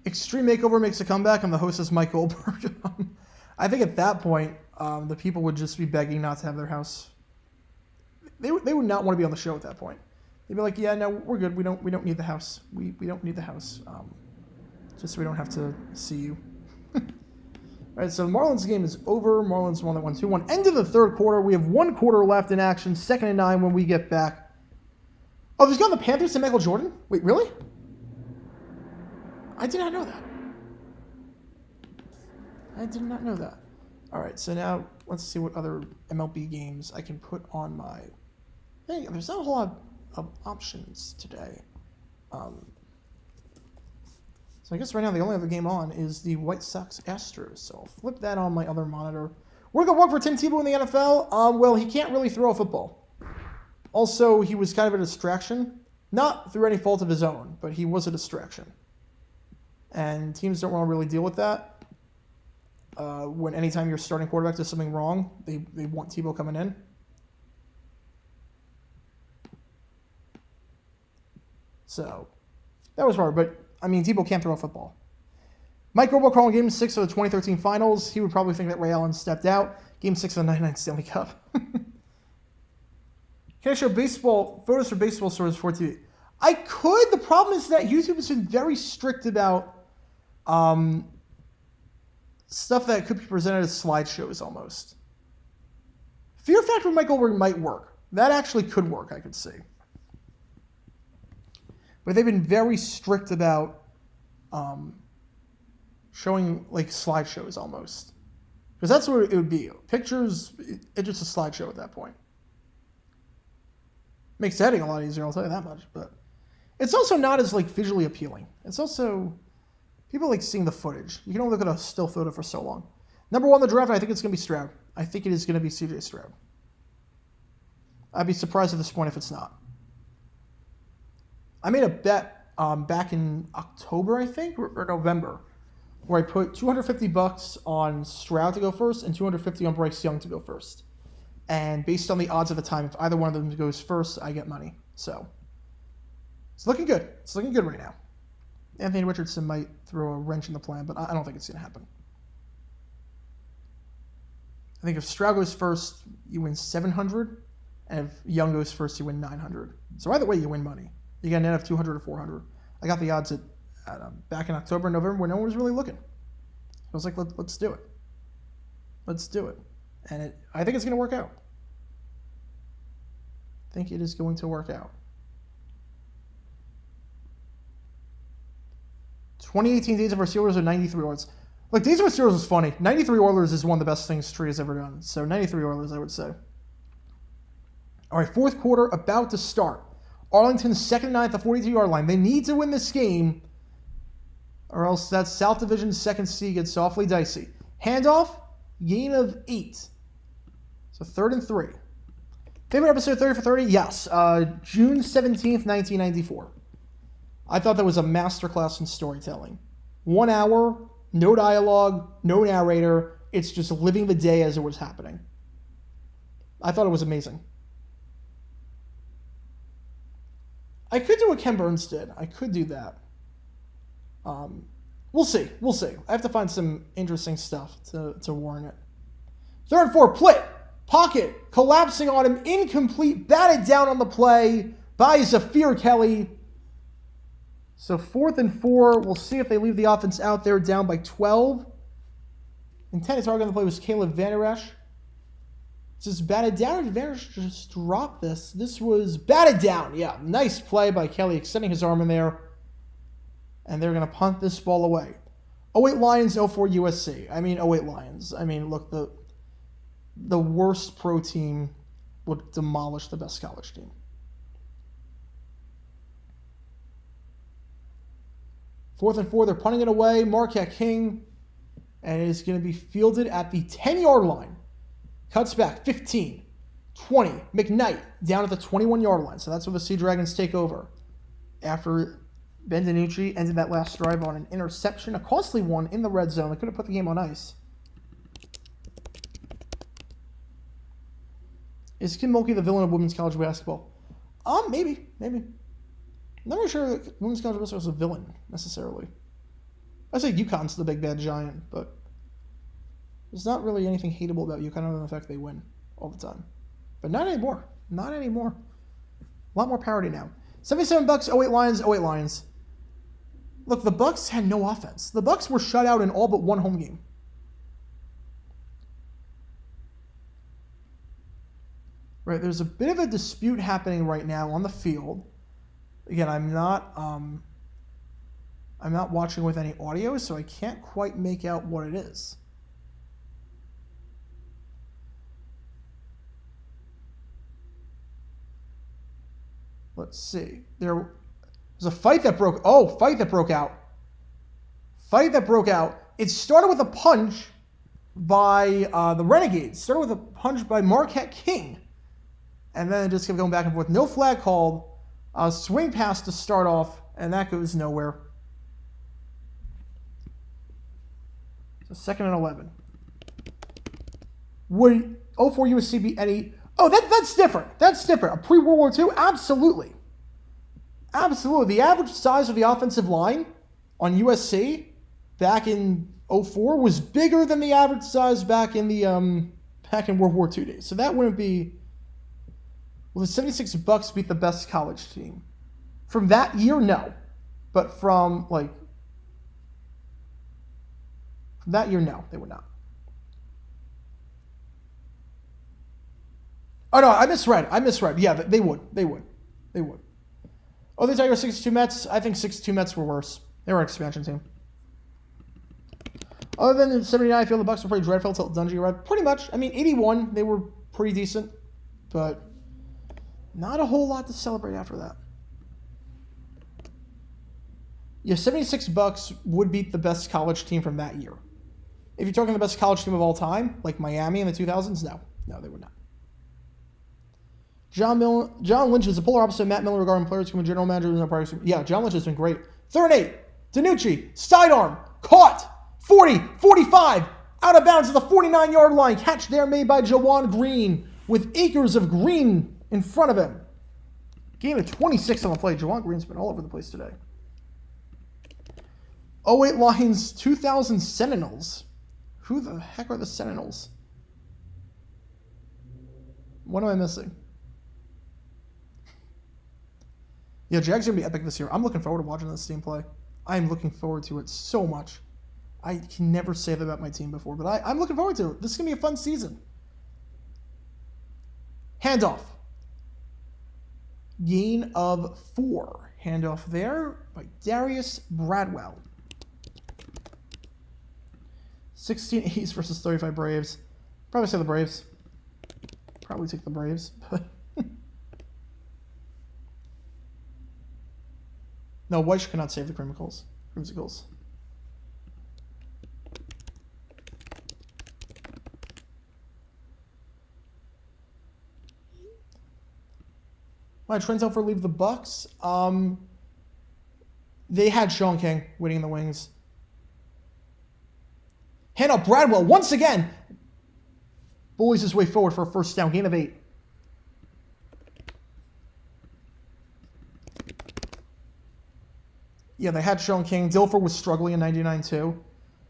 Extreme Makeover makes a comeback, and the host is Mike Goldberg. I think at that point, the people would just be begging not to have their house. They would not want to be on the show at that point. They'd be like, yeah, no, we're good. We don't need the house. We don't need the house. Just so we don't have to see you. All right, so the Marlins game is over. Marlins won that 1-2-1. End of the third quarter. We have 1 quarter left in action. 2nd and 9 when we get back. Oh, there's gone the Panthers and Michael Jordan? Wait, really? I did not know that. I did not know that. All right, so now let's see what other MLB games I can put on my thing. There's not a whole lot of options today. So I guess right now the only other game on is the White Sox Astros. So I'll flip that on my other monitor. We're going to work for Tim Tebow in the NFL. Well, he can't really throw a football. Also, he was kind of a distraction. Not through any fault of his own, but he was a distraction. And teams don't want to really deal with that. When anytime your starting quarterback does something wrong, they want Tebow coming in. So that was hard, but I mean, Tebow can't throw a football. Mike Goldberg calling Game 6 of the 2013 Finals. He would probably think that Ray Allen stepped out. Game 6 of the 99 Stanley Cup. Can I show baseball photos for baseball stores for TV? I could. The problem is that YouTube has been very strict about stuff that could be presented as slideshows almost. Fear Factor with Mike Goldberg might work. That actually could work, I could see. But they've been very strict about showing like slideshows almost. Because that's what it would be. Pictures, it's just a slideshow at that point. Makes editing a lot easier, I'll tell you that much. But it's also not as like visually appealing. It's also, people like seeing the footage. You can only look at a still photo for so long. Number 1 in the draft, I think it's going to be Stroud. I think it is going to be CJ Stroud. I'd be surprised at this point if it's not. I made a bet back in October, I think, or November, where I put $250 on Stroud to go first and $250 on Bryce Young to go first. And based on the odds at the time, if either one of them goes first, I get money. So it's looking good. It's looking good right now. Anthony Richardson might throw a wrench in the plan, but I don't think it's going to happen. I think if Stroud goes first, you win $700, and if Young goes first, you win $900. So either way, you win money. You get a net of $200 or $400. I got the odds at back in October and November when no one was really looking. I was like, let's do it. Let's do it. And I think it's going to work out. I think it is going to work out. 2018 Days of Our Steelers are 93 Oilers. Look, Days of Our Steelers is funny. 93 Oilers is one of the best things Tree has ever done. So 93 Oilers, I would say. All right, fourth quarter about to start. Arlington's second and 9 at the 42-yard line. They need to win this game, or else that South Division's second seed gets awfully dicey. Handoff, gain of 8. So 3rd and 3. Favorite episode 30 for 30? Yes. June 17th, 1994. I thought that was a masterclass in storytelling. 1 hour, no dialogue, no narrator. It's just living the day as it was happening. I thought it was amazing. I could do what Ken Burns did. I could do that. We'll see. We'll see. I have to find some interesting stuff to warrant it. 3rd and 4, Plitt. Pocket. Collapsing on him. Incomplete. Batted down on the play by Zafir Kelly. So 4th and 4. We'll see if they leave the offense out there down by 12. Intended target on the play was Caleb Vanderash. Just batted down, or did Vanderash just drop this? This was batted down. Yeah, nice play by Kelly, extending his arm in there. And they're going to punt this ball away. 08 Lions, 04 USC. 08 Lions. Look, the worst pro team would demolish the best college team. Fourth and 4, they're punting it away. Marquette King. And it is going to be fielded at the 10-yard line. Cuts back, 15, 20. McKnight down at the 21-yard line. So that's where the Sea Dragons take over. After Ben DiNucci ended that last drive on an interception, a costly one in the red zone. They could have put the game on ice. Is Kim Mulkey the villain of women's college basketball? Maybe. I'm not really sure that women's college basketball is a villain, necessarily. I say UConn's the big bad giant, but there's not really anything hateable about UConn other than the fact they win all the time. But not anymore. Not anymore. A lot more parity now. $77, 08 Lions, 08 Lions. Look, the Bucks had no offense. The Bucks were shut out in all but one home game. Right, there's a bit of a dispute happening right now on the field. Again, I'm not watching with any audio, so I can't quite make out what it is. Let's see. There was a fight that broke out. Fight that broke out. It started with a punch by the Renegades. Started with a punch by Marquette King. And then it just kept going back and forth. No flag called. Swing pass to start off, and that goes nowhere. So 2nd and 11. Would 04 USC be any... Oh, that's different. That's different. A pre-World War II? Absolutely. Absolutely. The average size of the offensive line on USC back in 04 was bigger than the average size back in World War II days. So that wouldn't be... Will the 76 Bucks beat the best college team? From that year, no. But from that year, no, they would not. Oh, no, I misread. Yeah, they would. Oh, they Tigers 62 Mets? I think 62 Mets were worse. They were an expansion team. Other than the 79, I feel the Bucks were pretty dreadful until Dungy arrived. Pretty much. 81, they were pretty decent. But not a whole lot to celebrate after that. Yeah, 76 Bucks would beat the best college team from that year. If you're talking the best college team of all time, like Miami in the 2000s, no, they would not. John Lynch is the polar opposite of Matt Miller regarding players becoming general manager. Yeah, John Lynch has been great. 3rd and 8. DiNucci, sidearm, caught. 40, 45, out of bounds at the 49-yard line. Catch there made by Jawan Green with acres of green in front of him. Gain of 26 on the play. Jawan Green's been all over the place today. 08 Lions, 2000 Sentinels. Who the heck are the Sentinels? What am I missing? Yeah, Jags are going to be epic this year. I'm looking forward to watching this team play. I'm looking forward to it so much. I can never say that about my team before, but I'm looking forward to it. This is going to be a fun season. Handoff. Gain of 4. Handoff there by Darius Bradwell. 16 A's versus 35 Braves. Probably say the Braves. Probably take the Braves, but... No, Weish cannot save the Creamsicles. My trends out for leave the Bucks. They had Sean King waiting in the wings. Hand up Bradwell once again. Bullies his way forward for a first down. Gain of 8. Yeah, they had Sean King. Dilfer was struggling in 99 too.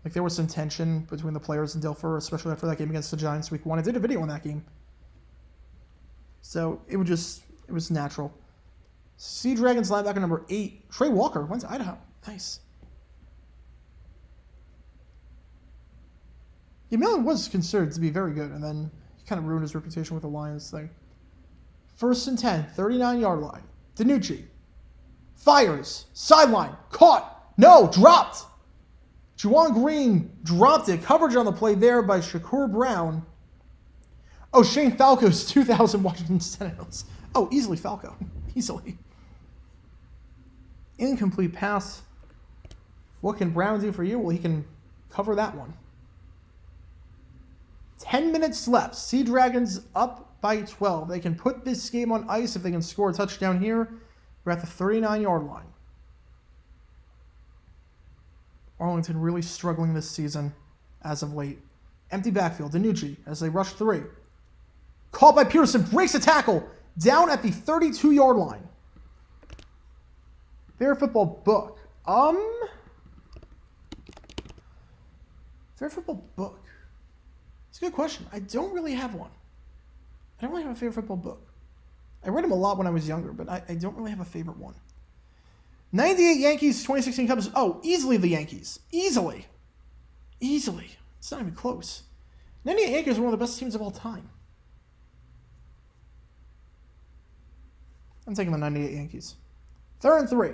Like there was some tension between the players and Dilfer, especially after that game against the Giants week 1. I did a video on that game. So it was natural. Sea Dragons linebacker number 8, Trey Walker, went to Idaho. Nice. Yeah, Millen was considered to be very good, and then he kind of ruined his reputation with the Lions thing. 1st and 10, 39-yard line. DiNucci. Fires. Sideline. Caught. No. Dropped. Juwan Green dropped it. Coverage on the play there by Shakur Brown. Oh, Shane Falco's 2000 Washington Sentinels. Oh, easily Falco. Easily. Incomplete pass. What can Brown do for you? Well, he can cover that one. 10 minutes left. Sea Dragons up by 12. They can put this game on ice if they can score a touchdown here. We're at the 39-yard line. Arlington really struggling this season as of late. Empty backfield. DiNucci as they rush 3. Caught by Peterson. Breaks a tackle. Down at the 32-yard line. Fair football book. Fair football book. It's a good question. I don't really have one. I don't really have a favorite football book. I read them a lot when I was younger, but I don't really have a favorite one. 98 Yankees, 2016 Cubs. Oh, easily the Yankees. Easily. It's not even close. 98 Yankees are one of the best teams of all time. I'm taking the 98 Yankees. 3rd and 3.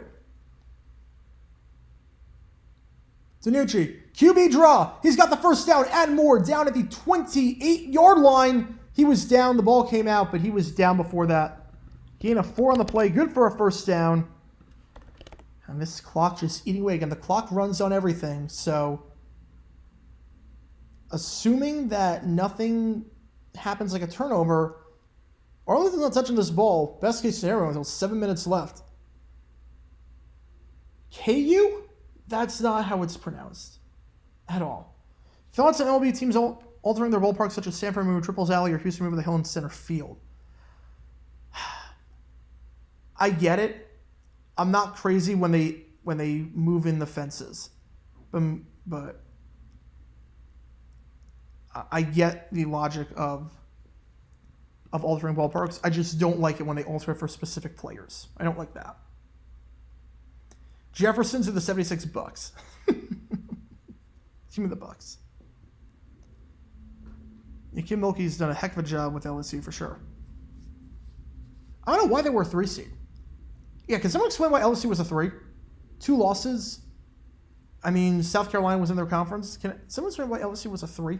DiNucci, QB draw. He's got the first down and more down at the 28-yard line. He was down. The ball came out, but he was down before that. Gain of 4 on the play. Good for a first down. And this clock just eating away. Again, the clock runs on everything. So, assuming that nothing happens like a turnover, Arlington's not touching this ball. Best case scenario until 7 minutes left. KU? That's not how it's pronounced at all. Thoughts on MLB teams altering their ballparks, such as Sanford moving Triples Alley or Houston moving the Hill in center field? I get it. I'm not crazy when they move in the fences, but I get the logic of altering ballparks. I just don't like it when they alter it for specific players. I don't like that. Jefferson's are the 76 Bucks. Give me the Bucks. Yeah, Kim Mulkey's done a heck of a job with LSU for sure. I don't know why they were a 3 seed. Yeah, can someone explain why LSU was a 3? 2 losses. I mean, South Carolina was in their conference. Can someone explain why LSU was a 3?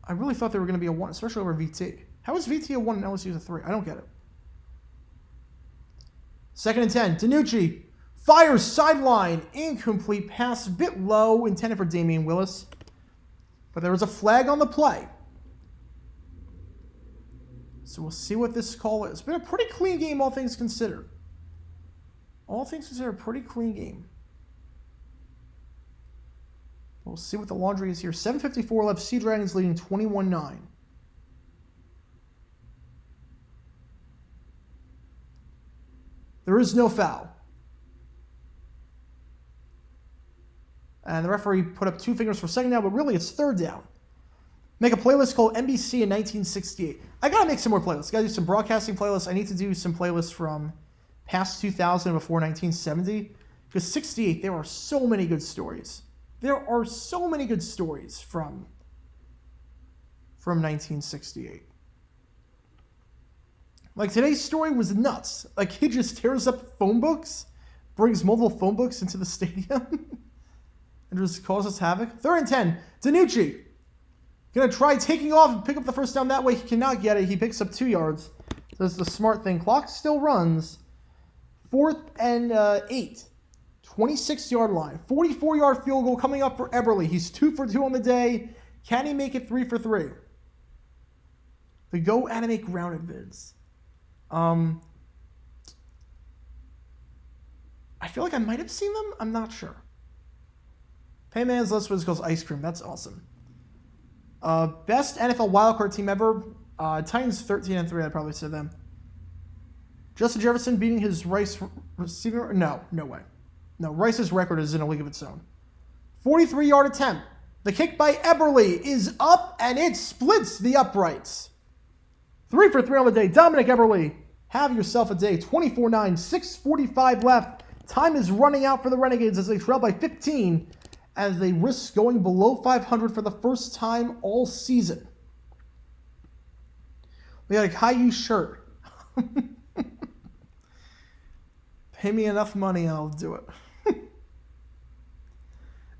I really thought they were going to be a 1, especially over VT. How is VT a 1 and LSU a 3? I don't get it. 2nd and 10. DiNucci fires sideline. Incomplete pass. A bit low. Intended for Damian Willis. But there was a flag on the play. So we'll see what this call is. It's been a pretty clean game, all things considered. All things considered, a pretty clean game. We'll see what the laundry is here. 7:54 left. Sea Dragons leading 21-9. There is no foul. And the referee put up 2 fingers for second down, but really it's third down. Make a playlist called NBC in 1968. I gotta make some more playlists. Gotta do some broadcasting playlists. I need to do some playlists from past 2000 before 1970. Because 68, there are so many good stories. There are so many good stories from 1968. Like today's story was nuts. A kid just tears up phone books, brings multiple phone books into the stadium, and just causes havoc. 3rd and 10. Danucci gonna try taking off and pick up the first down that way. He cannot get it. He picks up 2 yards. Does the smart thing. Clock still runs. 4th and 8. 26-yard line. 44-yard field goal coming up for Eberle. He's 2 for 2 on the day. Can he make it 3 for 3? The Go Animate Grounded vids. I feel like I might have seen them. I'm not sure. Payman's List was goes ice cream. That's awesome. Best NFL wildcard team ever. Titans 13-3. I'd probably say them. Justin Jefferson beating his Rice receiver. No way. No, Rice's record is in a league of its own. 43-yard attempt. The kick by Eberle is up, and it splits the uprights. 3 for 3 on the day. Dominic Eberle, have yourself a day. 24-9, 6:45 left. Time is running out for the Renegades as they trail by 15, as they risk going below 500 for the first time all season. We got a Caillou shirt. Pay me enough money and I'll do it.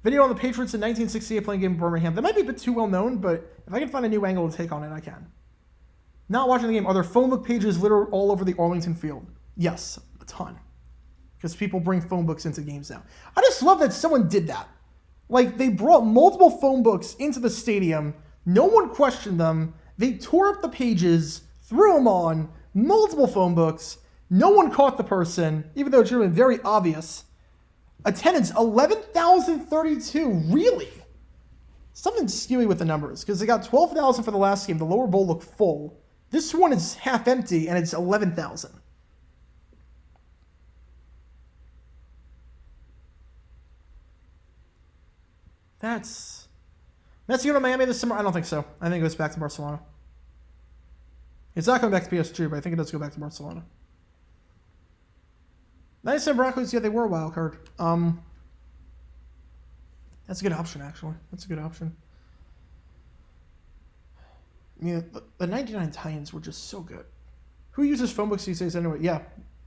Video on the Patriots in 1968 playing game in Birmingham. That might be a bit too well known, but if I can find a new angle to take on it, I can. Not watching the game. Are there phone book pages littered all over the Arlington field? Yes, a ton. Because people bring phone books into games now. I just love that someone did that. Like, they brought multiple phone books into the stadium. No one questioned them. They tore up the pages, threw them on, multiple phone books. No one caught the person, even though it should have been very obvious. Attendance, 11,032. Really? Something skewy with the numbers, because they got 12,000 for the last game. The lower bowl looked full. This one is half empty, and it's 11,000. That's going to Miami this summer? I don't think so. I think it goes back to Barcelona. It's not going back to PSG, but I think it does go back to Barcelona. 97 Broncos, yeah, they were a wild card. That's a good option, actually. That's a good option. I mean, the 99 Titans were just so good. Who uses phone books these days anyway? Yeah,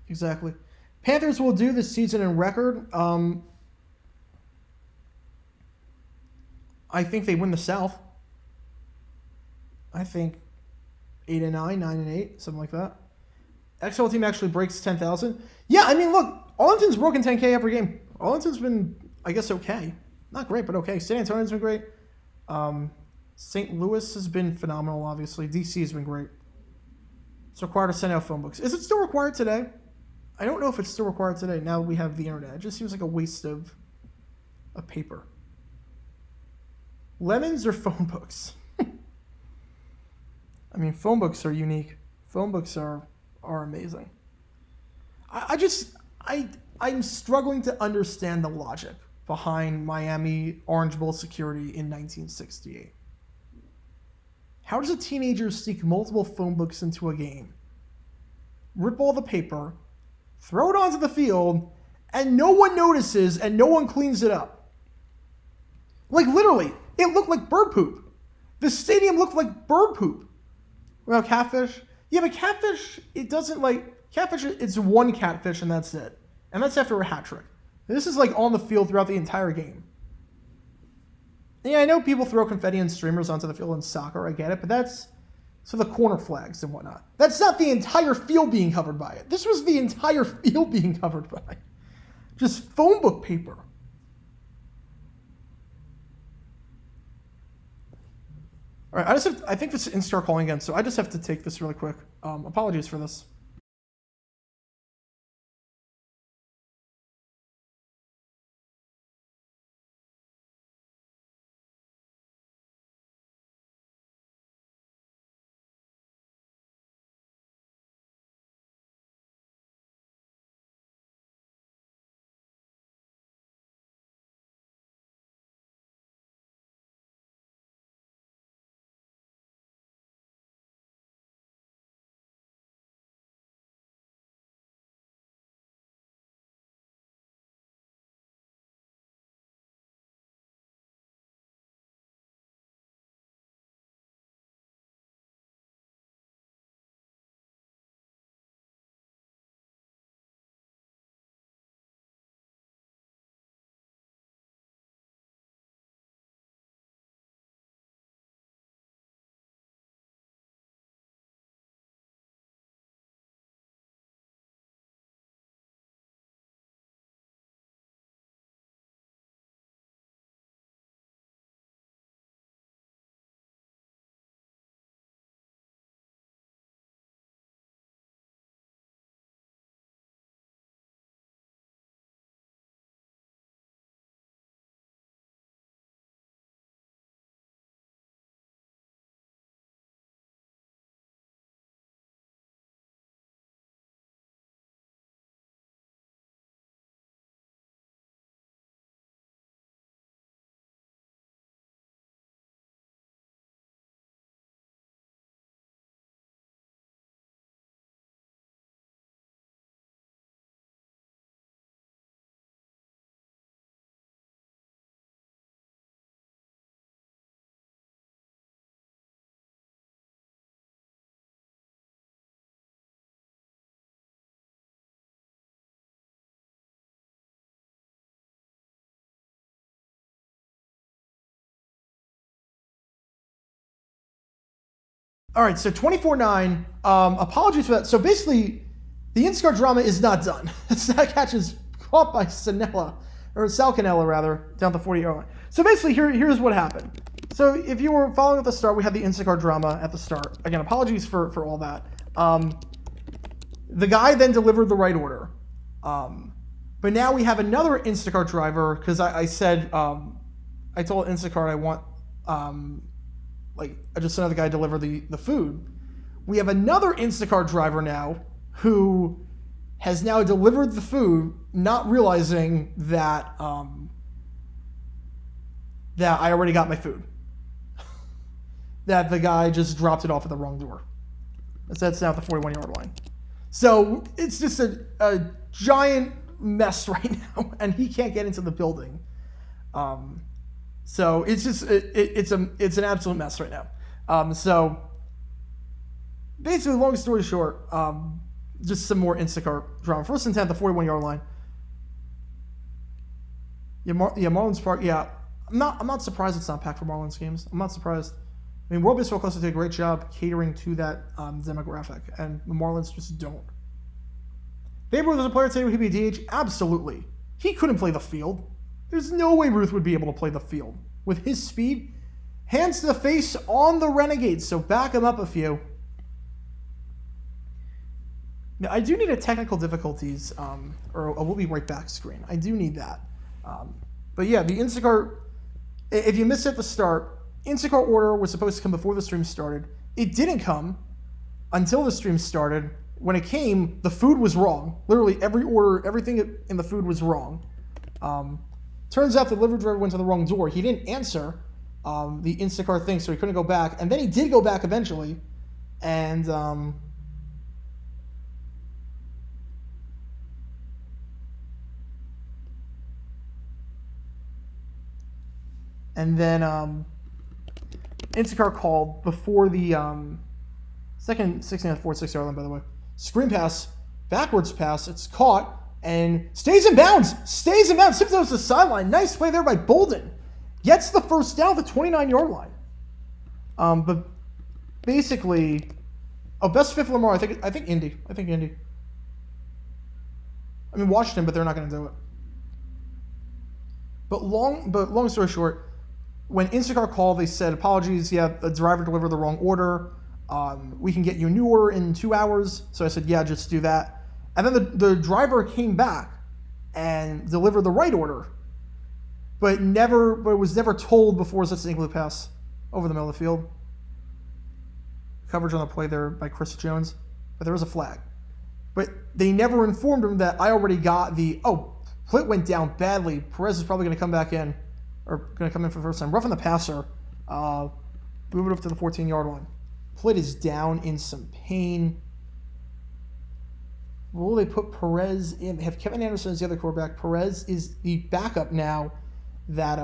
exactly. Panthers will do this season in record. I think they win the South. I think 8-9, 9-8, something like that. XFL team actually breaks 10,000. Yeah, I mean, look, Arlington's broken 10K every game. Arlington's been, I guess, okay. Not great, but okay. San Antonio's been great. St. Louis has been phenomenal, obviously. DC has been great. It's required to send out phone books. Is it still required today? I don't know if it's still required today now that we have the internet. It just seems like a waste of paper. Lemons or phone books? I mean, phone books are unique. Phone books are amazing. I'm struggling to understand the logic behind Miami Orange Bowl security in 1968. How does a teenager sneak multiple phone books into a game, rip all the paper, throw it onto the field, and no one notices and no one cleans it up? Like, literally, it looked like bird poop. The stadium looked like bird poop. Well, catfish? Yeah, but catfish, it doesn't like... Catfish, it's one catfish and that's it. And that's after a hat trick. This is like on the field throughout the entire game. Yeah, I know people throw confetti and streamers onto the field in soccer, I get it, but that's so the corner flags and whatnot. That's not the entire field being covered by it. This was the entire field being covered by just phone book paper. All right, I think this is Instacart calling again, so I just have to take this really quick. Apologies for this. All right, so 24-9. Apologies for that. So basically, the Instacart drama is not done. That catch is caught by Salcanella, rather, down the 40-yard line. So basically, here's what happened. So if you were following at the start, we had the Instacart drama at the start. Again, apologies for all that. The guy then delivered the right order. But now we have another Instacart driver, because I said, I told Instacart I want, I just another guy deliver the food. We have another Instacart driver now who has now delivered the food, not realizing that that I already got my food. That the guy just dropped it off at the wrong door. That's now at the 41-yard line. So it's just a giant mess right now, and he can't get into the building. So it's just it's an absolute mess right now. So basically, long story short, just some more Instacart drama. First and 10 at the 41-yard line. Yeah, Marlins Park. Yeah, I'm not surprised it's not packed for Marlins games. I'm not surprised. I mean, World Baseball Classic did a great job catering to that demographic, and the Marlins just don't. Babe Ruth was a player today who could be DH? Absolutely. He couldn't play the field. There's no way Ruth would be able to play the field. With his speed, hands to the face on the Renegades, so back him up a few. Now, I do need a technical difficulties, or a we'll be right back screen. I do need that. But yeah, the Instacart, if you missed it at the start, Instacart order was supposed to come before the stream started. It didn't come until the stream started. When it came, the food was wrong. Literally every order, everything in the food was wrong. Turns out the delivery driver went to the wrong door. He didn't answer the Instacart thing, so he couldn't go back. And then he did go back eventually. And then Instacart called before the second 16 4 6-yard line, by the way. Screen pass, backwards pass, it's caught, and stays in bounds. Tips out to the sideline. Nice play there by Bolden. Gets the first down at the 29-yard line. But basically, best fit for Lamar, I think Indy. I mean, Washington, but they're not going to do it. But long story short, when Instacart called, they said, apologies, yeah, the driver delivered the wrong order. We can get you a new order in 2 hours. So I said, yeah, just do that. And then the driver came back and delivered the right order, but was never told before such an igloo pass over the middle of the field. Coverage on the play there by Chris Jones, but there was a flag. But they never informed him that I already got Plitt went down badly. Perez is probably going to come back in, or going to come in for the first time. Roughing the passer, move it up to the 14-yard line. Plitt is down in some pain. Will they put Perez in? They have Kevin Anderson as the other quarterback. Perez is the backup now that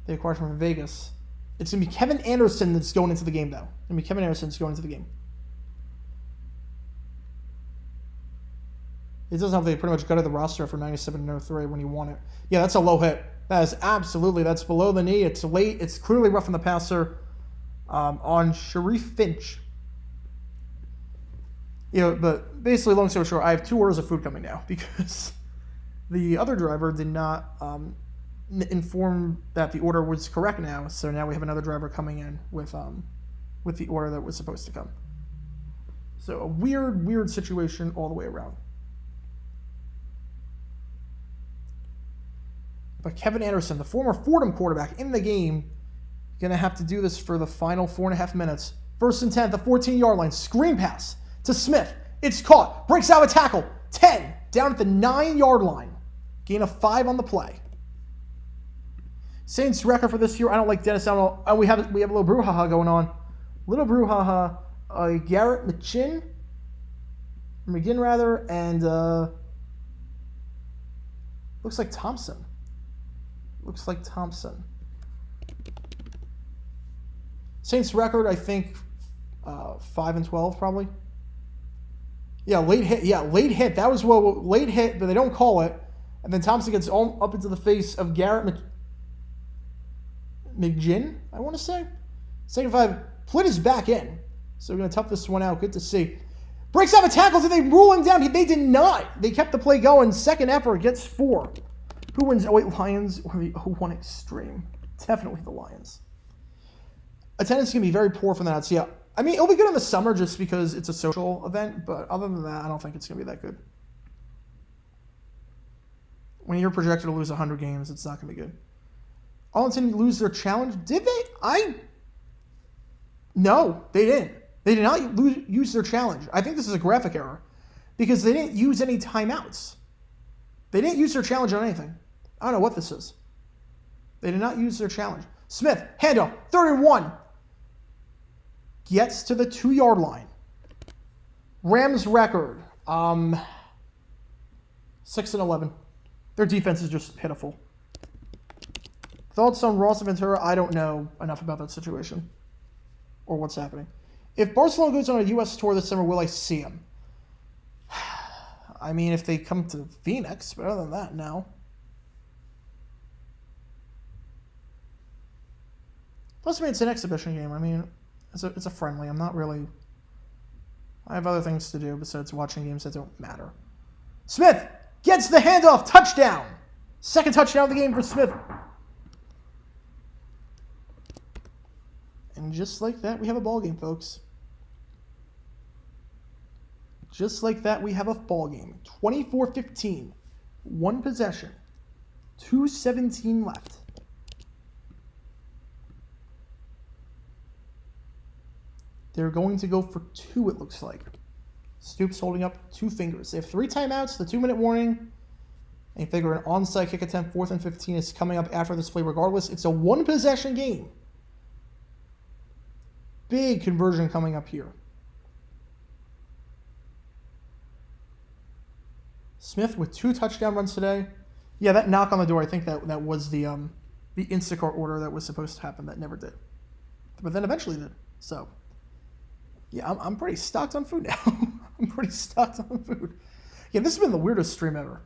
they acquired from Vegas. It's going to be Kevin Anderson that's going into the game, though. It's going to be Kevin Anderson that's going into the game. It doesn't have they pretty much gutted the roster for 97-03 when you want it. Yeah, that's a low hit. That is that's below the knee. It's late. It's clearly roughing the passer on Sharif Finch. But basically, long story short, I have 2 orders of food coming now because the other driver did not inform that the order was correct now. So now we have another driver coming in with the order that was supposed to come. So a weird situation all the way around. But Kevin Anderson, the former Fordham quarterback in the game, going to have to do this for the final 4.5 minutes. 1st and 10, the 14-yard line. Screen pass to Smith. It's caught. Breaks out a tackle. 10. Down at the 9-yard line. Gain of 5 on the play. Saints record for this year. I don't like Dennis Allen. Oh, we have a little brouhaha going on. Little brouhaha. Garrett McGinn, and looks like Thompson. Saints record, I think, 5-12 probably. Yeah, late hit. That was late hit, but they don't call it. And then Thompson gets all up into the face of Garrett McGinn, I want to say. Second 5, Plitt is back in. So we're going to tough this one out. Good to see. Breaks out a tackle, so they rule him down. They did not. They kept the play going. Second effort gets 4. Who wins 08 Lions or the 01 Extreme? Definitely the Lions. Attendance is going to be very poor for the Nats. Yeah, I mean, it'll be good in the summer just because it's a social event, but other than that, I don't think it's going to be that good. When you're projected to lose 100 games, it's not going to be good. Arlington lose their challenge. Did they? No, they didn't. They did not use their challenge. I think this is a graphic error because they didn't use any timeouts. They didn't use their challenge on anything. I don't know what this is. They did not use their challenge. Smith, handoff, 31. Gets to the 2-yard line. Rams record, 6-11. Their defense is just pitiful. Thoughts on Ross Ventura? I don't know enough about that situation or what's happening. If Barcelona goes on a U.S. tour this summer, will I see him? I mean, if they come to Phoenix, but other than that, no. Plus, I mean, it's an exhibition game. I mean, it's a friendly. I'm not really... I have other things to do besides watching games that don't matter. Smith gets the handoff. Touchdown. Second touchdown of the game for Smith. And just like that, we have a ball game, folks. Just like that, we have a ball game. 24-15. 1 possession. 2:17 left. They're going to go for 2, it looks like. Stoops holding up 2 fingers. They have 3 timeouts, the 2-minute warning. And you figure an onside kick attempt, 4th and 15, is coming up after this play regardless. It's a 1-possession game. Big conversion coming up here. Smith with 2 touchdown runs today. Yeah, that knock on the door, I think that was the Instacart order that was supposed to happen. That never did. But then eventually did. So, yeah, I'm pretty stocked on food now. I'm pretty stocked on food. Yeah, this has been the weirdest stream ever.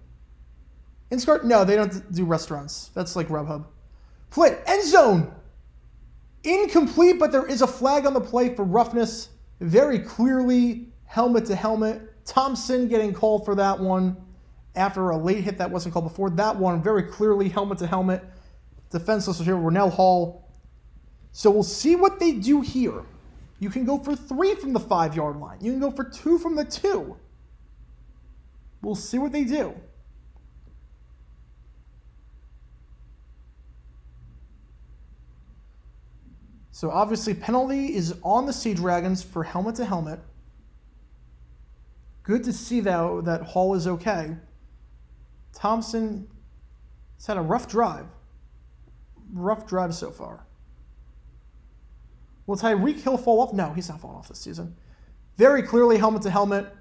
Instacart? No, they don't do restaurants. That's like Grubhub. Plitt, end zone! Incomplete, but there is a flag on the play for roughness. Very clearly, helmet to helmet. Thompson getting called for that one after a late hit that wasn't called before. That one, very clearly helmet to helmet. defenseless receiver, Rennell Hall. So we'll see what they do here. You can go for 3 from the 5-yard line. You can go for 2 from the 2. We'll see what they do. So obviously penalty is on the Sea Dragons for helmet to helmet. Good to see though that Hall is okay. Thompson has had a rough drive. Rough drive so far. Will Tyreek Hill fall off? No, he's not falling off this season. Very clearly helmet to helmet.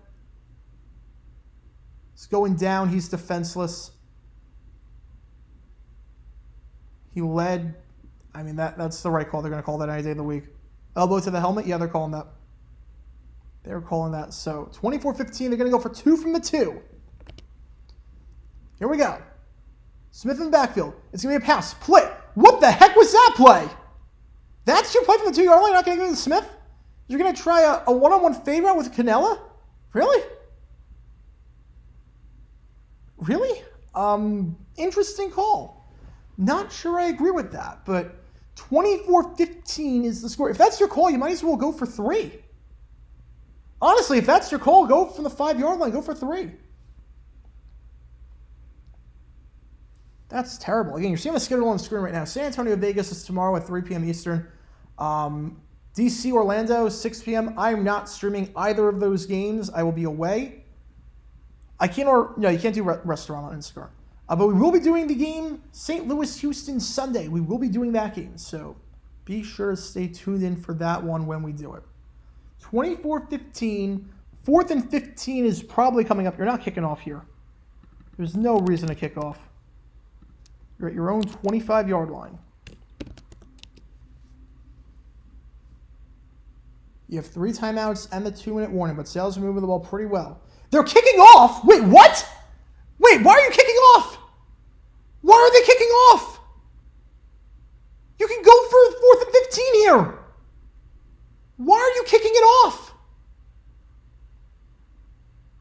He's going down. He's defenseless. He led. I mean, that's the right call. They're going to call that any day of the week. Elbow to the helmet? Yeah, they're calling that. They're calling that. So 24-15, they're going to go for 2 from the 2. Here we go. Smith in the backfield. It's going to be a pass. Play. What the heck was that play? That's your play from the 2-yard line? You're not going to give it to Smith? You're going to try a one-on-one fade route with Canella? Really? Really? Interesting call. Not sure I agree with that, but 24-15 is the score. If that's your call, you might as well go for 3. Honestly, if that's your call, go from the 5-yard line. Go for 3. That's terrible. Again, you're seeing the schedule on the screen right now. San Antonio, Vegas is tomorrow at 3 p.m. Eastern. DC, Orlando, 6 p.m. I'm not streaming either of those games. I will be away. You can't do restaurant on Instagram. But we will be doing the game St. Louis, Houston, Sunday. We will be doing that game. So be sure to stay tuned in for that one when we do it. 24-15. 4th and 15 is probably coming up. You're not kicking off here. There's no reason to kick off. You're at your own 25-yard line. You have 3 timeouts and the 2-minute warning, but Sales are moving the ball pretty well. They're kicking off! Wait, what? Wait, why are you kicking off? Why are they kicking off? You can go for 4th and 15 here. Why are you kicking it off?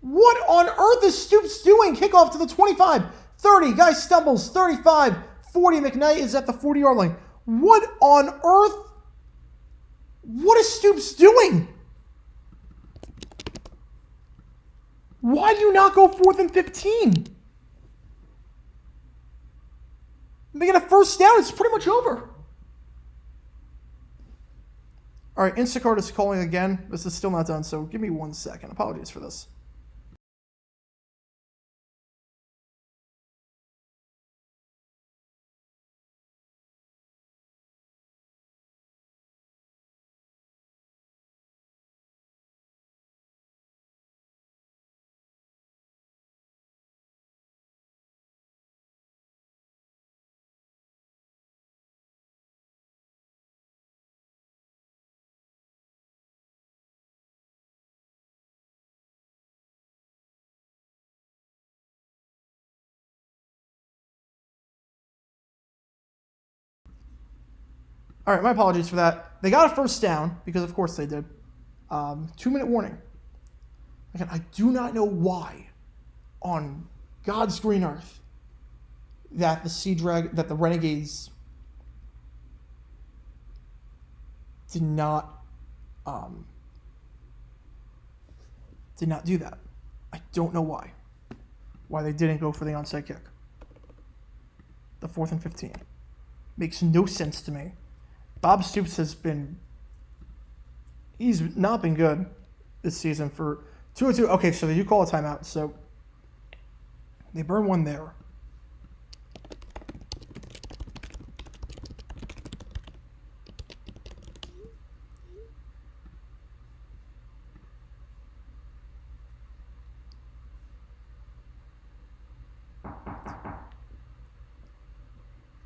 What on earth is Stoops doing? Kickoff to the 25. 30, guy stumbles. 35, 40, McKnight is at the 40-yard line. What on earth? What is Stoops doing? Why do you not go 4th and 15? They get a first down, it's pretty much over. All right, Instacart is calling again. This is still not done, so give me 1 second. Apologies for this. All right, my apologies for that. They got a first down, because of course they did. 2-minute warning. Again, I do not know why on God's green earth that the Renegades did not do that. I don't know why. Why they didn't go for the onside kick. The 4th and 15. Makes no sense to me. Bob Stoops he's not been good this season for 2-2. Okay, so they do call a timeout. So they burn one there.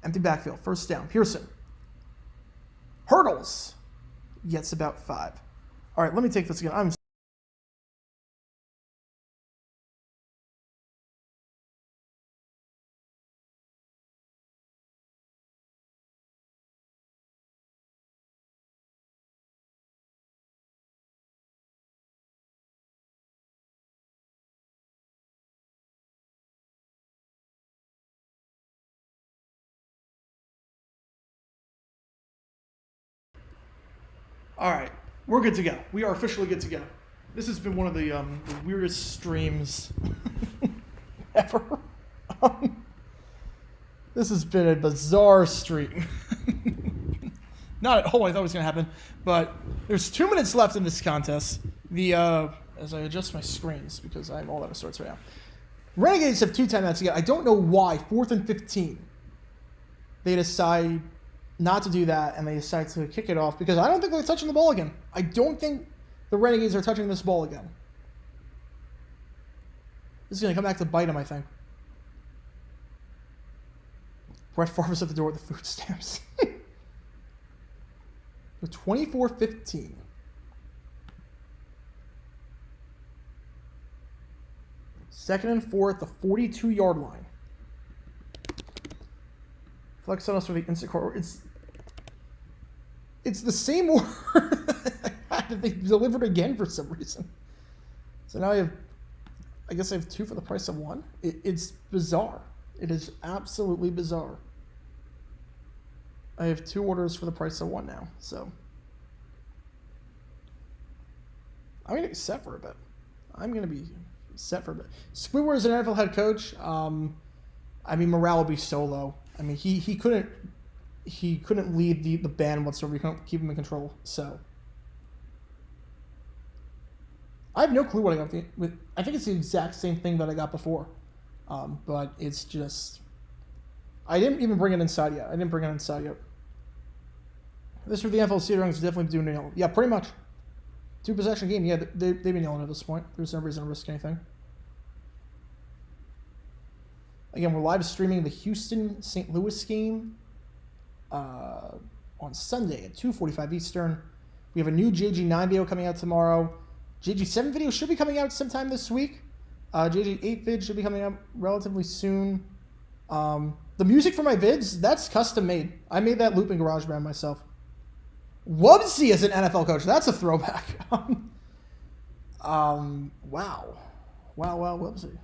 Empty backfield, first down. Pearson. Hurdles. Gets about 5. All right, let me take this again. I'm All right, we're good to go. We are officially good to go. This has been one of the weirdest streams ever. This has been a bizarre stream. Not at all what I thought was going to happen, but there's 2 minutes left in this contest. As I adjust my screens, because I'm all out of sorts right now. Renegades have 2 timeouts to get. I don't know why. 4th and 15. They decide not to do that, and they decide to kick it off, because I don't think they're touching the ball again. I don't think the Renegades are touching this ball again. This is going to come back to bite them, I think. Brett Favre's at the door with the food stamps. 24-15. Second and 4 at the 42-yard line. Flex on us for the instant core. It's the same word that they delivered again for some reason. So now I guess I have 2 for the price of 1. It's bizarre. It is absolutely bizarre. I have 2 orders for the price of 1 now, so I'm going to get set for a bit. I'm going to be set for a bit. Squidward is an NFL head coach. I mean, morale will be so low. I mean, he couldn't lead the band whatsoever. You couldn't keep him in control. So I have no clue what I got with. I think it's the exact same thing that I got before, but it's just I didn't even bring it inside yet. This for the NFL seed rankings is definitely doing it. Yeah, pretty much. 2 possession game. Yeah, they've been yelling at this point. There's no reason to risk anything. Again, we're live streaming the Houston-St. Louis game on Sunday at 2:45 Eastern. We have a new JG9 video coming out tomorrow. JG7 video should be coming out sometime this week. JG8 vid should be coming out relatively soon. The music for my vids, that's custom made. I made that loop in GarageBand myself. Wubsy as an NFL coach. That's a throwback. Wow, Wubsy.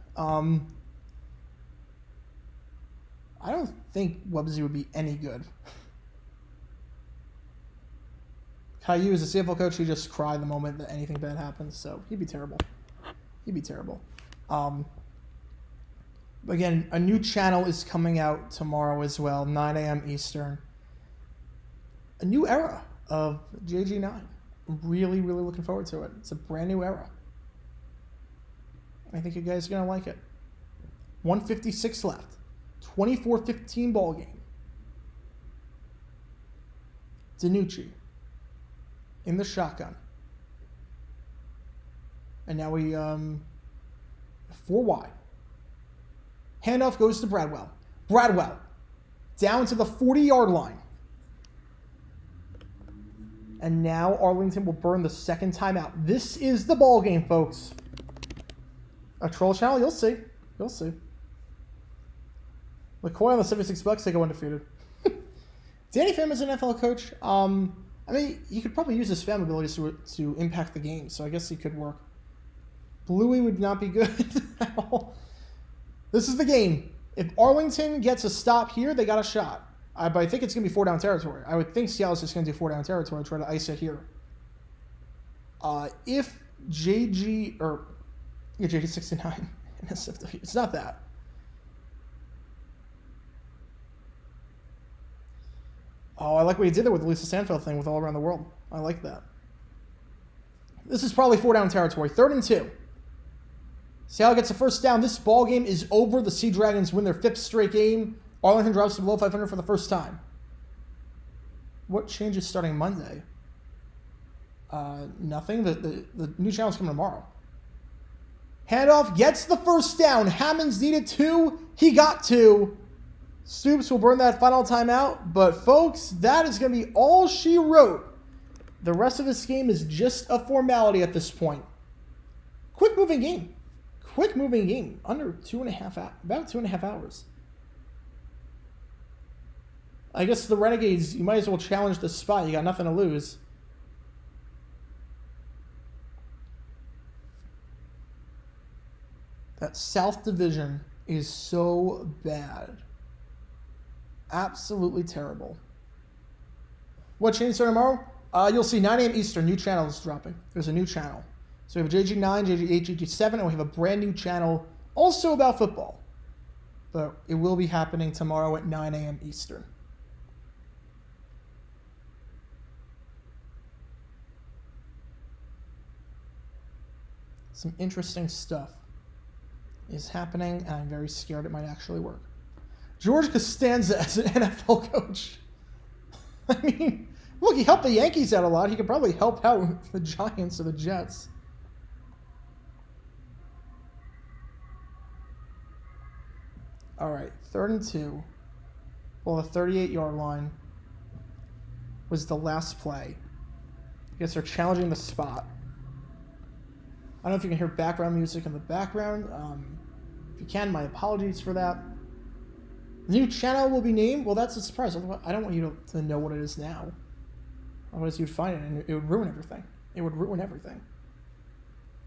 I don't think Wubsy would be any good. Caillou is a CFL coach. He just cry the moment that anything bad happens, so he'd be terrible. Again, a new channel is coming out tomorrow as well, 9 a.m. Eastern. A new era of JG9. I'm really, really looking forward to it. It's a brand new era. I think you guys are going to like it. 1:56 left. 24-15 ball game. DiNucci in the shotgun. And now we 4 wide. Handoff goes to Bradwell. Down to the 40-yard line. And now Arlington will burn the second timeout. This is the ball game, folks. A troll channel, you'll see. McCoy on the $76, they go undefeated. Danny Pham is an NFL coach. I mean, he could probably use his Pham abilities to impact the game, so I guess he could work. Bluey would not be good at all. This is the game. If Arlington gets a stop here, they got a shot. But I think it's going to be 4-down territory. I would think Seattle's just going to do 4-down territory and try to ice it here. If JG69 it's not that. Oh, I like what he did there with the Lisa Sandfeld thing with all around the world. I like that. This is probably 4-down territory. 3rd and 2. Seattle gets a first down. This ball game is over. The Sea Dragons win their 5th straight game. Arlington drops to below 500 for the first time. What changes starting Monday? Nothing. The new channel's coming tomorrow. Handoff gets the first down. Hammonds needed 2. He got 2. Stoops will burn that final timeout. But, folks, that is going to be all she wrote. The rest of this game is just a formality at this point. Quick-moving game. Under about 2.5 hours. I guess the Renegades, you might as well challenge the spot. You got nothing to lose. That South Division is so bad. Absolutely terrible. What changes are tomorrow? You'll see 9 a.m. Eastern, new channel is dropping. There's a new channel. So we have JG9, JG8, JG7, and we have a brand new channel also about football. But it will be happening tomorrow at 9 a.m. Eastern. Some interesting stuff is happening, and I'm very scared it might actually work. George Costanza as an NFL coach. I mean, look, he helped the Yankees out a lot. He could probably help out the Giants or the Jets. All right, 3rd and 2. Well, the 38-yard line was the last play. I guess they're challenging the spot. I don't know if you can hear background music in the background. If you can, my apologies for that. The new channel will be named. Well, that's a surprise. I don't want you to know what it is now. Otherwise, you'd find it and it would ruin everything. It would ruin everything.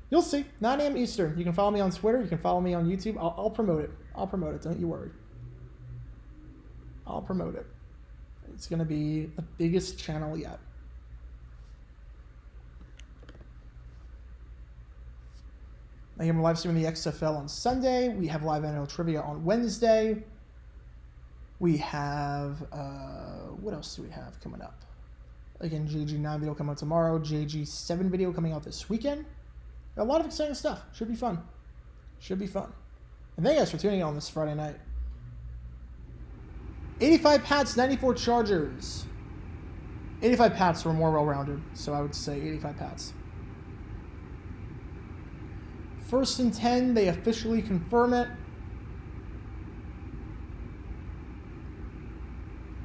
You'll see. 9 a.m. Eastern. You can follow me on Twitter. You can follow me on YouTube. I'll promote it. I'll promote it. Don't you worry. I'll promote it. It's going to be the biggest channel yet. I am live streaming the XFL on Sunday. We have live NFL trivia on Wednesday. We have, what else do we have coming up? Again, JG9 video coming out tomorrow. JG7 video coming out this weekend. A lot of exciting stuff. Should be fun. Should be fun. And thank you guys for tuning in on this Friday night. 85 Pats, 94 Chargers. 85 Pats were more well-rounded, so I would say 85 Pats. 1st and 10, they officially confirm it.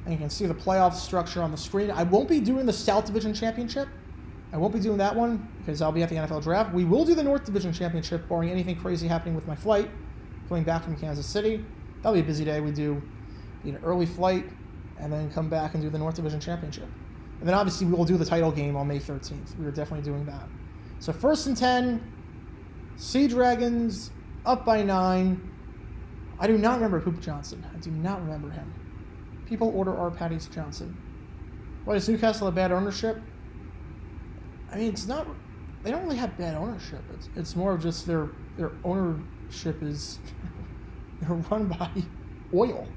And you can see the playoff structure on the screen. I won't be doing the South Division Championship. I won't be doing that one because I'll be at the NFL Draft. We will do the North Division Championship, barring anything crazy happening with my flight. Coming back from Kansas City. That'll be a busy day. We do an early flight and then come back and do the North Division Championship. And then obviously we will do the title game on May 13th. We are definitely doing that. So 1st and 10, Sea Dragons up by 9. I do not remember Hoop Johnson. I do not remember him. People order our Patties Johnson. Why does Newcastle have bad ownership? I mean, it's not. They don't really have bad ownership. It's more of just their ownership is they're run by oil.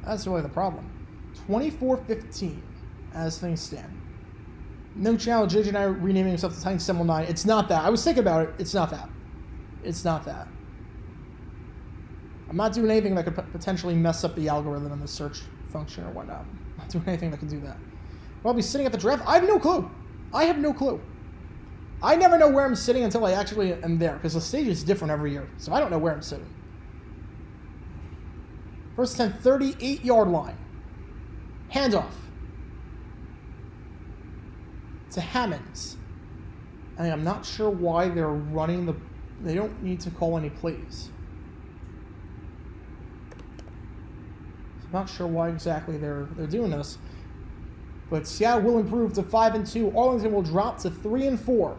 That's really the problem. 24-15 as things stand. No channel. JJ and I are renaming himself the Titan Symbol 9. It's not that. I was thinking about it. It's not that. It's not that. I'm not doing anything that could potentially mess up the algorithm and the search function or whatnot. I'm not doing anything that could do that. Will I be sitting at the draft? I have no clue. I have no clue. I never know where I'm sitting until I actually am there, because the stage is different every year, so I don't know where I'm sitting. 1st and 10, 38-yard line. Handoff to Hammonds. And I'm not sure why they're running the... They don't need to call any plays. I'm not sure why exactly they're doing this. But Seattle will improve to 5-2. Arlington will drop to 3-4.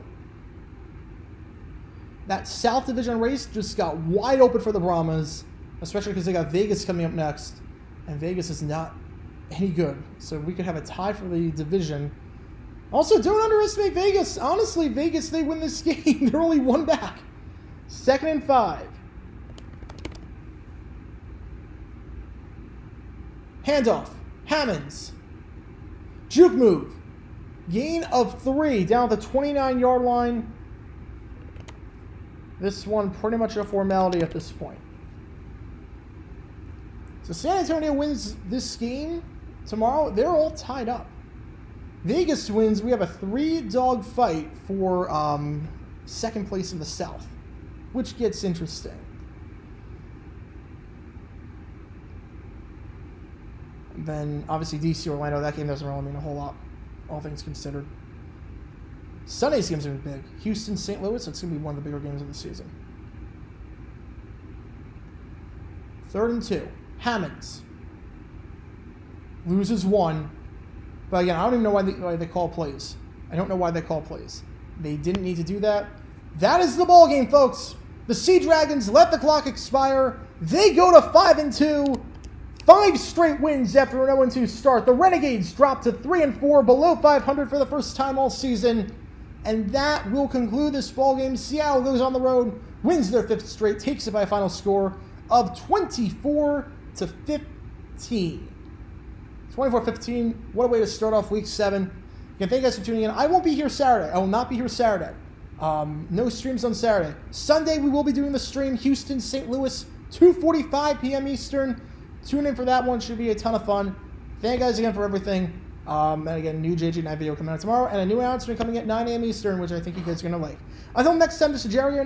That South Division race just got wide open for the Brahmas, especially because they got Vegas coming up next. And Vegas is not any good. So we could have a tie for the division. Also, don't underestimate Vegas. Honestly, Vegas, they win this game. They're only one back. 2nd and 5. Handoff. Hammonds. Juke move. Gain of 3 down at the 29-yard line. This one pretty much a formality at this point. So San Antonio wins this game tomorrow. They're all tied up. Vegas wins. We have a 3-dog fight for 2nd place in the South, which gets interesting. And then, obviously, DC Orlando, that game doesn't really mean a whole lot, all things considered. Sunday's games are big. Houston, St. Louis, that's going to be one of the bigger games of the season. 3rd and 2. Hammonds. Loses 1. But again, I don't even know why they call plays. I don't know why they call plays. They didn't need to do that. That is the ball game, folks. The Sea Dragons let the clock expire. They go to 5-2. 5 straight wins after an 0-2 start. The Renegades dropped to 3-4, below 500 for the first time all season. And that will conclude this ball game. Seattle goes on the road, wins their 5th straight, takes it by a final score of 24-15. 24-15. What a way to start off Week 7. Again, thank you guys for tuning in. I won't be here Saturday. I will not be here Saturday. No streams on Saturday. Sunday, we will be doing the stream. Houston, St. Louis, 2:45 p.m. Eastern. Tune in for that one. Should be a ton of fun. Thank you guys again for everything. And again, new JJ Night video coming out tomorrow, and a new announcement coming at 9 a.m. Eastern, which I think you guys are going to like. Until next time, this is Jerry.